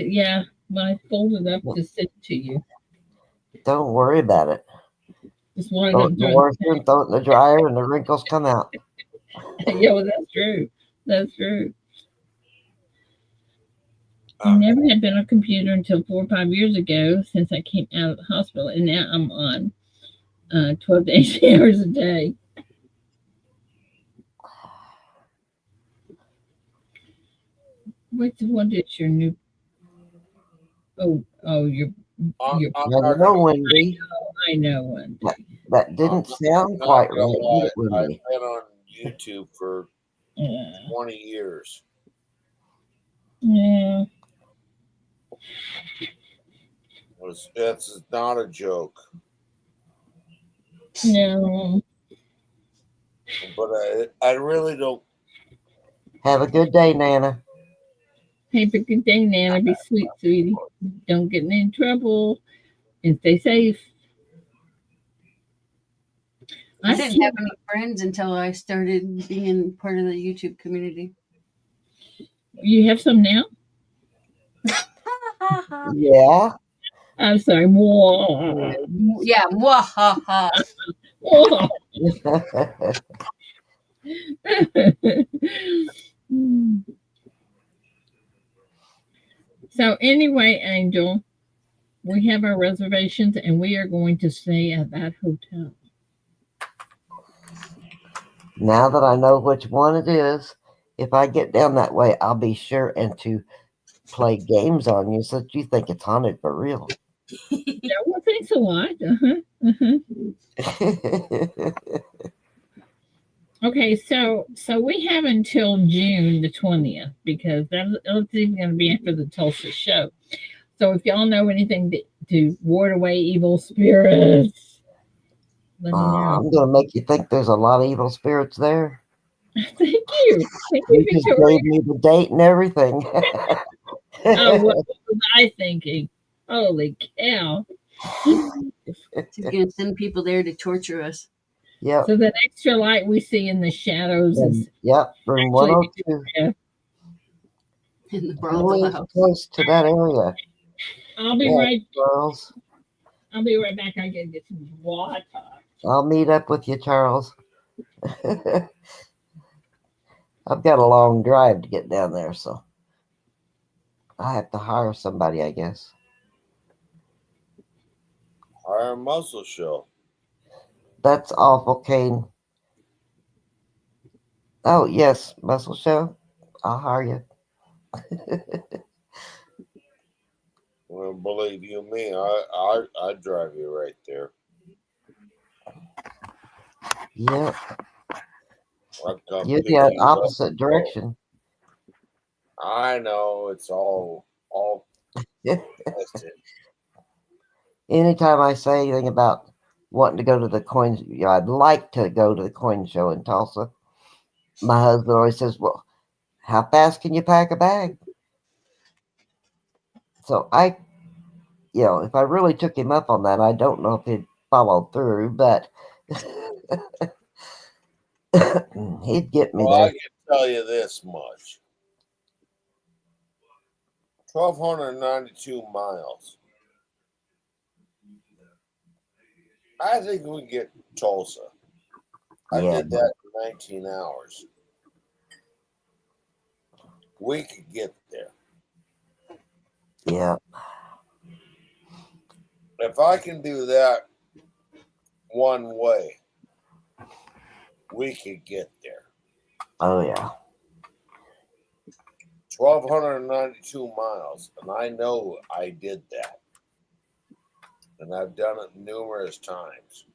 when I fold it up to send to you. Don't worry about it. Just want Throw it to in the washer and throw it in the dryer and the wrinkles come out. Yeah, well, that's true. That's true. I never had been on a computer until 4 or 5 years ago since I came out of the hospital, and now I'm on 12 to 18 hours a day. What is your new? Oh, your. I Wendy. I know, Wendy. That didn't sound quite right, I've been on YouTube for 20 years. Yeah. That's not a joke. No. But I really don't. Have a good day, Nana. Have a good day, Nana. Be sweet, sweetie. Don't get in any trouble and stay safe. I didn't have any friends until I started being part of the YouTube community. You have some now? Yeah. I'm sorry. Whoa. Yeah, mwahaha. Whoa. So anyway, Angel, we have our reservations and we are going to stay at that hotel. Now that I know which one it is, if I get down that way, I'll be sure and to play games on you so that you think it's haunted for real. Yeah, well, thanks a lot. Okay, so we have until June the 20th because that's even going to be after the Tulsa show. So if y'all know anything to ward away evil spirits, let me know. I'm going to make you think there's a lot of evil spirits there. Thank you. Thank you, You just Victoria. gave me the date and everything. Oh, what was I thinking? Holy cow. She's gonna send people there to torture us. Yep. So that extra light we see in the shadows is Yep. Room actually 102. Victoria. In the I brothel live house. close to that area. I'll be Yeah, right Charles. I'll be right back. I gotta get some water. I'll meet up with you, Charles. I've got a long drive to get down there, so I have to hire somebody, I guess. Our muscle show. That's awful, Kane. Oh, yes, Muscle Show. I'll hire you. Well, believe you me, I drive you right there. Yep. I come You're pick the you up. opposite direction. I know it's all tested. Anytime I say anything about wanting to go to the coin, I'd like to go to the coin show in Tulsa. My husband always says, "Well, how fast can you pack a bag?" So if I really took him up on that, I don't know if he'd follow through, but he'd get me Well, there. I can tell you this much: 1,292 miles. I think we can get Tulsa. I Yeah, did that in 19 hours. We could get there. yeah. If I can do that one way, we could get there. Oh, yeah. 1,292 miles, and I know I did that, and I've done it numerous times.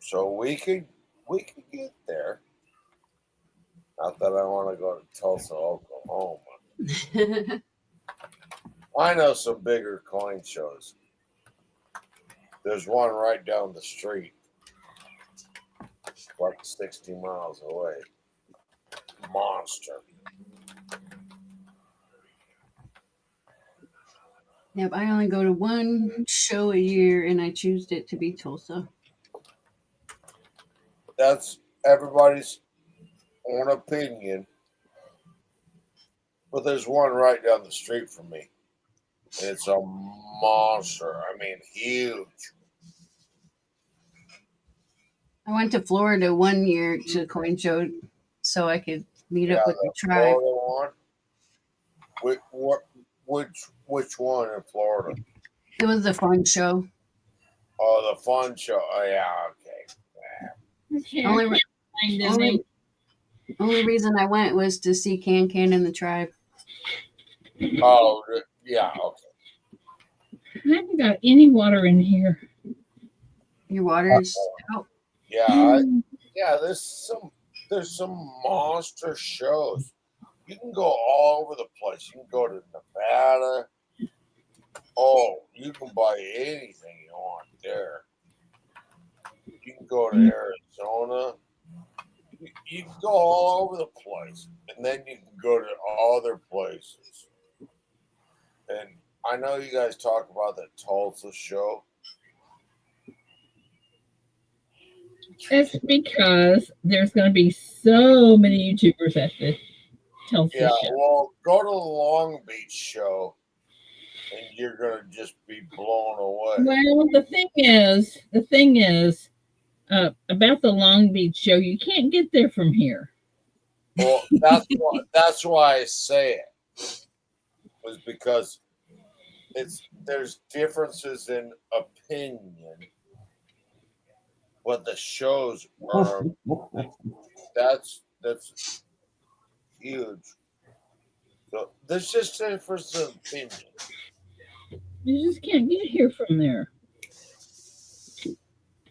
So we could get there. Not that I want to go to Tulsa, Oklahoma. I know some bigger coin shows. There's one right down the street, like 60 miles away. Monster. Yep, I only go to one show a year, and I choose it to be Tulsa. That's everybody's own opinion. But there's one right down the street from me. And it's a monster. I mean, huge. I went to Florida one year to the coin show so I could meet Yeah, up with the the tribe. Florida one. Which one in Florida? It was a fun show. Oh, the fun show. Oh, yeah, okay. Only reason I went was to see Can and the tribe. Oh, yeah, okay. I haven't got any water in here. Your water's out. Yeah, there's some monster shows. You can go all over the place. You can go to Nevada. Oh, you can buy anything you want there. You can go to Arizona. You can go all over the place, and then you can go to other places. And I know you guys talk about the Tulsa show. It's because there's going to be so many YouTubers at the Tulsa Yeah, show. well, go to the Long Beach show, and you're gonna just be blown away. Well, the thing is, about the Long Beach show, you can't get there from here. Well, that's why I say it was because there's differences in opinion, but the shows are that's huge. So there's just difference in opinion. You just can't get here from there.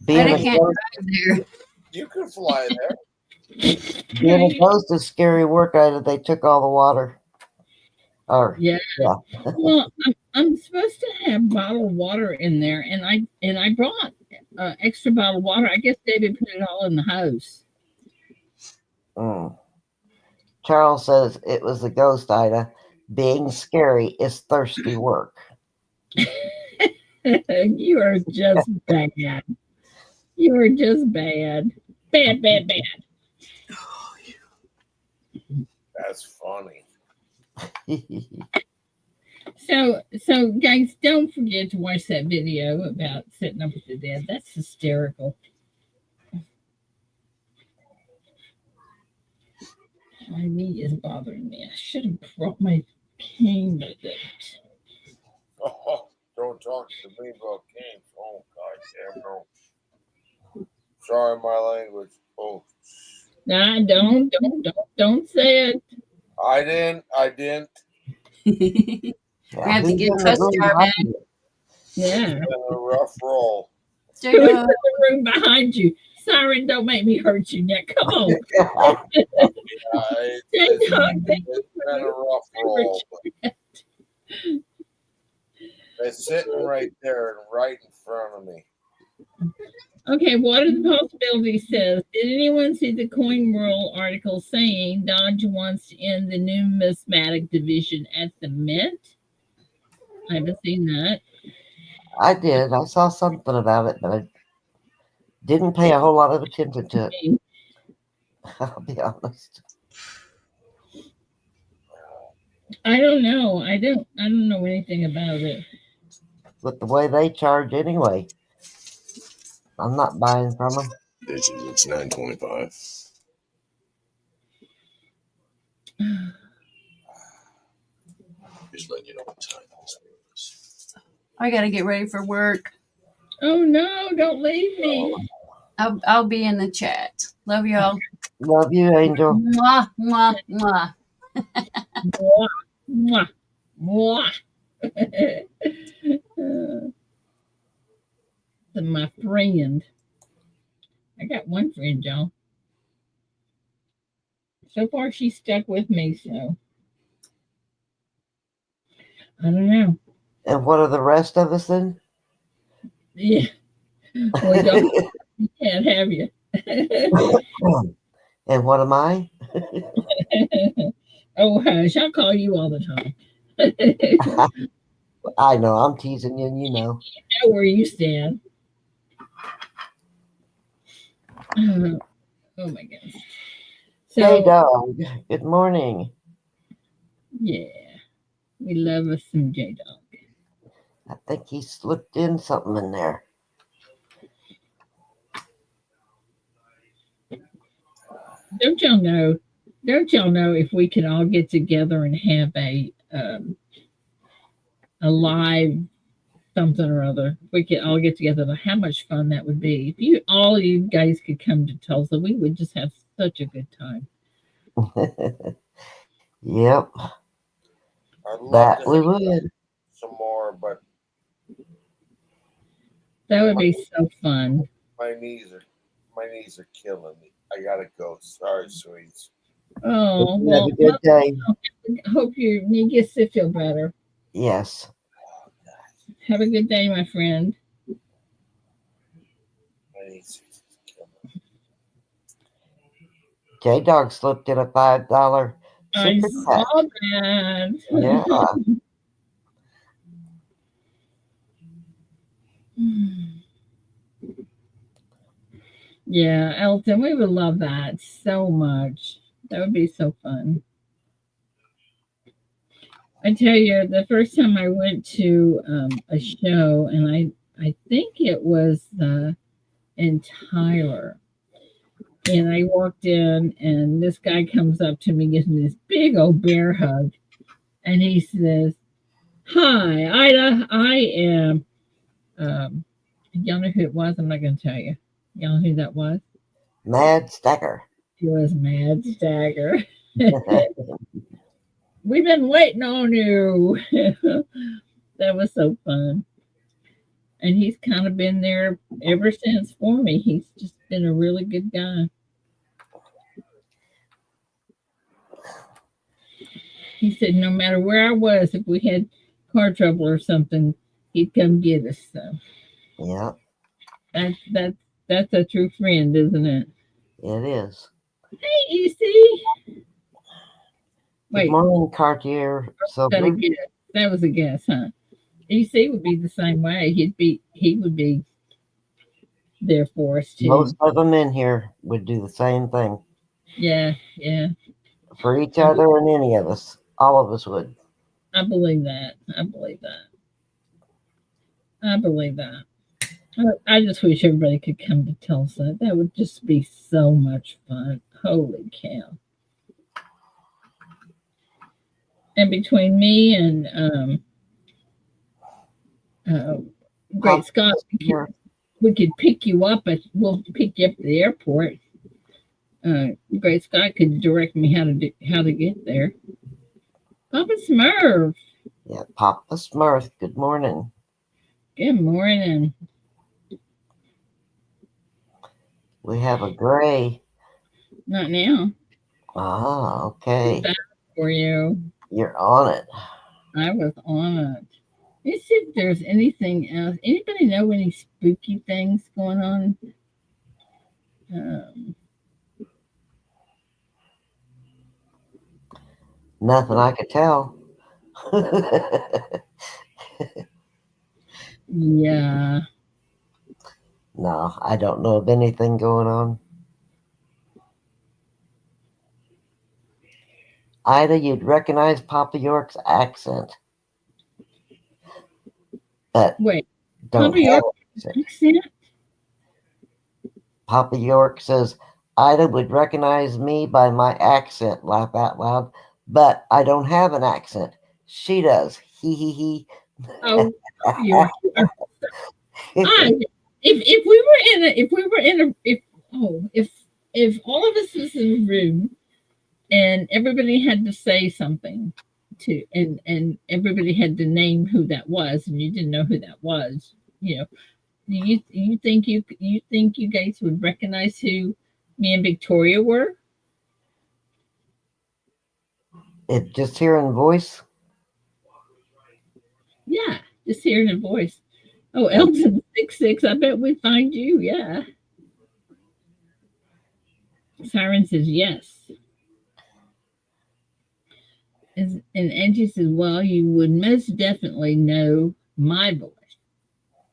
Being I a can't ghost, drive there. You can fly there. being a ghost is scary work. They took all the water. Or Yeah. yeah. Well, I'm supposed to have bottled water in there, and I brought extra bottled water. I guess David put it all in the house. Mm. Charles says it was a ghost, Ida. Being scary is thirsty work. You are just bad. You are just bad. Bad, bad, bad. That's funny. So guys, don't forget to watch that video about sitting up with the dead. That's hysterical. My knee is bothering me. I should have brought my cane with it. Oh, don't talk to me about games. Oh, goddamn no. Sorry, my language. Oh, Nah, don't say it. I didn't. We Yeah, have to who's get in the trust room jar behind back. you? Yeah. It's been a rough roll. Straight Who's in up. the room behind you? Siren, don't make me hurt you now. Come on. It's Dog, been a rough roll. It's sitting right there and right in front of me. Okay, what are the possibilities says? Did anyone see the Coin World article saying Dodge wants to end the numismatic division at the Mint? I haven't seen that. I did. I saw something about it, but I didn't pay a whole lot of attention to it. I'll be honest. I don't know. I don't know anything about it. With the way they charge anyway, I'm not buying from them. Bitches, it's 9:25. Just letting you know what time this is. I gotta get ready for work. Oh no, don't leave me. I'll be in the chat. Love y'all. Love you, Angel. Mwah, mwah, mwah. Mwah, mwah, my friend. I got one friend, y'all. So far, she's stuck with me, so I don't know. And what are the rest of us then? Yeah, we don't. We can't have you. And what am I? Oh, hush! I'll call you all the time. I know, I'm teasing you, and you know. You know where you stand. Oh my goodness. So, Hey, dog. Good morning. yeah, we love us some J Dog. I think he slipped in something in there. Don't y'all know? Don't y'all know if we can all get together and have a live something or other? If we could all get together, how much fun that would be! If all you guys could come to Tulsa, we would just have such a good time. Yep. I'd love That to we have would. some more, but That would be so fun. my knees are killing me. I gotta go. Sorry, sweets. Oh, Have well, a good day. I hope your knee gets to feel better. Yes. Have a good day, my friend. My knees are killing me. J Dog slipped in a $5 I super saw chat. that. Yeah. Yeah, Elton, we would love that so much. That would be so fun. I tell you, the first time I went to a show, and I think it was in Tyler, and I walked in, and this guy comes up to me, gives me this big old bear hug, and he says, "Hi, Ida. I am." Y'all know who it was? I'm not going to tell you. Y'all know who that was? Mad Stacker. It was Mad Stagger. We've been waiting on you. That was so fun. And he's kind of been there ever since for me. He's just been a really good guy. He said no matter where I was, if we had car trouble or something, he'd come get us. So Yeah, that's a true friend, isn't it? it is. Hey, EC. Good Wait, morning, Cartier that a Silver. guess? That was a guess, huh? EC would be the same way. He would be there for us Most too. of them in here would do the same thing Yeah, yeah. for each I, be- other and any of us. All of us would. I believe that. I believe that. I believe that. I just wish everybody could come to Tulsa. That would just be so much fun. Holy cow. And between me and uh, Great Pop Scott, here. we could pick you up. We'll pick you up at the airport. Great Scott could direct me how to get there. Papa Smurf, Yeah, Papa Smurf. Good morning. good morning. We have a gray. Not now. Ah, Too okay. fast for you. You're on it. I was on it. Let's see if there's anything else. Anybody know any spooky things going on? Um, Nothing I could tell. yeah. No, I don't know of anything going on. Ida, you'd recognize Papa York's accent, but Wait. don't Papa have York an accent. accent? Papa York says, Ida would recognize me by my accent, laugh out loud, but I don't have an accent. She does. Hee hee hee. Oh, Papa York. I if we were in a if we were in a if all of us was in a room and everybody had to say something to and everybody had to name who that was and you didn't know who that was, you know, you think you guys would recognize who me and Victoria were? It just hearing voice. Yeah, just hearing a voice. Oh, Elton 66. I bet we'd find you. Yeah. Siren says yes. And Angie says, well, you would most definitely know my voice.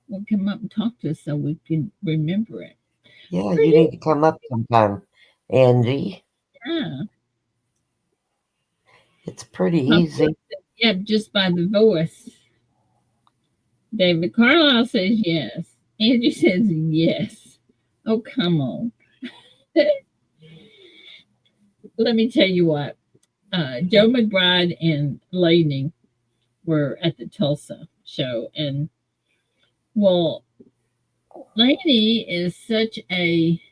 Well, come up and talk to us so we can remember it. Yeah, Pretty, you need to come up sometime, Angie. yeah. It's pretty Papa easy. says, yeah, just by the voice. David Carlisle says yes. Angie says yes. Oh, come on. Let me tell you what. Joe McBride and Lainey were at the Tulsa show, and well, Lainey is such a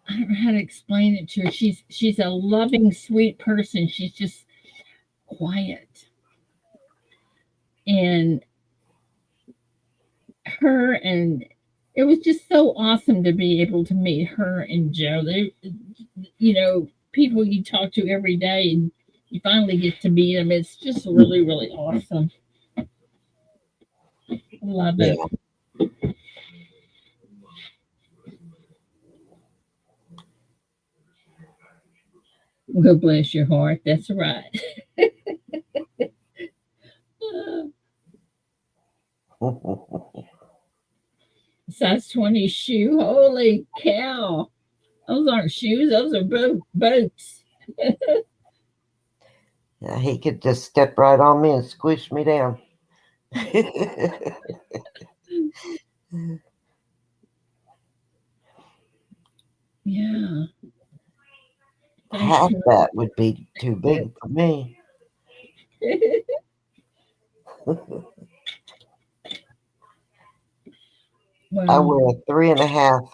I don't know how to explain it to her. She's a loving, sweet person. She's just quiet, and her and it was just so awesome to be able to meet her and Joe. They, you know, people you talk to every day, and you finally get to meet them. It's just really, really awesome. Love Yeah. it. Well, bless your heart. That's right. size 20 shoe. Holy cow. Those aren't shoes, those are boots. Yeah, he could just step right on me and squish me down. Yeah. Half that would be too big for me. I Well, wear a 3.5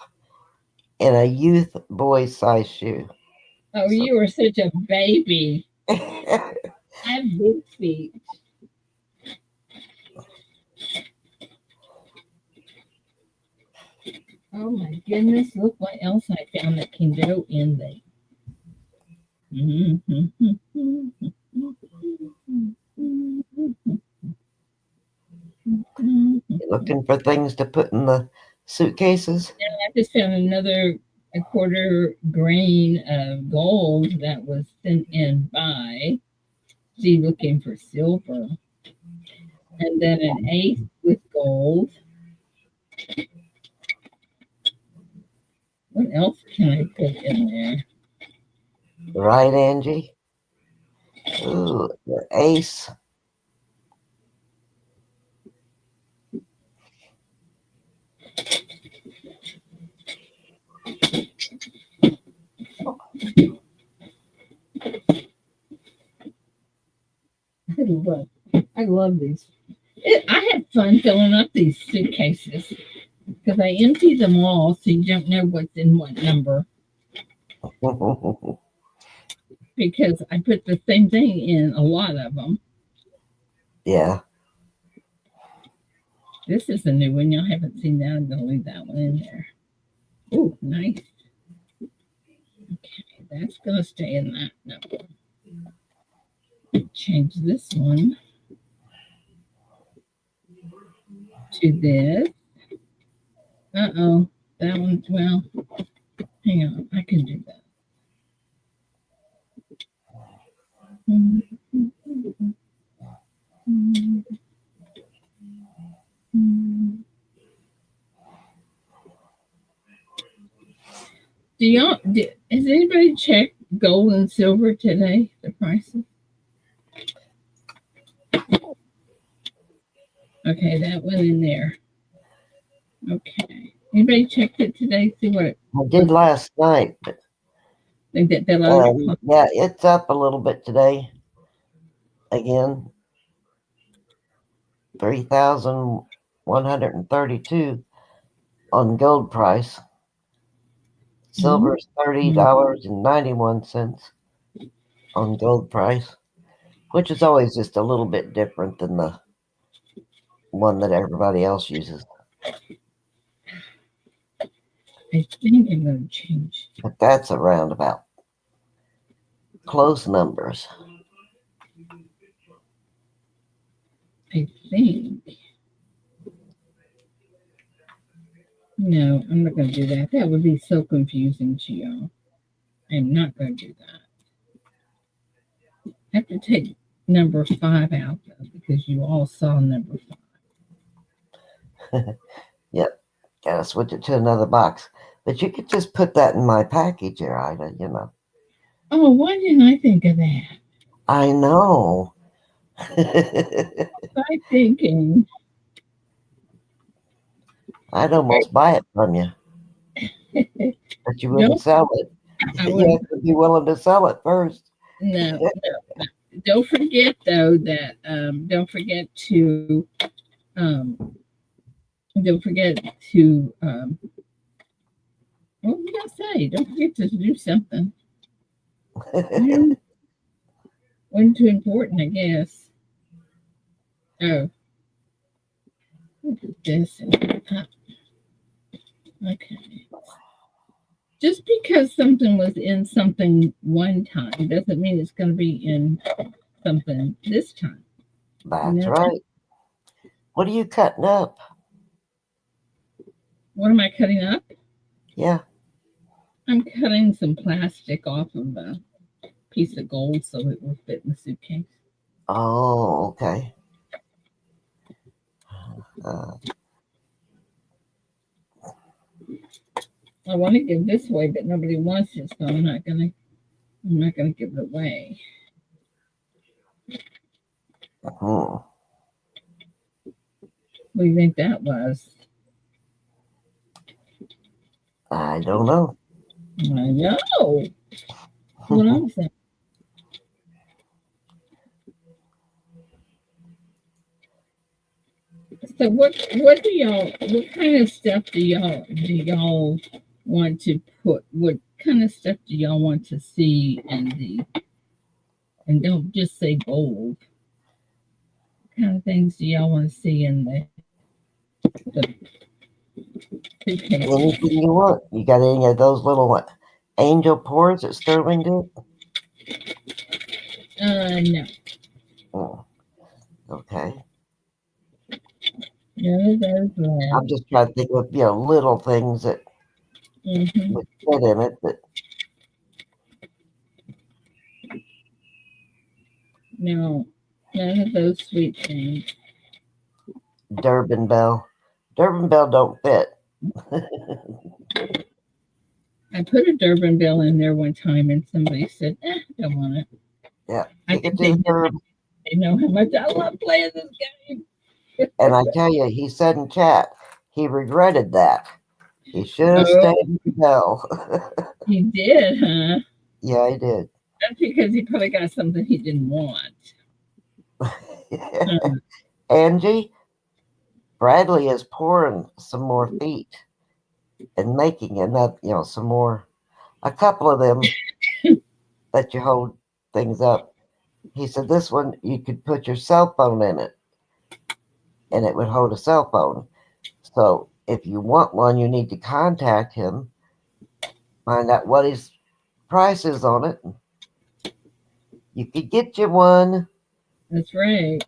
in a youth boy size shoe. oh, you were such a baby. I have big feet. Oh my goodness, look what else I found that can go in there. Looking for things to put in the suitcases? I just found a quarter grain of gold that was sent in by Z looking for silver. And then an eighth with gold. What else can I put in there? Right, Angie? Ooh, the ace. I love these. I had fun filling up these suitcases because I empty them all so you don't know what's in what number. Because I put the same thing in a lot of them. Yeah. This is a new one. Y'all haven't seen that. I'm going to leave that one in there. Oh, nice. Okay, that's going to stay in that number. Change this one to this. Uh-oh. That one, well, hang on. I can do that. Has anybody checked gold and silver today, the prices? Okay, that went in there. Okay. Anybody checked it today? See what it I did last night, but yeah, it's up a little bit today. Again, 3,132 on gold price. Silver is $30.91 on gold price, which is always just a little bit different than the one that everybody else uses. I think I'm going to change. But that's around about close numbers. I think. No, I'm not going to do that. That would be so confusing to y'all. I'm not going to do that. I have to take number 5 out though, because you all saw number 5. Yep. Gotta switch it to another box. But you could just put that in my package here, Ida, you know. Oh, why didn't I think of that? I know. By thinking. I'd almost buy it from you. But you wouldn't sell it. You have to be willing to sell it first. No. Don't forget though that don't forget to what was I gonna say? Don't forget to do something. Wasn't too important, I guess. Oh. Look at this. Okay. Just because something was in something one time doesn't mean it's going to be in something this time. That's right. What are you cutting up? What am I cutting up? Yeah. I'm cutting some plastic off of a piece of gold so it will fit in the suitcase. Oh, okay. I want to give this away, but nobody wants it, so I'm not gonna give it away. Hmm. What do you think that was? I don't know. I know what I'm saying. So what do y'all what kind of stuff do y'all want to put? What kind of stuff do y'all want to see in the? And don't just say gold. What kind of things do y'all want to see in the suitcases? Anything you want. You got any of those little angel pours that Sterling did? No, Oh, okay. none of those left. I'm just trying to think of little things that Mm-hmm. would fit in it. But No, none of those sweet things. Durban Bell don't fit. I put a Durban bill in there one time, and somebody said, "Don't want it." Yeah, I take it think to the curb. they know how much I love playing this game. And I tell you, he said in chat he regretted that. He should have Oh, stayed with the Bell. he did, huh? Yeah, he did. That's because he probably got something he didn't want. Angie, Bradley is pouring some more feet and making another, some more, a couple of them that you hold things up. He said this one you could put your cell phone in it and it would hold a cell phone. So if you want one, you need to contact him, find out what his price is on it. You could get you one. That's right.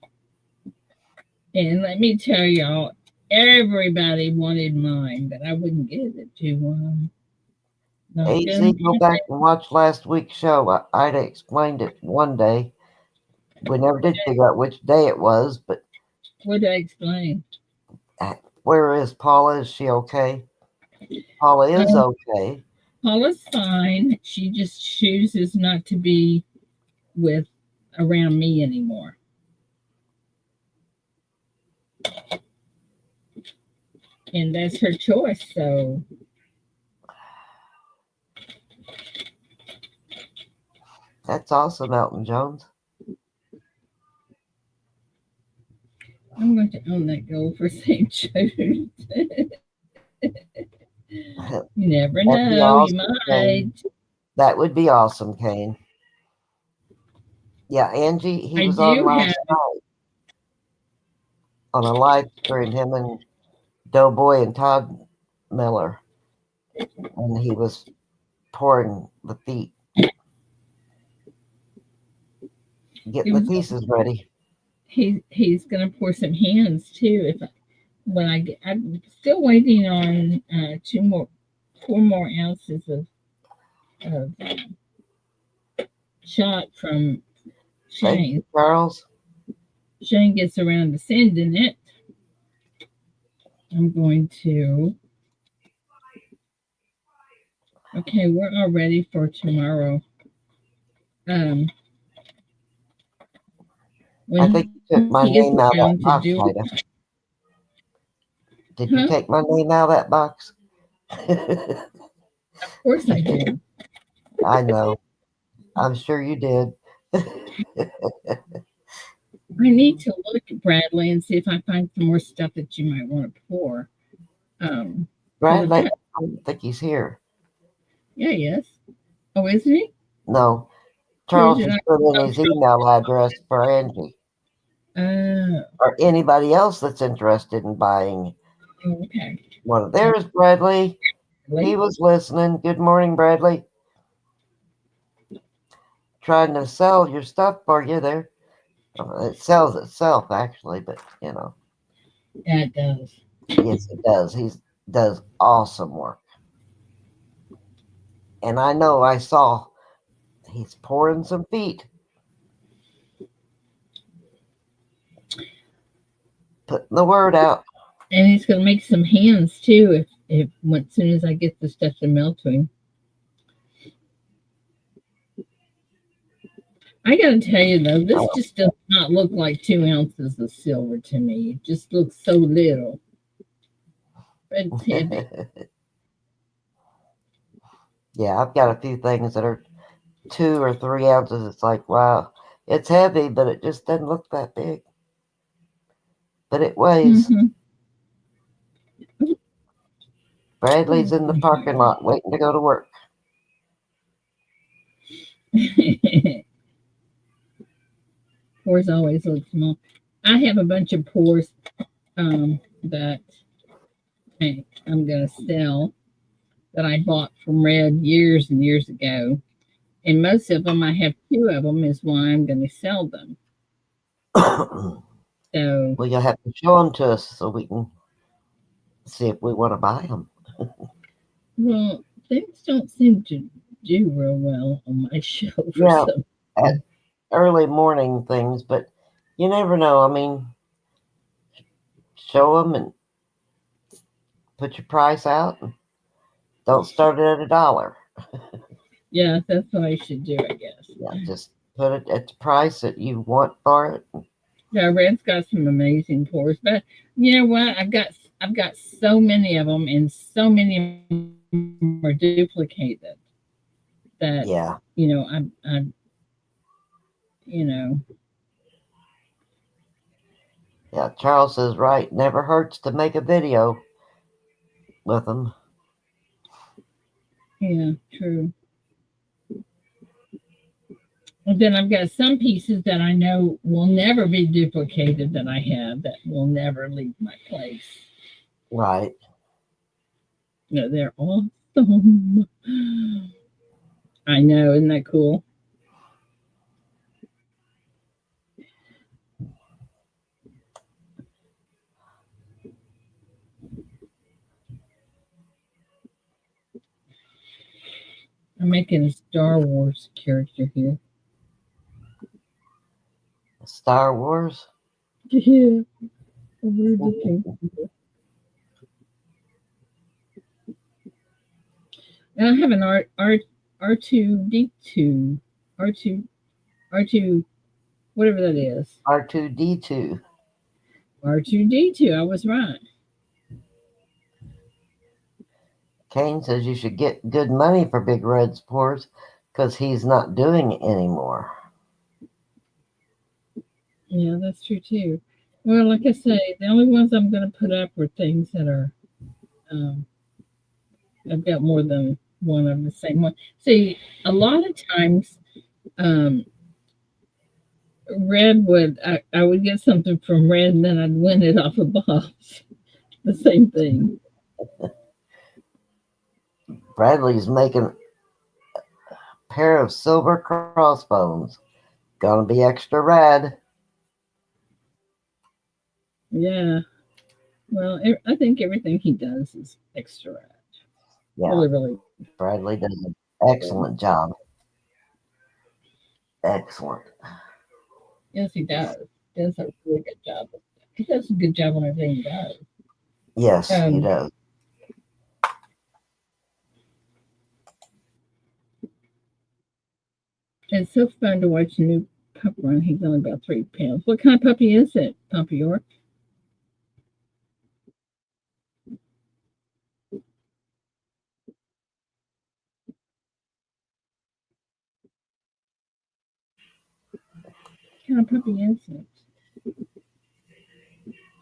And let me tell y'all, everybody wanted mine, but I wouldn't give it to them. Not AZ, gonna go back and watch last week's show. Ida explained it one day. We never did figure out which day it was, but what did I explain? where is Paula? Is she okay? Paula is okay. Paula's fine. She just chooses not to be with around me anymore. And that's her choice. So That's awesome, Elton Jones. I'm going to own that gold for St. Jude. You never That'd be know. You awesome, might. Kane. That would be awesome, Kane. Yeah, Angie, he I was on do have. last night on a live stream, him and Doughboy and Todd Miller, and he was pouring the feet, getting the pieces ready. He's going to pour some hands too. If when I get, I'm still waiting on 4 more ounces of shot from Thank Shane. you, Charles. Shane gets around to sending it. I'm going to. Okay, we're all ready for tomorrow. I When think you took my he gets name out of that around to box, do Ida. Did you take my name out of that box? Of course I did. I know. I'm sure you did. I need to look at Bradley and see if I find some more stuff that you might want to pour. Bradley, I don't think he's here. Yeah, yes. Oh, isn't he? No. Charles just put in his email address for Angie. Or anybody else that's interested in buying okay. one. There's Bradley. He was listening. Good morning, Bradley. Trying to sell your stuff for you there. It sells itself, actually, but Yeah, it does. Yes, it does. He does awesome work. And I know I saw he's pouring some feet. Putting the word out. And he's going to make some hands too. if as soon as I get the stuff to mail to him. I gotta tell you though, this just does not look like 2 ounces of silver to me. It just looks so little. Red Teddy. Yeah, I've got a few things that are 2 or 3 ounces. It's like, wow, it's heavy, but it just doesn't look that big. But it weighs. Mm-hmm. Bradley's in the parking lot waiting to go to work. Pores always look small. I have a bunch of pores that I'm gonna sell that I bought from Red years and years ago. And most of them, I have 2 of them, is why I'm going to sell them. Well, So, you'll have to show them to us so we can see if we want to buy them. well, things don't seem to do real well on my show for Yeah, some. at early morning things, but you never know. I mean, show them and put your price out. And don't start it at $1. Yeah, that's what I should do, I guess. Yeah, just put it at the price that you want for it. Yeah, Red's got some amazing pores, but you know what? I've got so many of them, and so many of them are duplicated that Yeah, I'm you know yeah. Charles is right. Never hurts to make a video with them. yeah, true. And then I've got some pieces that I know will never be duplicated that I have that will never leave my place. Right. They're awesome. I know, isn't that cool? I'm making a Star Wars character here. Star Wars. Yeah, a weird looking. And I have an R2D2, R2, whatever that is. R2D2. R2D2. I was right. Kane says you should get good money for Big Red's pores because he's not doing it anymore. Yeah, that's true too. Well, like I say, the only ones I'm going to put up are things that are. Um, I've got more than one of the same one. See, a lot of times, um, I would get something from Red, and then I'd win it off of Bob's. The same thing. Bradley's making a pair of silver crossbones. Gonna be extra rad. Yeah. Well, I think everything he does is extra. Yeah, Really, really. Bradley does an excellent job. Excellent. Yes, he does. He does a really good job. He does a good job on everything he does. Yes, he does. It's so fun to watch a new pup run. He's only about 3 pounds. What kind of puppy is it, Puppy York? What kind of puppy is it?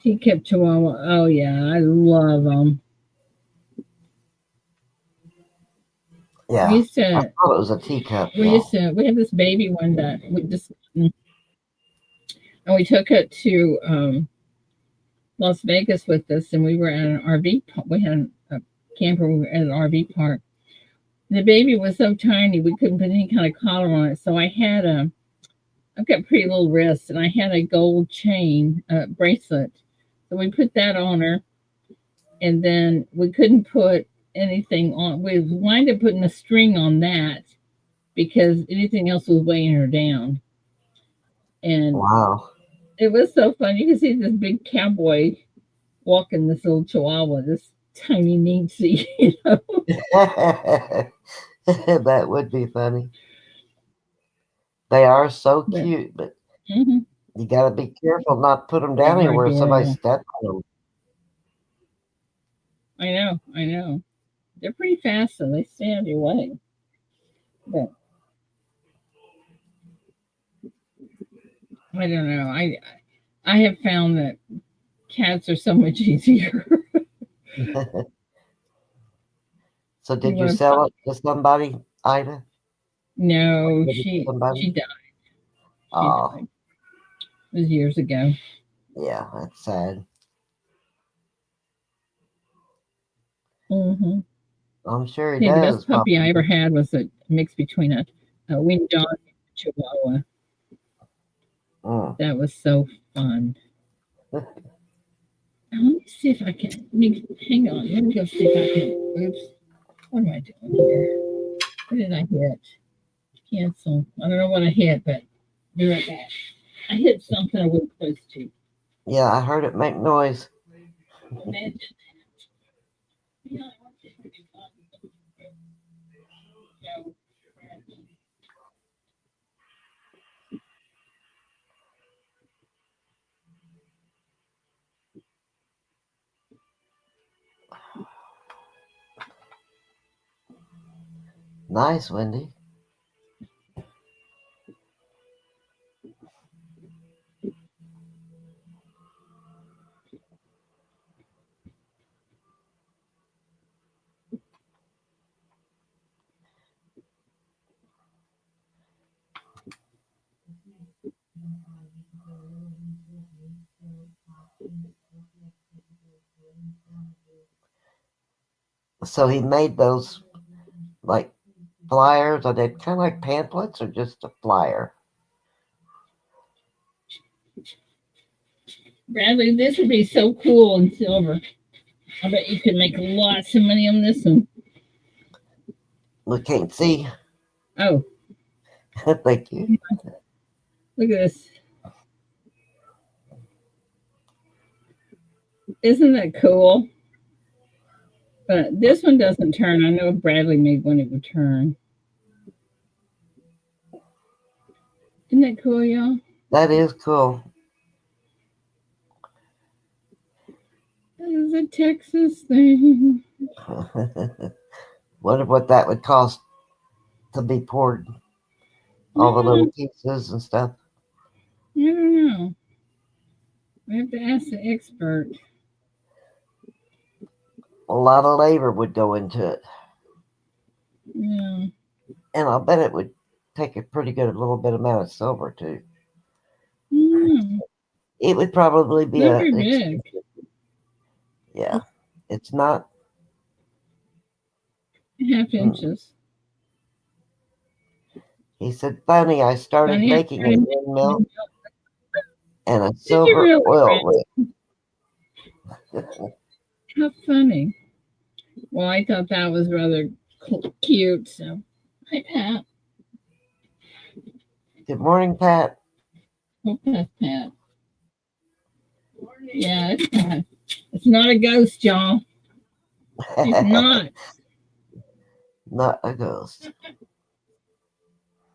Teacup Chihuahua. Oh, yeah, I love them. Yeah, We used I to, thought it was a teacup. we had this baby one that we just, and we took it to Las Vegas with us, and we were at an RV. We had a camper. We were at an RV park. The baby was so tiny, we couldn't put any kind of collar on it. So I've got pretty little wrists, and I had a gold chain bracelet. So we put that on her, and then we couldn't put anything on. We wind up putting a string on that because anything else was weighing her down. And Wow. it was so fun. You can see this big cowboy walking this little chihuahua, this tiny Nancy, you know. That would be funny. They are so But cute, but mhm, you got to be careful not to put them they down are anywhere somebody adorable. steps on I know, I know. They're pretty fast, so they stay out of your way. But I don't know. I have found that cats are so much easier. them. So You did you want to? sell it to somebody, Ida? Or No, give it to she somebody? died. She Oh, died. It was years ago. yeah, that's sad. Hmm. I'm sure he Hey, the does, best puppy I ever probably. had was a mix between a winged dog and a Chihuahua. Mm. That was so fun. Now, let me see if I can. Hang on. Let me go see if I can. Oops. What am I doing here? What did I hit? Cancel. I don't know what I hit, but be right back. I hit something I wasn't supposed to. Yeah, I heard it make noise. Imagine. Yeah, I want to do fun. So, Nice, Wendy. So he made those like flyers. Are they kind of like pamphlets or just a flyer? Bradley, this would be so cool in silver. I bet you could make lots of money on this one. We can't see. Oh, Thank you. look at this. Isn't that cool? But this one doesn't turn. I know if Bradley made one, it would turn. Isn't that cool, y'all? That is cool. This is a Texas thing. Wonder what that would cost to be poured, all the little No, pieces and stuff. I don't know. We have to ask the expert. A lot of labor would go into it. Yeah. And I'll bet it would take a pretty good little bit amount of silver too. Mm, It would probably it's be not a very big. expensive. Yeah. It's not. 1/2 Mm. inches. He said, funny, I started Funny, I making a started windmill making. and a Did you silver really, oil Brad? rig. How funny. Well, I thought that was rather cute. So, hi, Pat. Good morning, Pat. Oh, Pat, Pat. Yeah, it's Pat. It's not a ghost, y'all. It's not. Not a ghost.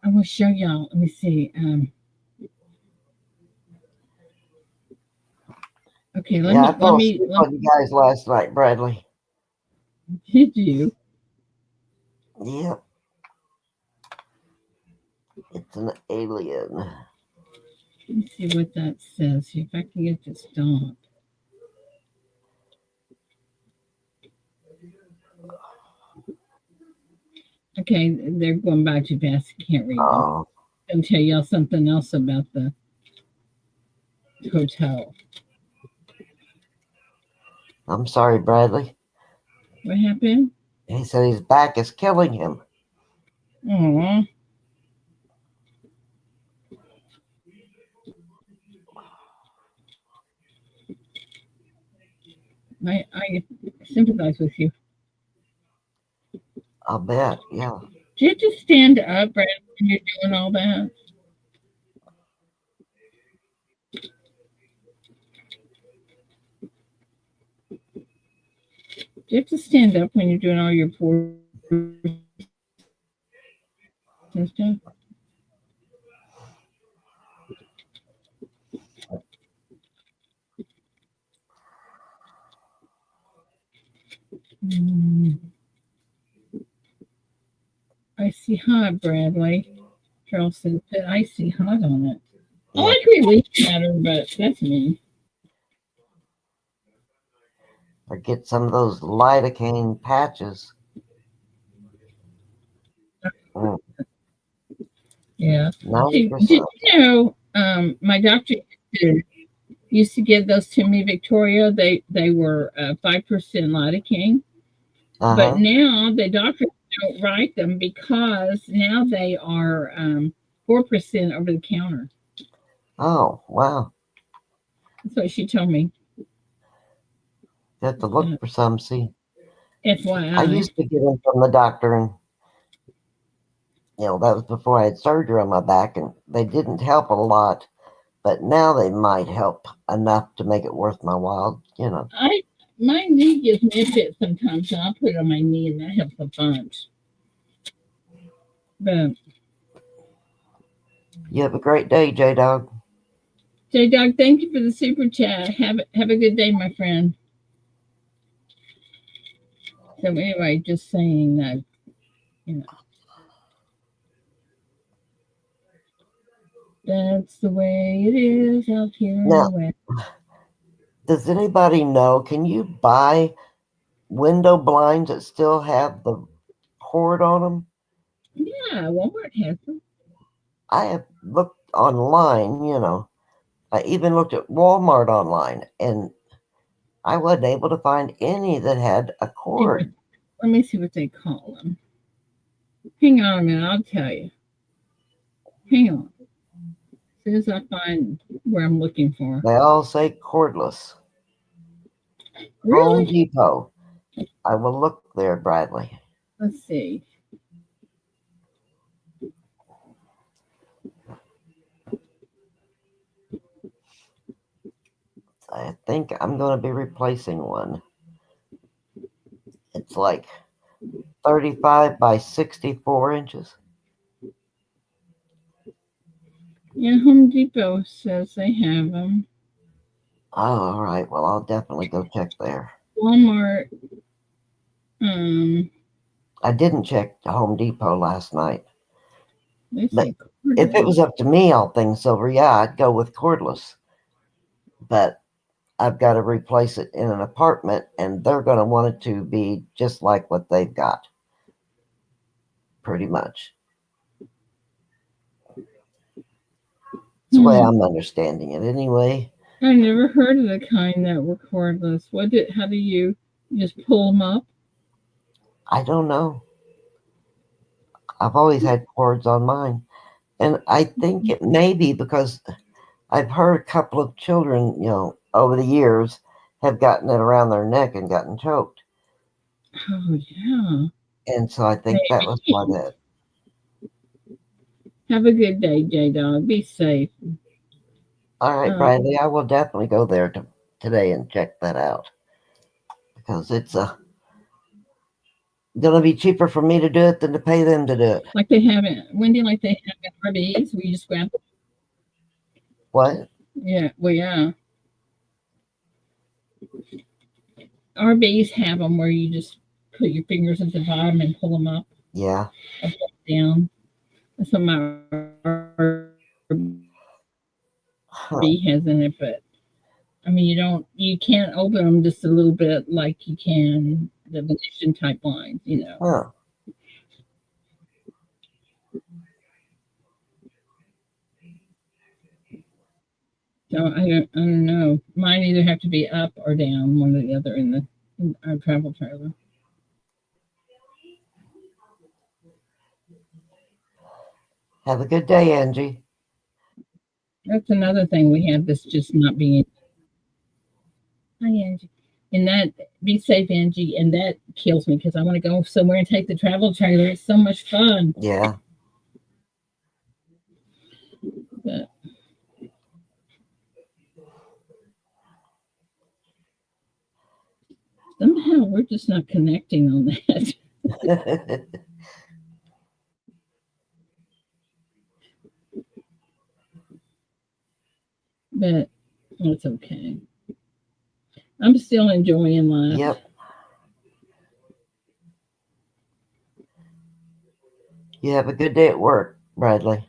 I will show y'all. Let me see. Okay, let Yeah, I me let fell me asleep let on you guys last night, Bradley. did you? Yep, it's an alien. Let me see what that says. See if I can get this done. Okay, they're going by too fast. I can't read them. Oh, I'm gonna tell y'all something else about the hotel. I'm sorry, Bradley. What happened? He said his back is killing him. Aw. I sympathize with you. I'll bet. Yeah. Do you have to stand up, Brad, when you're doing all that? you have to stand up when you're doing all your pores and stuff? Mm, icy hot, Bradley. Charleston put icy hot on it. I Yeah. like relief matter, but that's me. Or get some of those lidocaine patches. Mm, Yeah. Did 90%. you know my doctor used to give those to me, Victoria? They were 5% lidocaine, but Uh-huh. now the doctors don't write them because now they are 4% over the counter. Oh, wow. That's what she told me. You have to look for some. See, I FYI. used to get them from the doctor, and that was before I had surgery on my back, and they didn't help a lot. But now they might help enough to make it worth my while. My knee gives me a fit sometimes, and I'll put it on my knee, and that helps a bunch. But You have a great day, J Dog. J Dog, thank you for the super chat. Have a good day, my friend. So anyway, just saying that, you know, that's the way it is out here in Now, the West. does anybody know? Can you buy window blinds that still have the cord on them? Yeah, Walmart has them. I have looked online. I even looked at Walmart online, and I wasn't able to find any that had a cord. Let me see what they call them. Hang on a minute, I'll tell you. Hang on. As soon as I find where I'm looking for. They all say cordless. Home Really? Depot. I will look there, Bradley. Let's see. I think I'm going to be replacing one. It's like 35 by 64 inches. Yeah, Home Depot says they have them. Oh, all right. Well, I'll definitely go check there. Walmart. I didn't check Home Depot last night. They But say if it cordless. was up to me, all things silver, yeah, I'd go with cordless. But I've got to replace it in an apartment, and they're going to want it to be just like what they've got, pretty much. That's the way I'm understanding it, anyway. I never heard of the kind that were cordless. How do you just pull them up? I don't know. I've always had cords on mine, and I think it may be because I've heard a couple of children, over the years, have gotten it around their neck and gotten choked. Oh, yeah. And so I think that was why that. Have a good day, J Dog. Be safe. All right, Bradley, I will definitely go there today and check that out because it's going to be cheaper for me to do it than to pay them to do it. Like they have it, Wendy, like they have at RBs where you just grab. What? Yeah, well, yeah. RBs have them where you just put your fingers at the bottom and pull them up. Yeah. Or down. That's what my RB has in it, but I mean, you can't open them just a little bit like you can the Venetian type blinds, Huh. So I don't know. Mine either have to be up or down, one or the other in our travel trailer. Have a good day, Angie. That's another thing we have that's just not being. Hi, Angie. And that, be safe, Angie. And that kills me because I want to go somewhere and take the travel trailer. It's so much fun. Yeah. But Somehow we're just not connecting on that. But it's okay. I'm still enjoying life. Yep. You have a good day at work, Bradley.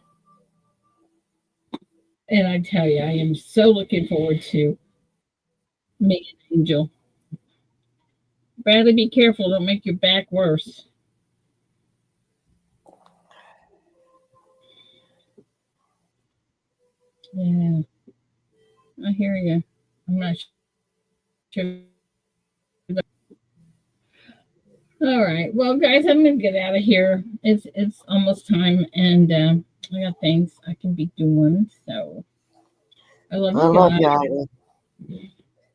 And I tell you, I am so looking forward to meeting Angel. Bradley, be careful. Don't make your back worse. Yeah, I hear you. I'm not sure. All right. Well, guys, I'm gonna get out of here. It's almost time, and I got things I can be doing. So I love I you love guys. you, Ida.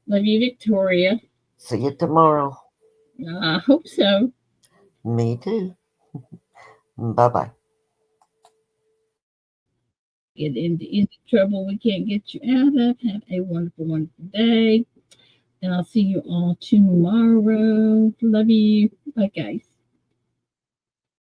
Love you, Victoria. See you tomorrow. I hope so. Me too. Bye bye. Get into any trouble we can't get you out of. Have a wonderful, wonderful day. And I'll see you all tomorrow. Love you. Bye, guys.